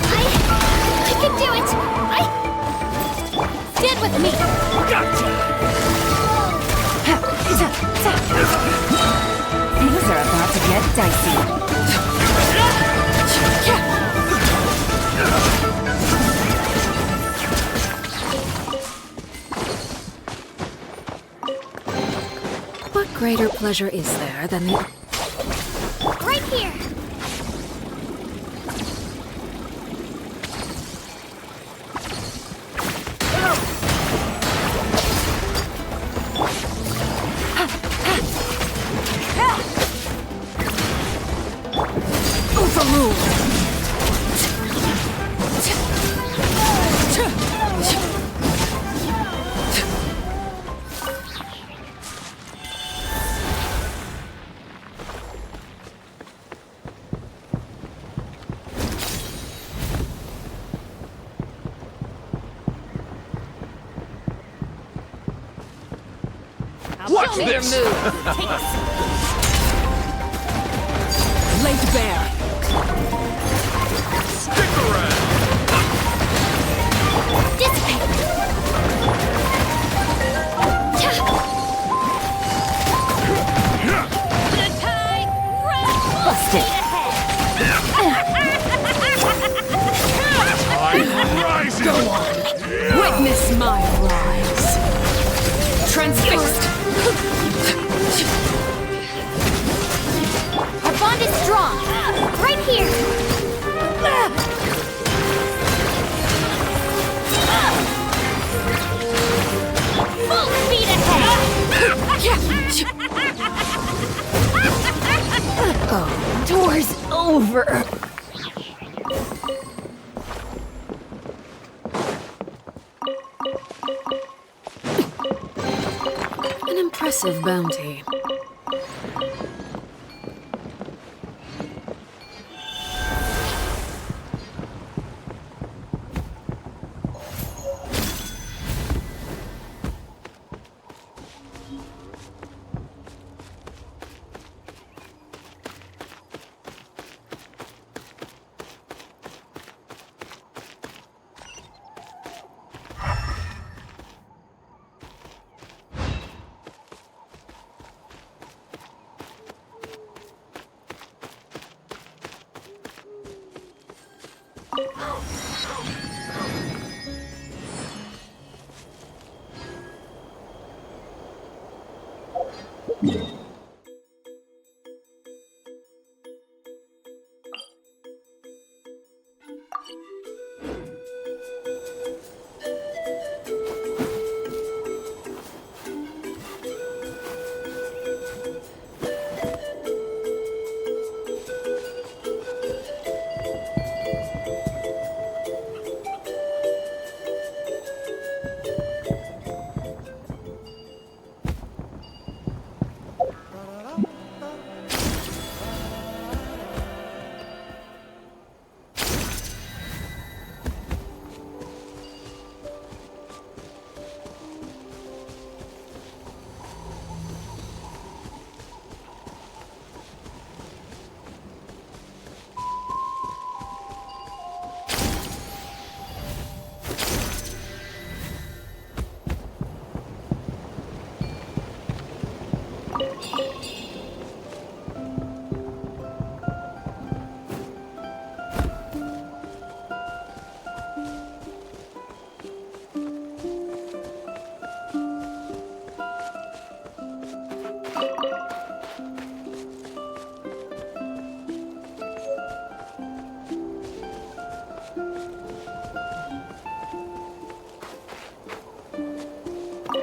I can do it! Stand with me! Things are about to get dicey. What greater pleasure is there than the... Right here! Watch this! Laid bare. Stick around! Dissipate! Busted! Rising! Go on. Witness my rise. Transfixed. Our bond is strong! Right here! Full speed ahead! Oh, tour's over. An impressive bounty.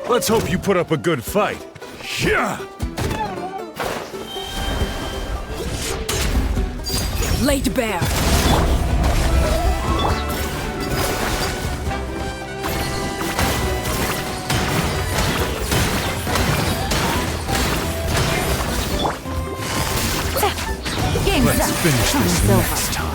Let's hope you put up a good fight. Yeah! Laid bare. Let's finish this next time.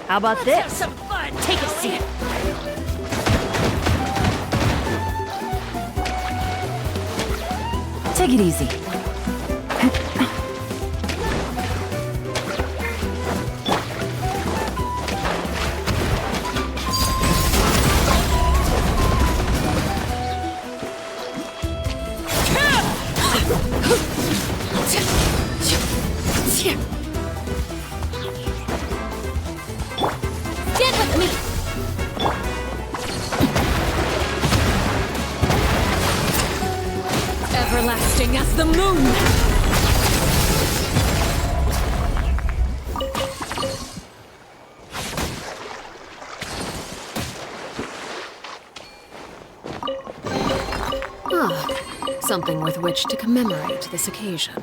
How about Let's have this? some fun, Take a shall we? seat. Take it easy. Stand with me! Everlasting as the moon! Ah, something with which to commemorate this occasion.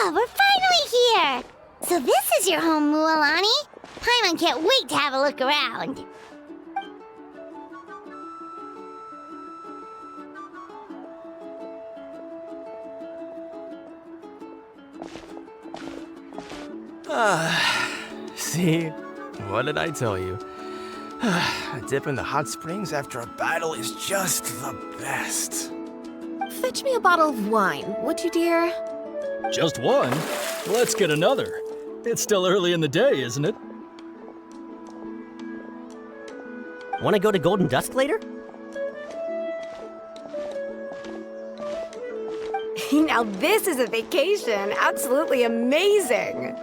We're finally here! So this is your home, Mualani? Paimon can't wait to have a look around. See? What did I tell you? A dip in the hot springs after a battle is just the best. Fetch me a bottle of wine, would you, dear? Just one? Let's get another. It's still early in the day, isn't it? Want to go to Golden Dusk later? Now this is a vacation. Absolutely amazing.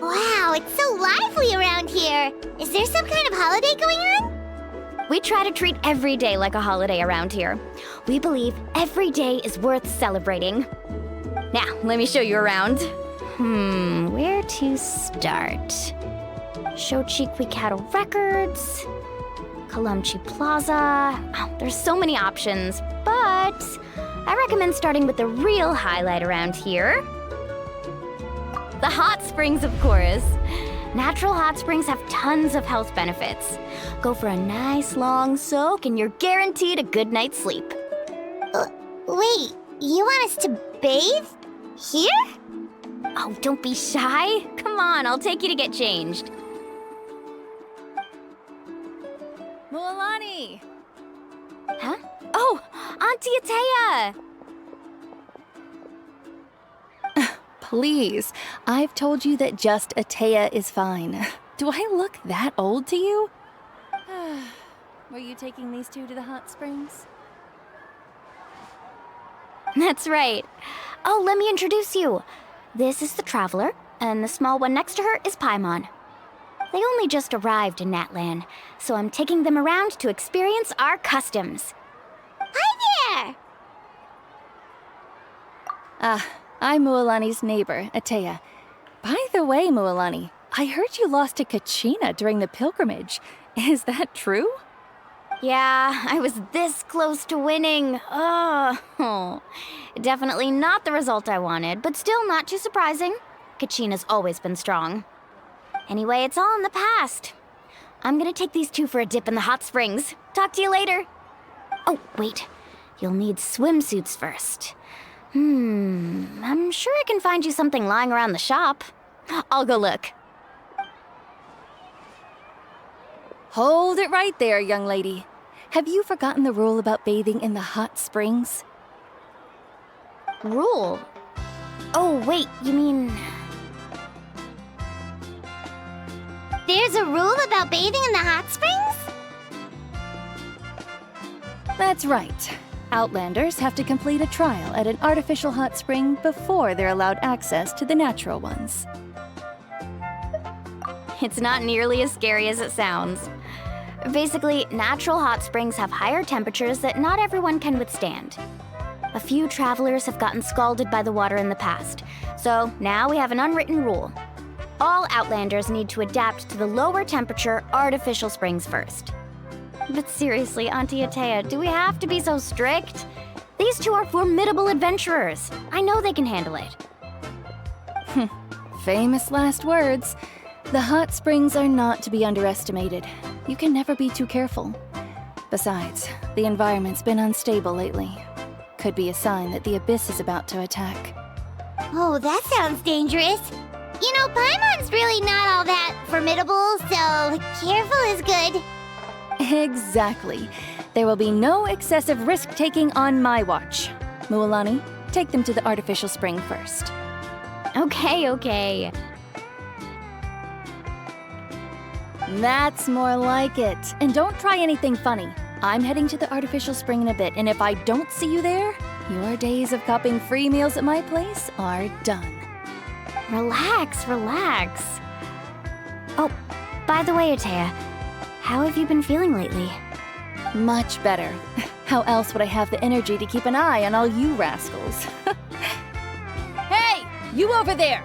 Wow, it's so lively around here. Is there some kind of holiday going on? We try to treat every day like a holiday around here. We believe every day is worth celebrating. Now, let me show you around. Where to start? Shochiqui Cattle Records, Kalumchi Plaza. Oh, there's so many options, but I recommend starting with the real highlight around here. The hot springs, of course. Natural hot springs have tons of health benefits. Go for a nice long soak and you're guaranteed a good night's sleep. Wait, you want us to bathe? Here? Oh, don't be shy. Come on, I'll take you to get changed. Mualani! Huh? Oh, Auntie Atea! Please, I've told you that just Atea is fine. Do I look that old to you? Were you taking these two to the hot springs? That's right. Oh, let me introduce you. This is the Traveler, and the small one next to her is Paimon. They only just arrived in Natlan, so I'm taking them around to experience our customs. Hi there! I'm Mualani's neighbor, Atea. By the way, Mualani, I heard you lost to Kachina during the pilgrimage. Is that true? Yeah, I was this close to winning. Oh, definitely not the result I wanted, but still not too surprising. Kachina's always been strong. Anyway, it's all in the past. I'm gonna take these two for a dip in the hot springs. Talk to you later. Oh, wait. You'll need swimsuits first. I'm sure I can find you something lying around the shop. I'll go look. Hold it right there, young lady. Have you forgotten the rule about bathing in the hot springs? Rule? Oh, wait, you mean... There's a rule about bathing in the hot springs? That's right. Outlanders have to complete a trial at an artificial hot spring before they're allowed access to the natural ones. It's not nearly as scary as it sounds. Basically, natural hot springs have higher temperatures that not everyone can withstand. A few travelers have gotten scalded by the water in the past, so now we have an unwritten rule. All Outlanders need to adapt to the lower temperature artificial springs first. But seriously, Auntie Atea, do we have to be so strict? These two are formidable adventurers. I know they can handle it. Famous last words. The hot springs are not to be underestimated. You can never be too careful. Besides, the environment's been unstable lately. Could be a sign that the Abyss is about to attack. Oh, that sounds dangerous. You know, Paimon's really not all that formidable, so careful is good. Exactly. There will be no excessive risk-taking on my watch. Mualani, take them to the artificial spring first. Okay. That's more like it. And don't try anything funny. I'm heading to the artificial spring in a bit, and if I don't see you there, your days of copping free meals at my place are done. Relax. Oh, by the way, Atea, how have you been feeling lately? Much better. How else would I have the energy to keep an eye on all you rascals? Hey, you over there!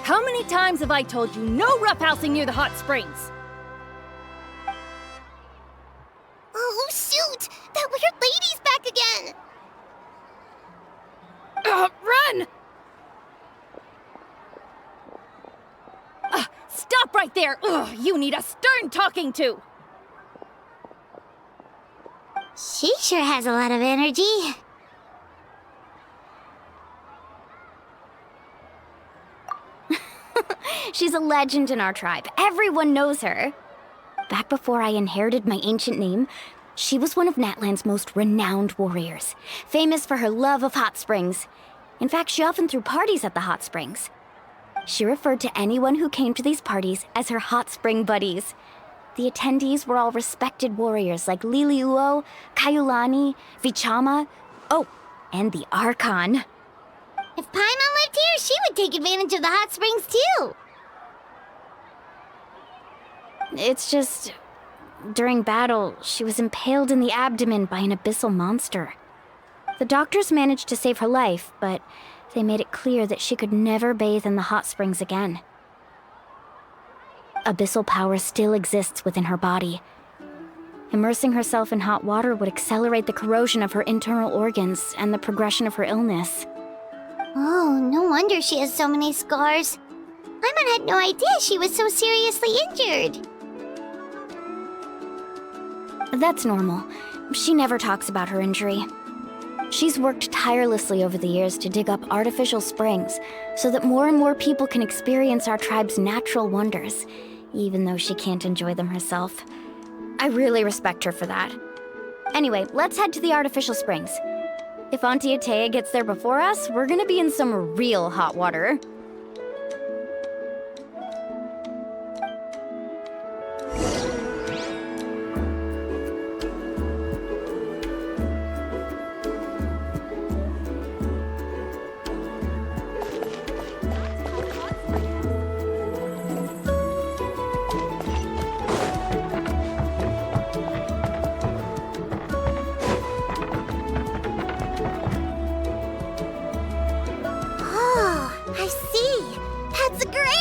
How many times have I told you no roughhousing near the hot springs? Oh, shoot! That weird lady's back again! Run! Stop right there! You need a stern talking to! She sure has a lot of energy. She's a legend in our tribe. Everyone knows her. Back before I inherited my ancient name, she was one of Natlan's most renowned warriors, famous for her love of hot springs. In fact, she often threw parties at the hot springs. She referred to anyone who came to these parties as her hot spring buddies. The attendees were all respected warriors like Liliuo, Kaiulani, Vichama, oh, and the Archon. If Paimon lived here, she would take advantage of the hot springs too. It's just, during battle, she was impaled in the abdomen by an abyssal monster. The doctors managed to save her life, but they made it clear that she could never bathe in the hot springs again. Abyssal power still exists within her body. Immersing herself in hot water would accelerate the corrosion of her internal organs and the progression of her illness. Oh, no wonder she has so many scars. Paimon had no idea she was so seriously injured. That's normal. She never talks about her injury. She's worked tirelessly over the years to dig up artificial springs so that more and more people can experience our tribe's natural wonders, even though she can't enjoy them herself. I really respect her for that. Anyway, let's head to the artificial springs. If Auntie Atea gets there before us, we're gonna be in some real hot water.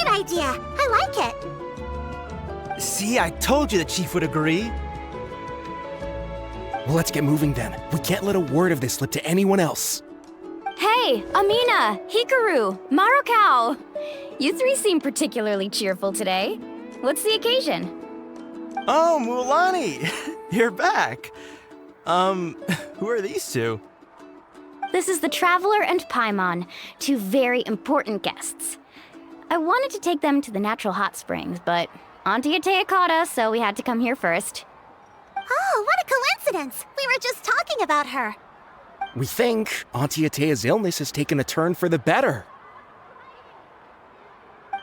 Idea. I like it. See, I told you the chief would agree. Well, let's get moving then. We can't let a word of this slip to anyone else. Hey, Amina, Hikaru, Marukao. You three seem particularly cheerful today. What's the occasion? Oh, Mulani! You're back. Who are these two? This is the Traveler and Paimon, two very important guests. I wanted to take them to the natural hot springs, but Auntie Atea caught us, so we had to come here first. Oh, what a coincidence! We were just talking about her. We think Auntie Atea's illness has taken a turn for the better.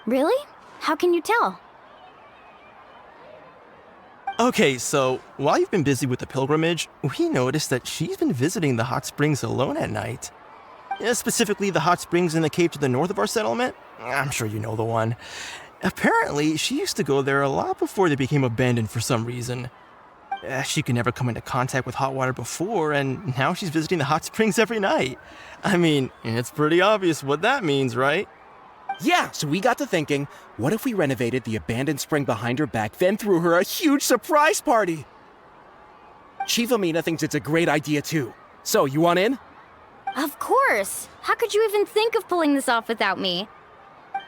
Really? How can you tell? Okay, so while you've been busy with the pilgrimage, we noticed that she's been visiting the hot springs alone at night. Specifically, the hot springs in the cave to the north of our settlement. I'm sure you know the one. Apparently, she used to go there a lot before they became abandoned for some reason. She could never come into contact with hot water before, and now she's visiting the hot springs every night. I mean, it's pretty obvious what that means, right? Yeah, so we got to thinking, what if we renovated the abandoned spring behind her back, then threw her a huge surprise party? Chief Amina thinks it's a great idea too. So, you want in? Of course! How could you even think of pulling this off without me?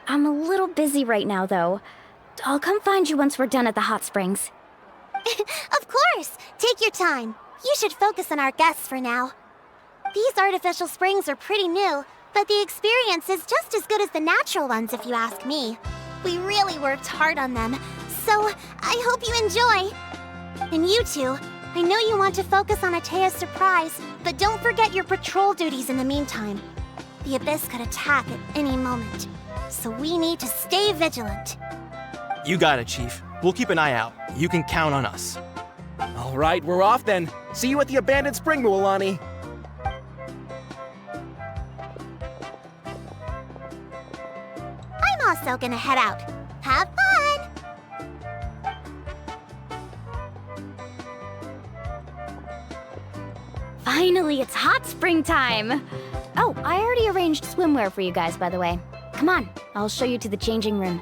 I'm a little busy right now, though. I'll come find you once we're done at the hot springs. Of course! Take your time. You should focus on our guests for now. These artificial springs are pretty new, but the experience is just as good as the natural ones, if you ask me. We really worked hard on them, so I hope you enjoy. And you two, I know you want to focus on Atea's surprise, but don't forget your patrol duties in the meantime. The Abyss could attack at any moment, so we need to stay vigilant. You got it, Chief. We'll keep an eye out. You can count on us. All right, we're off then. See you at the abandoned spring, Mualani. I'm also gonna head out. Have fun! Finally, it's hot spring time! Oh, I already arranged swimwear for you guys, by the way. Come on, I'll show you to the changing room.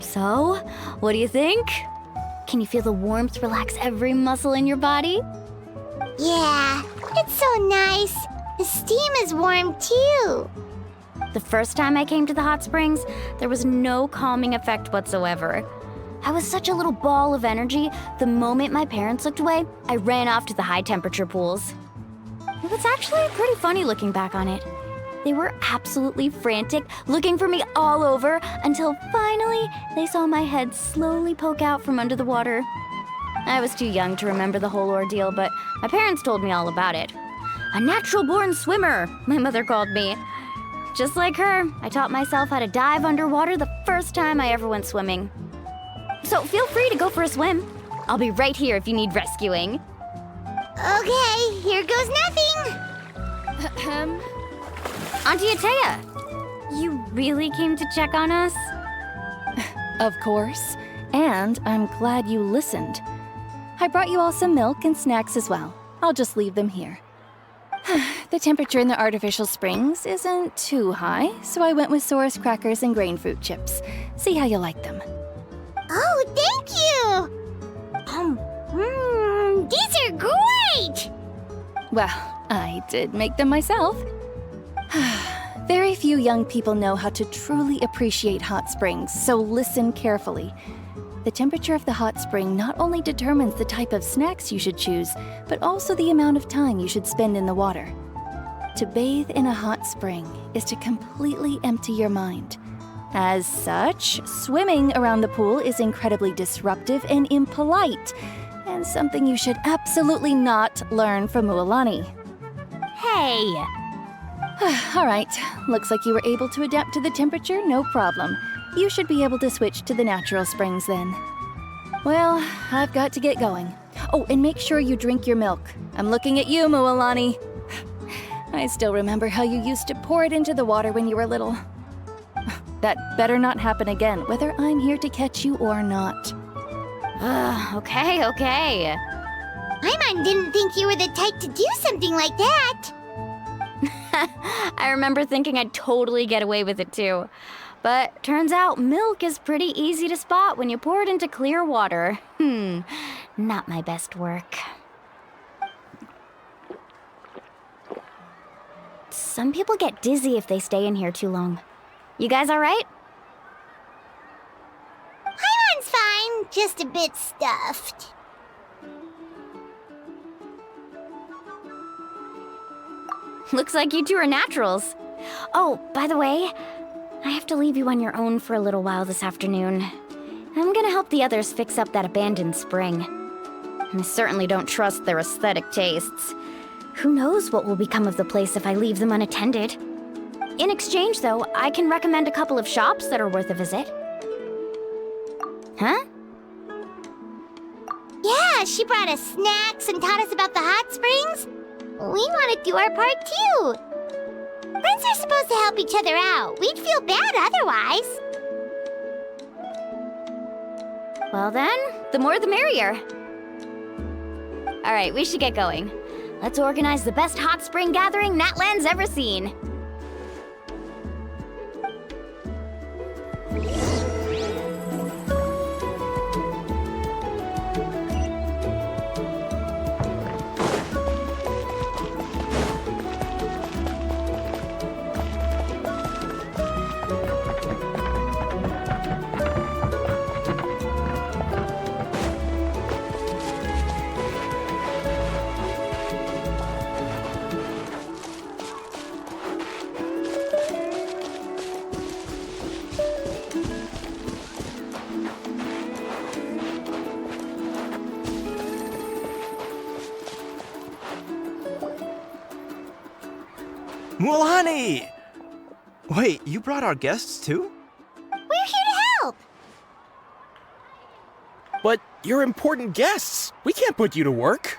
So, what do you think? Can you feel the warmth relax every muscle in your body? Yeah, it's so nice. The steam is warm too. The first time I came to the hot springs, there was no calming effect whatsoever. I was such a little ball of energy, the moment my parents looked away, I ran off to the high temperature pools. It was actually pretty funny looking back on it. They were absolutely frantic, looking for me all over, until finally they saw my head slowly poke out from under the water. I was too young to remember the whole ordeal, but my parents told me all about it. A natural-born swimmer, my mother called me. Just like her, I taught myself how to dive underwater the first time I ever went swimming. So feel free to go for a swim. I'll be right here if you need rescuing. Okay, here goes nothing. Auntie Atea, you really came to check on us? Of course. And I'm glad you listened. I brought you all some milk and snacks as well. I'll just leave them here. The temperature in the artificial springs isn't too high, so I went with Saurus crackers and grain fruit chips. See how you like them. Oh, thank you! These are great! Well, I did make them myself. Very few young people know how to truly appreciate hot springs, so listen carefully. The temperature of the hot spring not only determines the type of snacks you should choose, but also the amount of time you should spend in the water. To bathe in a hot spring is to completely empty your mind. As such, swimming around the pool is incredibly disruptive and impolite, and something you should absolutely not learn from Mualani. Hey! All right, looks like you were able to adapt to the temperature, no problem. You should be able to switch to the natural springs then. Well, I've got to get going. Oh, and make sure you drink your milk. I'm looking at you, Mualani. I still remember how you used to pour it into the water when you were little. That better not happen again, whether I'm here to catch you or not. Okay. Paimon didn't think you were the type to do something like that. I remember thinking I'd totally get away with it too. But turns out milk is pretty easy to spot when you pour it into clear water. Not my best work. Some people get dizzy if they stay in here too long. You guys all right? Paimon's fine, just a bit stuffed. Looks like you two are naturals. Oh, by the way, I have to leave you on your own for a little while this afternoon. I'm gonna help the others fix up that abandoned spring. I certainly don't trust their aesthetic tastes. Who knows what will become of the place if I leave them unattended? In exchange, though, I can recommend a couple of shops that are worth a visit. Huh? Yeah, she brought us snacks and taught us about the hot springs. We want to do our part too. Friends are supposed to help each other out. We'd feel bad otherwise. Well then, the more the merrier. All right, we should get going. Let's organize the best hot spring gathering Natland's ever seen. Mualani! Wait, you brought our guests too? We're here to help. But you're important guests. We can't put you to work.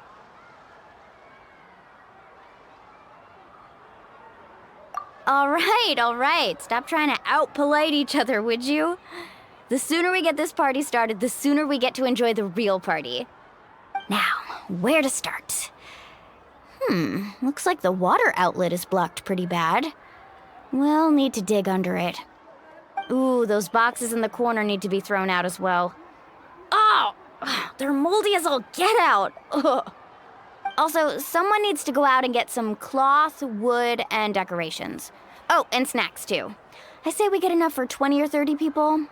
All right. Stop trying to out-polite each other, would you? The sooner we get this party started, the sooner we get to enjoy the real party. Now, where to start? Looks like the water outlet is blocked pretty bad. We'll need to dig under it. Ooh, those boxes in the corner need to be thrown out as well. Oh! They're moldy as all get out! Ugh. Also, someone needs to go out and get some cloth, wood, and decorations. Oh, and snacks too. I say we get enough for 20 or 30 people.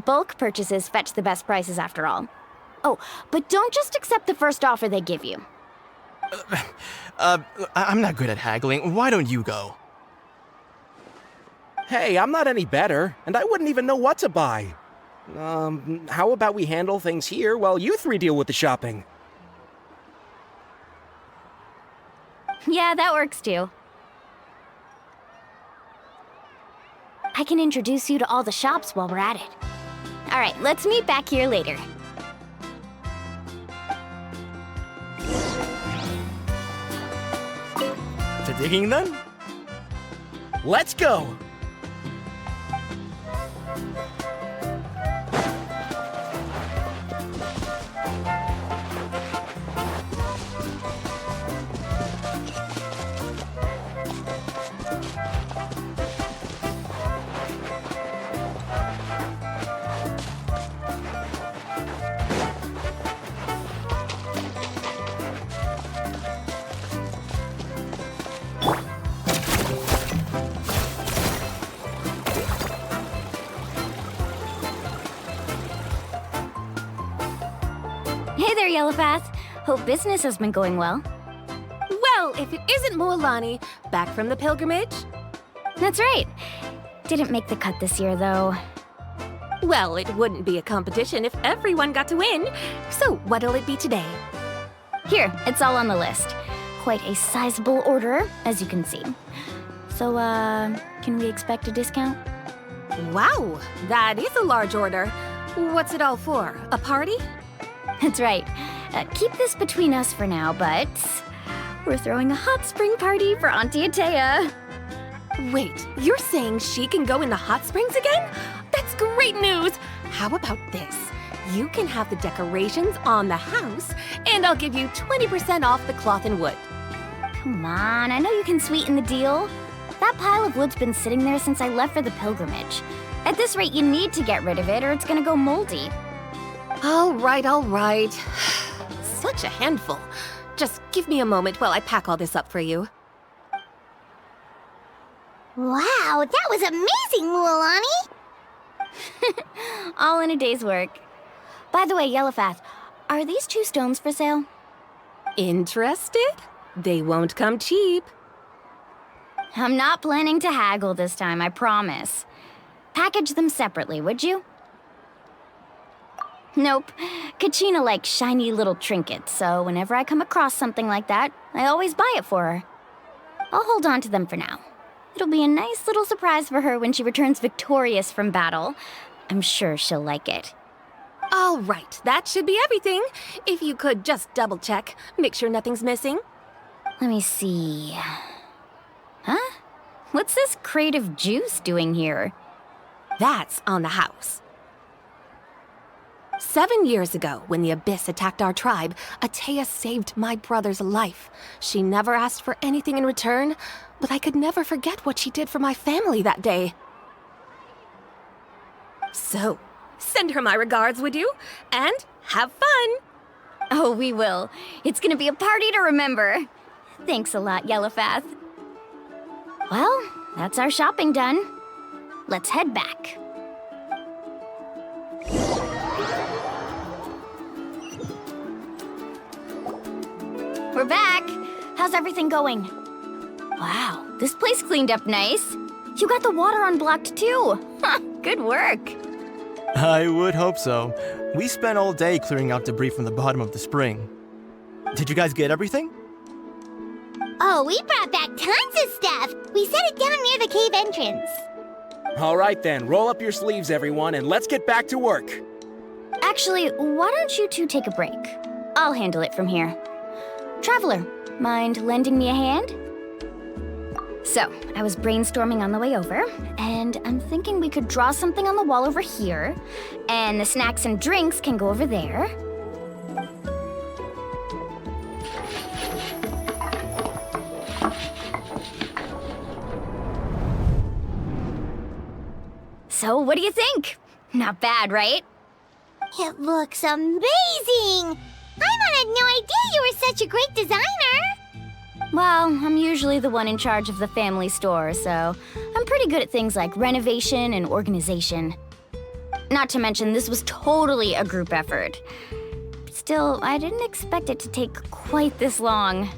Bulk purchases fetch the best prices after all. Oh, but don't just accept the first offer they give you. I'm not good at haggling. Why don't you go? Hey, I'm not any better, and I wouldn't even know what to buy. How about we handle things here while you three deal with the shopping? Yeah, that works too. I can introduce you to all the shops while we're at it. All right, let's meet back here later. To digging then? Let's go! Hey there, Yellowpath. Hope business has been going well. Well, if it isn't Moalani, back from the pilgrimage? That's right. Didn't make the cut this year, though. Well, it wouldn't be a competition if everyone got to win. So what'll it be today? Here, it's all on the list. Quite a sizable order, as you can see. So, can we expect a discount? Wow, that is a large order. What's it all for? A party? That's right. Keep this between us for now, but we're throwing a hot spring party for Auntie Atea. Wait, you're saying she can go in the hot springs again? That's great news! How about this? You can have the decorations on the house, and I'll give you 20% off the cloth and wood. Come on, I know you can sweeten the deal. That pile of wood's been sitting there since I left for the pilgrimage. At this rate, you need to get rid of it or it's gonna go moldy. All right, all right. Such a handful. Just give me a moment while I pack all this up for you. Wow, that was amazing, Moalani! All in a day's work. By the way, Yellowpath, are these 2 stones for sale? Interested? They won't come cheap. I'm not planning to haggle this time, I promise. Package them separately, would you? Nope. Kachina likes shiny little trinkets, so whenever I come across something like that, I always buy it for her. I'll hold on to them for now. It'll be a nice little surprise for her when she returns victorious from battle. I'm sure she'll like it. All right, that should be everything. If you could just double check, make sure nothing's missing. Let me see. Huh? What's this crate of juice doing here? That's on the house. 7 years ago, when the Abyss attacked our tribe, Atea saved my brother's life. She never asked for anything in return, but I could never forget what she did for my family that day. So, send her my regards, would you? And have fun! Oh, we will. It's gonna be a party to remember. Thanks a lot, Yellowpath. Well, that's our shopping done. Let's head back. We're back! How's everything going? Wow, this place cleaned up nice. You got the water unblocked too. Good work. I would hope so. We spent all day clearing out debris from the bottom of the spring. Did you guys get everything? Oh, we brought back tons of stuff! We set it down near the cave entrance. All right then, roll up your sleeves, everyone, and let's get back to work. Actually, why don't you two take a break? I'll handle it from here. Traveler, mind lending me a hand? So, I was brainstorming on the way over, and I'm thinking we could draw something on the wall over here, and the snacks and drinks can go over there. So, what do you think? Not bad, right? It looks amazing! Paimon had no idea you were such a great designer! Well, I'm usually the one in charge of the family store, so I'm pretty good at things like renovation and organization. Not to mention, this was totally a group effort. Still, I didn't expect it to take quite this long.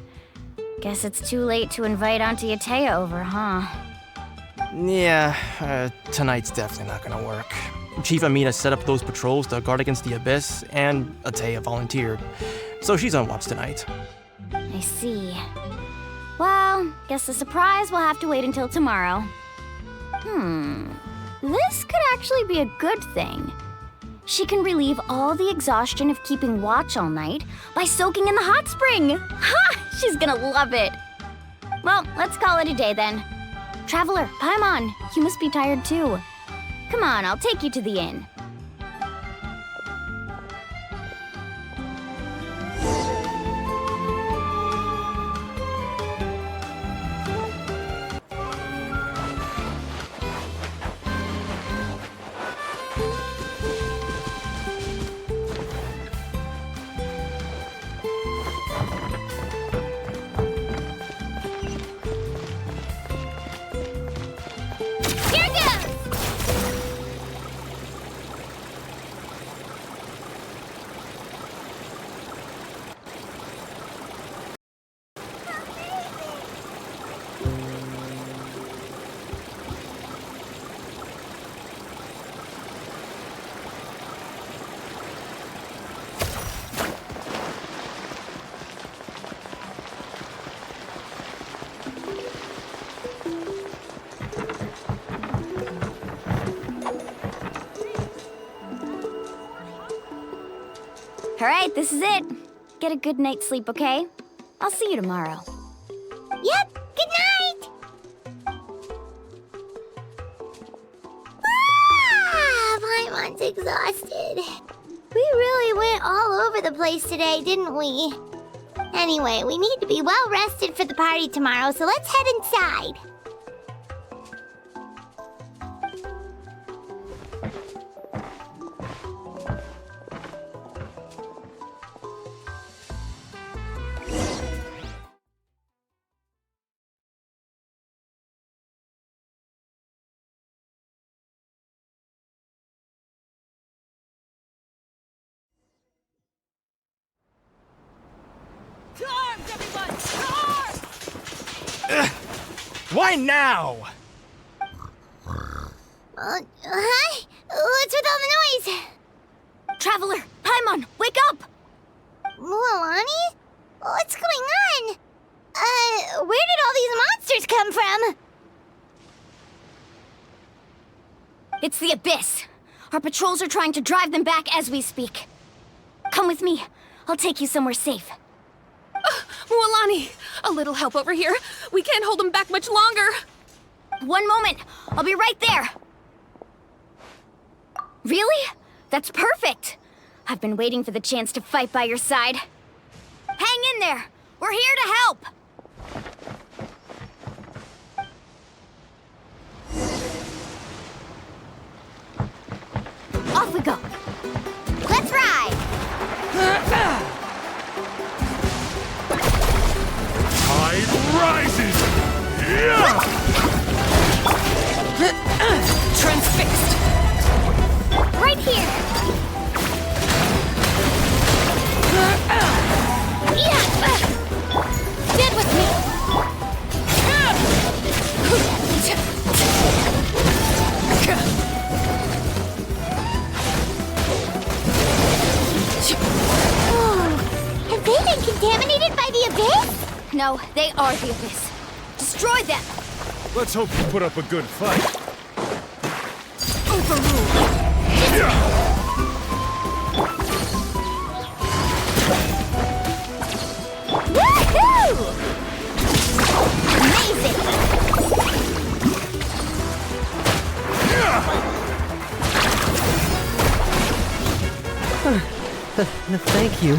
Guess it's too late to invite Auntie Atea over, huh? Yeah, tonight's definitely not gonna work. Chief Amina set up those patrols to guard against the Abyss, and Atea volunteered. So she's on watch tonight. I see. Well, guess the surprise will have to wait until tomorrow. This could actually be a good thing. She can relieve all the exhaustion of keeping watch all night by soaking in the hot spring. Ha! She's gonna love it. Well, let's call it a day then. Traveler, Paimon, you must be tired too. Come on, I'll take you to the inn. All right, this is it. Get a good night's sleep, okay? I'll see you tomorrow. Yep, good night! Paimon's exhausted. We really went all over the place today, didn't we? Anyway, we need to be well rested for the party tomorrow, so let's head inside. Why now? Hi? What's with all the noise? Traveler, Paimon, wake up! Mualani? What's going on? Where did all these monsters come from? It's the Abyss. Our patrols are trying to drive them back as we speak. Come with me. I'll take you somewhere safe. Mualani, a little help over here. We can't hold them back much longer. One moment. I'll be right there. Really? That's perfect. I've been waiting for the chance to fight by your side. Hang in there. We're here to help. Off we go. Let's ride. Tide rises! Yeah! Transfixed. Right here. Stand with me. Oh, have they been contaminated by the Abyss? No, they are the Abyss. Destroy them! Let's hope you put up a good fight. Overruled. Woohoo! Amazing! Thank you.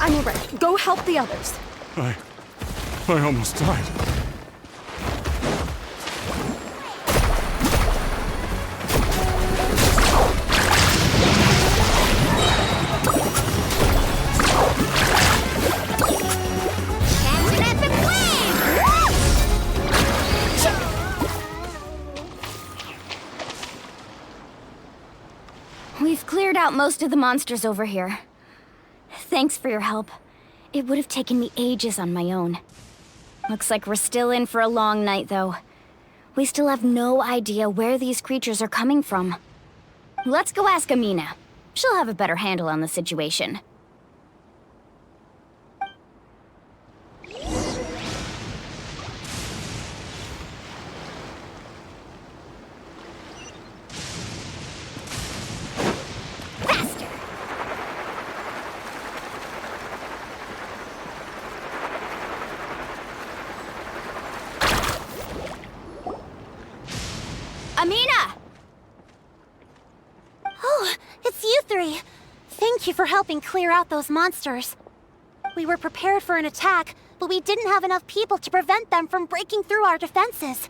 I'm alright. Go help the others. I almost died. We've cleared out most of the monsters over here. Thanks for your help. It would have taken me ages on my own. Looks like we're still in for a long night, though. We still have no idea where these creatures are coming from. Let's go ask Amina. She'll have a better handle on the situation. Amina! Oh, it's you three. Thank you for helping clear out those monsters. We were prepared for an attack, but we didn't have enough people to prevent them from breaking through our defenses.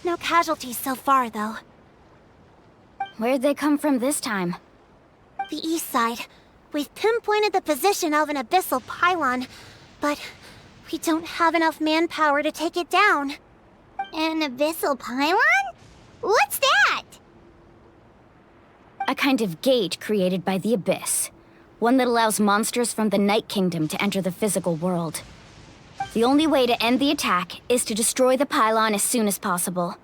No casualties so far, though. Where'd they come from this time? The east side. We've pinpointed the position of an abyssal pylon, but we don't have enough manpower to take it down. An abyssal pylon? What's that? A kind of gate created by the Abyss. One that allows monsters from the Night Kingdom to enter the physical world. The only way to end the attack is to destroy the pylon as soon as possible.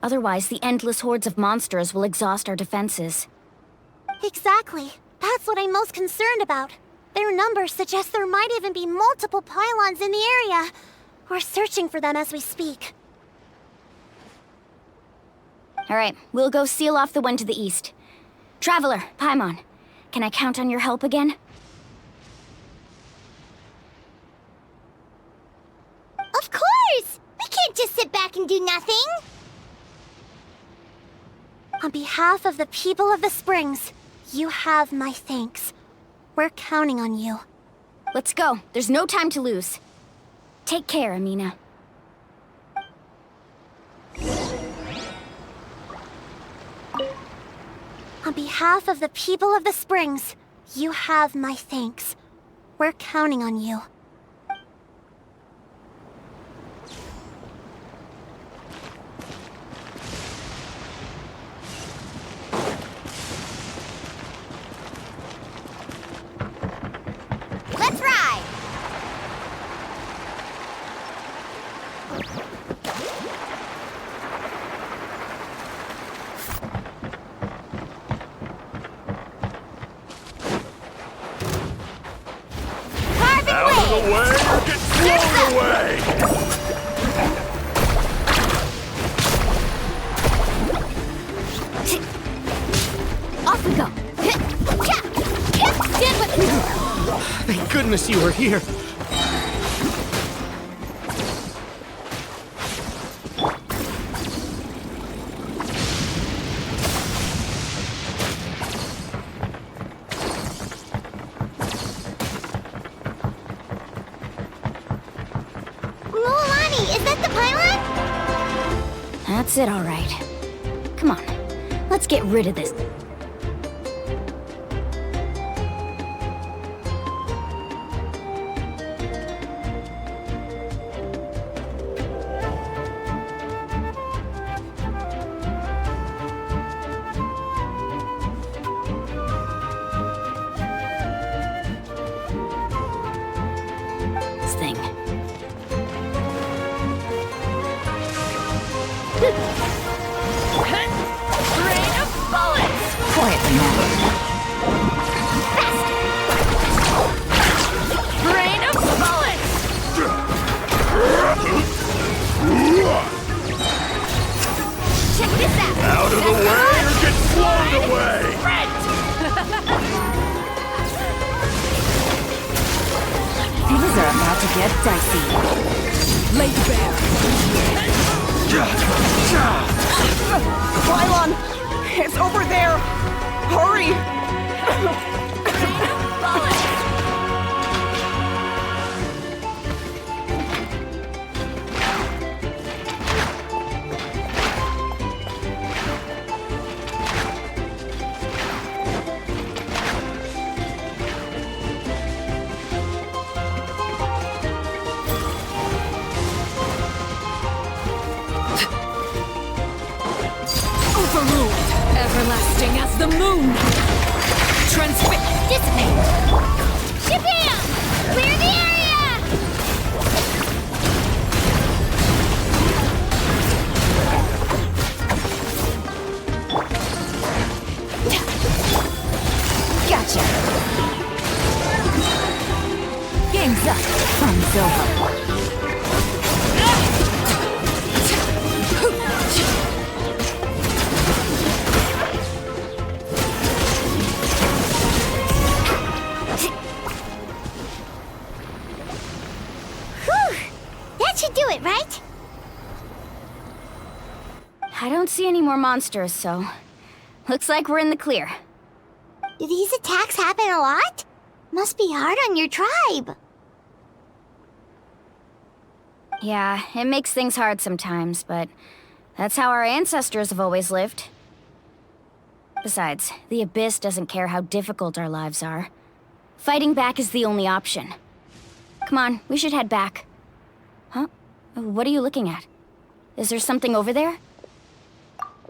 Otherwise, the endless hordes of monsters will exhaust our defenses. Exactly. That's what I'm most concerned about. Their numbers suggest there might even be multiple pylons in the area. We're searching for them as we speak. Alright, we'll go seal off the one to the east. Traveler, Paimon, can I count on your help again? Of course! We can't just sit back and do nothing! On behalf of the people of the Springs, you have my thanks. We're counting on you. Let's go. There's no time to lose. Take care, Amina. On behalf of the people of the Springs, you have my thanks. We're counting on you. Let's ride! Out of the way or get blown away! Off we go. Thank goodness you were here. Is that the pylon? That's it, all right. Come on, let's get rid of this. Thing. Rain of bullets! Quietly now. Rain of bullets! Check this out! Out of the way or get blown away! Things are about to get dicey. Laid bare. The pylon! It's over there! Hurry! Everlasting as the moon! Transfix! Dissipate! Shabam! Clear the area! Gotcha! Game's up. Fun's over. Do it, right? I don't see any more monsters, so looks like we're in the clear. Do these attacks happen a lot? Must be hard on your tribe. Yeah, it makes things hard sometimes, but that's how our ancestors have always lived. Besides, the Abyss doesn't care how difficult our lives are. Fighting back is the only option. Come on, we should head back. Huh? What are you looking at? Is there something over there?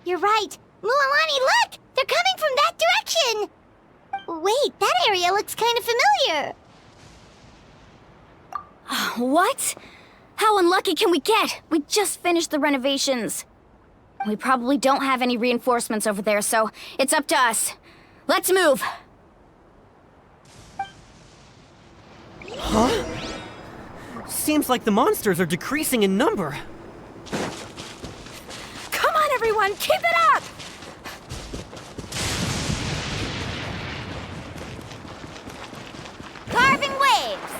You're right. Mualani, look! They're coming from that direction! Wait, that area looks kind of familiar. What? How unlucky can we get? We just finished the renovations. We probably don't have any reinforcements over there, so it's up to us. Let's move! Huh? Seems like the monsters are decreasing in number. Come on, everyone! Keep it up! Carving waves!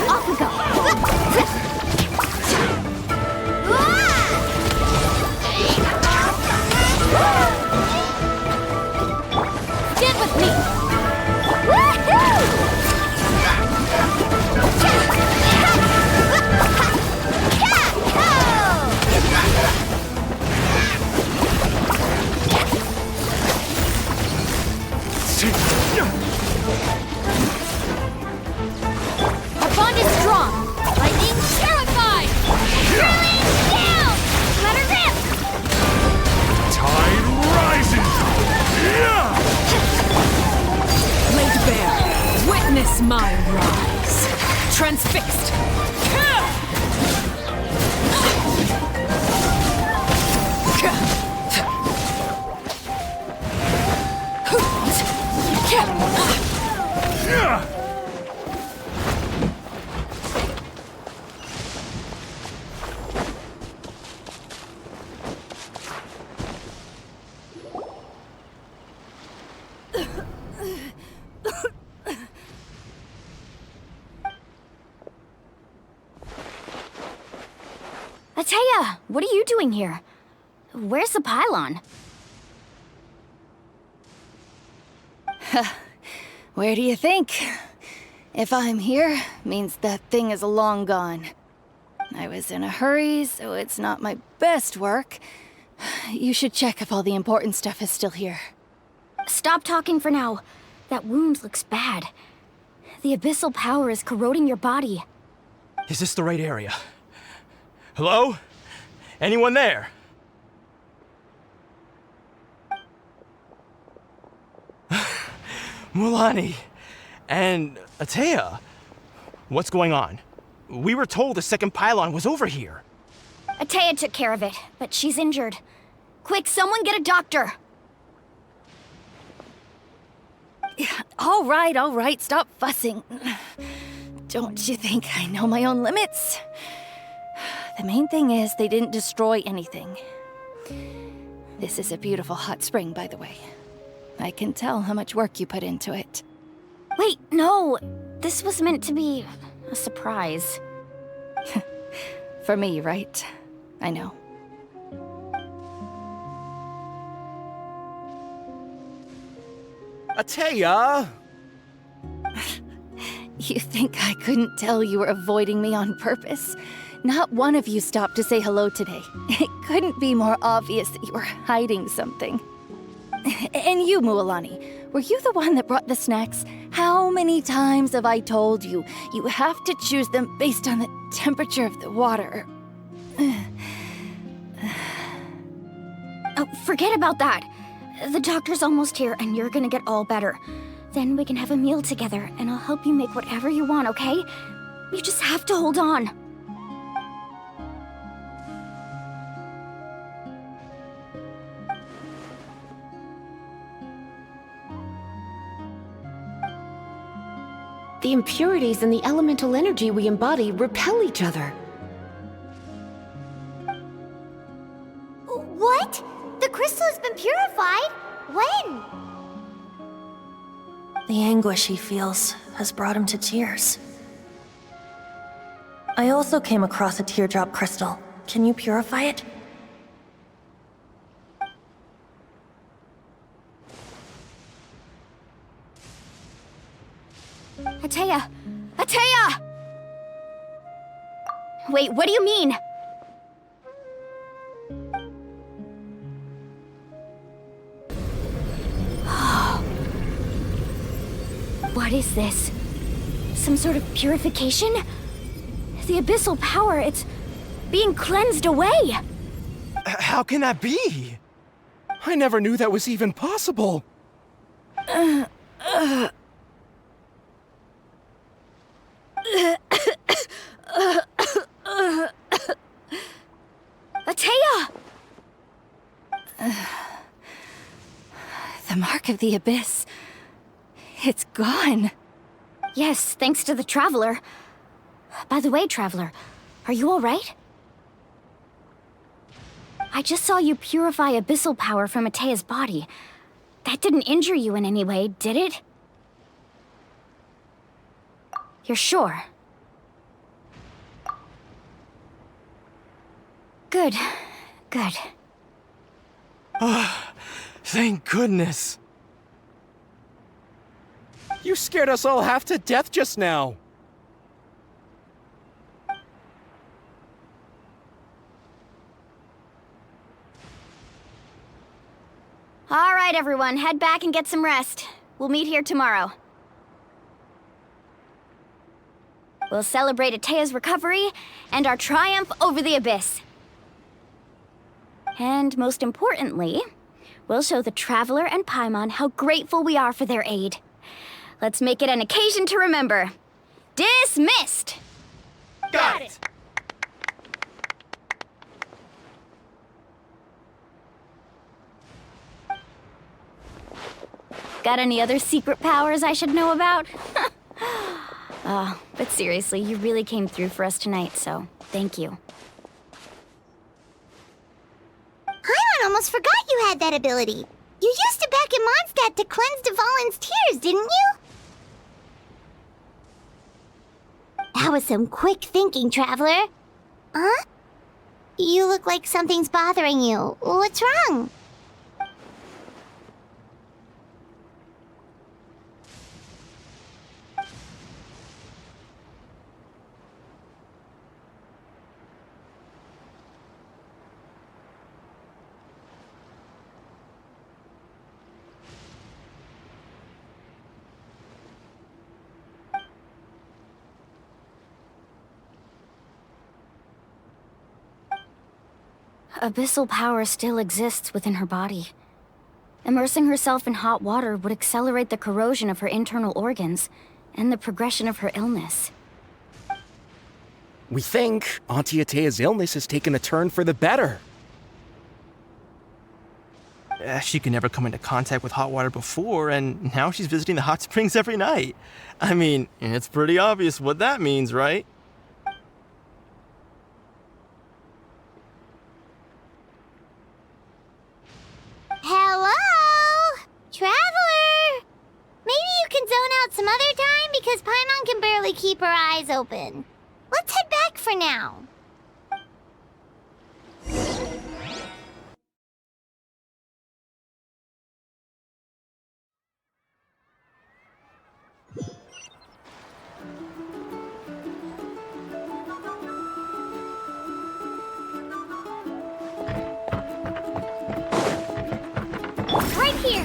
Off we go! Get with me! Our bond is strong! Lightning terrified! Rain down! Let her rip! Tide rising! Laid bare, witness my rise. Transfixed! Atea, what are you doing here? Where's the pylon? Where do you think? If I'm here, means that thing is long gone. I was in a hurry, so it's not my best work. You should check if all the important stuff is still here. Stop talking for now. That wound looks bad. The abyssal power is corroding your body. Is this the right area? Hello? Anyone there? Mualani and Atea. What's going on? We were told the second pylon was over here. Atea took care of it, but she's injured. Quick, someone get a doctor! All right, stop fussing. Don't you think I know my own limits? The main thing is they didn't destroy anything. This is a beautiful hot spring, by the way. I can tell how much work you put into it. Wait, no! This was meant to be a surprise. For me, right? I know. Atea! You think I couldn't tell you were avoiding me on purpose? Not one of you stopped to say hello today. It couldn't be more obvious that you were hiding something. And you, Mualani, were you the one that brought the snacks? How many times have I told you, you have to choose them based on the temperature of the water? Oh, forget about that. The doctor's almost here, and you're gonna get all better. Then we can have a meal together, and I'll help you make whatever you want, okay? You just have to hold on. The impurities in the elemental energy we embody repel each other. What? The crystal has been purified? When? The anguish he feels has brought him to tears. I also came across a teardrop crystal. Can you purify it? Atea! Atea! Wait, what do you mean? What is this? Some sort of purification? The abyssal power, it's being cleansed away! How can that be? I never knew that was even possible. Atea! The mark of the abyss. It's gone. Yes, thanks to the Traveler. By the way, Traveler, are you alright? I just saw you purify abyssal power from Atea's body. That didn't injure you in any way, did it? You're sure? Good. Good. Oh, thank goodness. You scared us all half to death just now. All right, everyone, head back and get some rest. We'll meet here tomorrow. We'll celebrate Atea's recovery and our triumph over the abyss. And most importantly, we'll show the Traveler and Paimon how grateful we are for their aid. Let's make it an occasion to remember. Dismissed! Got it! Got any other secret powers I should know about? But seriously, you really came through for us tonight, so thank you. Paimon almost forgot you had that ability. You used it back in Mondstadt to cleanse Dvalin's tears, didn't you? That was some quick thinking, Traveler. Huh? You look like something's bothering you. What's wrong? Abyssal power still exists within her body. Immersing herself in hot water would accelerate the corrosion of her internal organs and the progression of her illness. We think Auntie Atea's illness has taken a turn for the better. She could never come into contact with hot water before, and now she's visiting the hot springs every night. I mean, it's pretty obvious what that means, right? Hello? Traveler? Maybe you can zone out some other time because Paimon can barely keep her eyes open. Let's head back for now. Right here.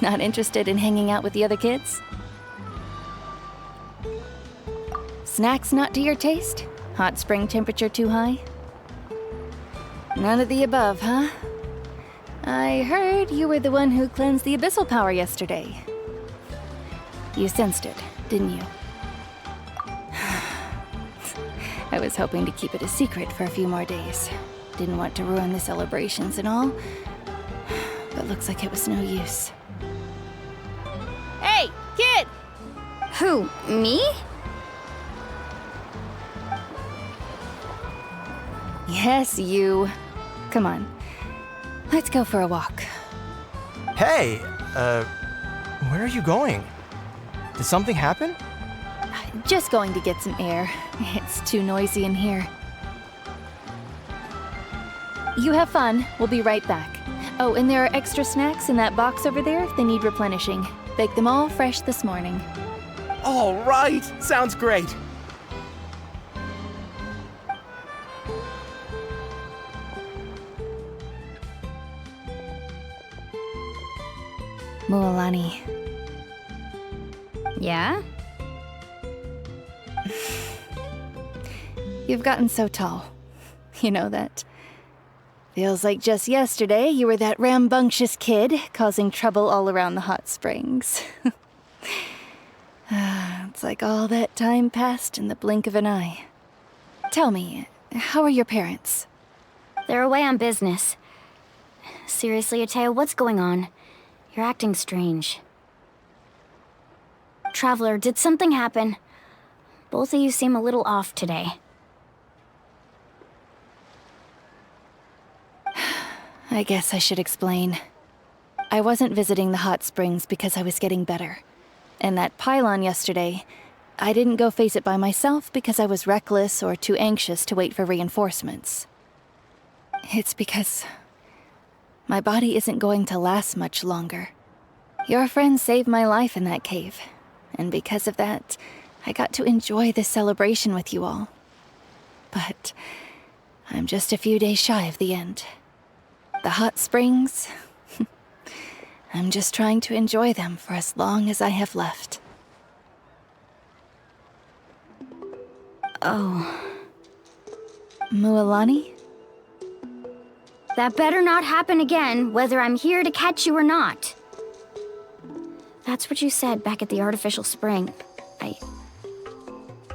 Not interested in hanging out with the other kids? Snacks not to your taste? Hot spring temperature too high? None of the above, huh? I heard you were the one who cleansed the abyssal power yesterday. You sensed it, didn't you? I was hoping to keep it a secret for a few more days. Didn't want to ruin the celebrations and all, but looks like it was no use. Hey, kid! Who, me? Yes, you. Come on. Let's go for a walk. Hey, where are you going? Did something happen? Just going to get some air. It's too noisy in here. You have fun. We'll be right back. Oh, and there are extra snacks in that box over there if they need replenishing. Baked them all fresh this morning. All right, sounds great. Mualani. Yeah? You've gotten so tall. You know that. Feels like just yesterday you were that rambunctious kid causing trouble all around the hot springs. It's like all that time passed in the blink of an eye. Tell me, how are your parents? They're away on business. Seriously, Ateo, what's going on? You're acting strange. Traveler, did something happen? Both of you seem a little off today. I guess I should explain. I wasn't visiting the hot springs because I was getting better. And that pylon yesterday, I didn't go face it by myself because I was reckless or too anxious to wait for reinforcements. It's because my body isn't going to last much longer. Your friend saved my life in that cave, and because of that, I got to enjoy this celebration with you all. But I'm just a few days shy of the end. The hot springs, I'm just trying to enjoy them for as long as I have left. Oh. Mualani? That better not happen again, whether I'm here to catch you or not. That's what you said back at the artificial spring. I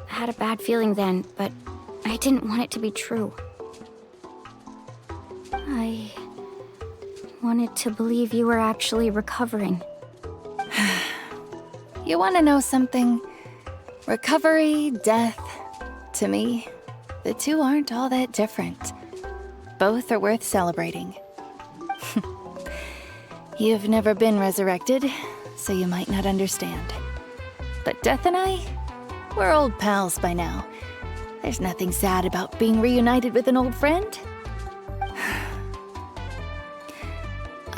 had a bad feeling then, but I didn't want it to be true. I wanted to believe you were actually recovering. You want to know something? Recovery, death, to me, the two aren't all that different. Both are worth celebrating. You've never been resurrected, so you might not understand. But Death and I, we're old pals by now. There's nothing sad about being reunited with an old friend.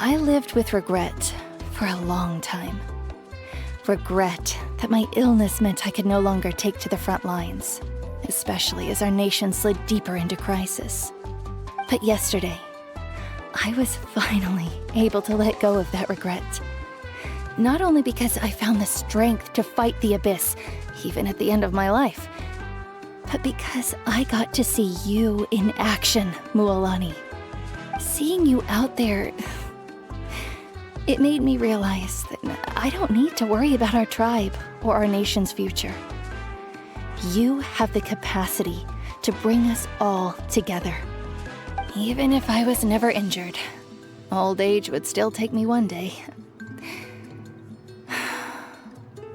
I lived with regret for a long time. Regret that my illness meant I could no longer take to the front lines, especially as our nation slid deeper into crisis. But yesterday, I was finally able to let go of that regret. Not only because I found the strength to fight the abyss, even at the end of my life, but because I got to see you in action, Mualani. Seeing you out there, it made me realize that I don't need to worry about our tribe or our nation's future. You have the capacity to bring us all together. Even if I was never injured, old age would still take me one day.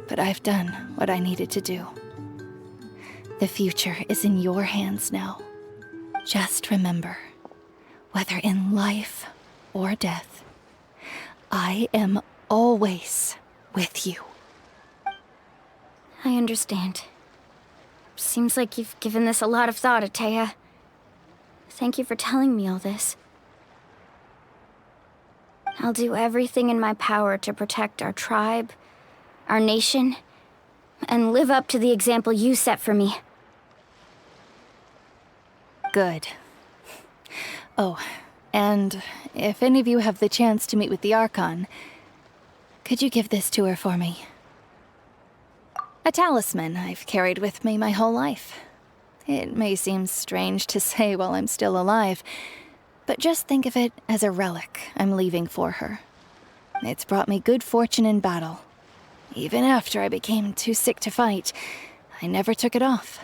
But I've done what I needed to do. The future is in your hands now. Just remember, whether in life or death, I am always with you. I understand. Seems like you've given this a lot of thought, Atea. Thank you for telling me all this. I'll do everything in my power to protect our tribe, our nation, and live up to the example you set for me. Good. Oh, and if any of you have the chance to meet with the Archon, Could you give this to her for me? A talisman I've carried with me my whole life. It may seem strange to say while I'm still alive, but just think of it as a relic I'm leaving for her. It's brought me good fortune in battle. Even after I became too sick to fight, I never took it off.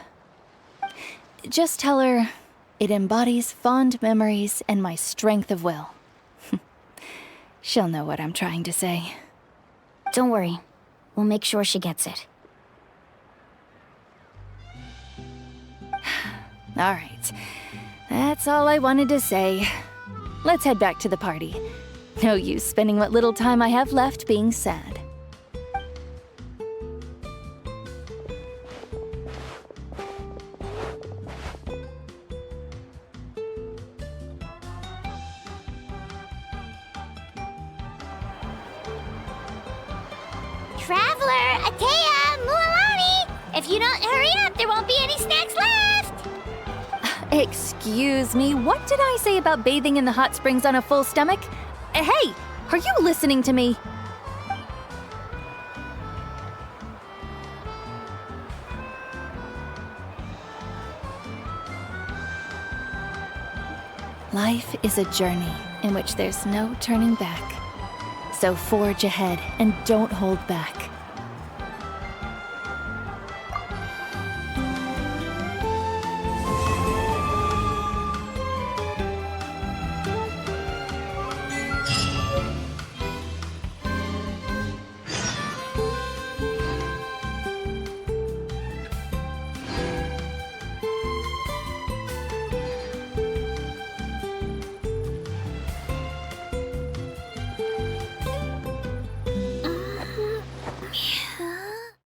Just tell her it embodies fond memories and my strength of will. She'll know what I'm trying to say. Don't worry. We'll make sure she gets it. All right. That's all I wanted to say. Let's head back to the party. No use spending what little time I have left being sad. Traveler, Atea, Mualani! If you don't hurry up, there won't be any snacks left! Excuse me, what did I say about bathing in the hot springs on a full stomach? Hey, are you listening to me? Life is a journey in which there's no turning back. So forge ahead and don't hold back.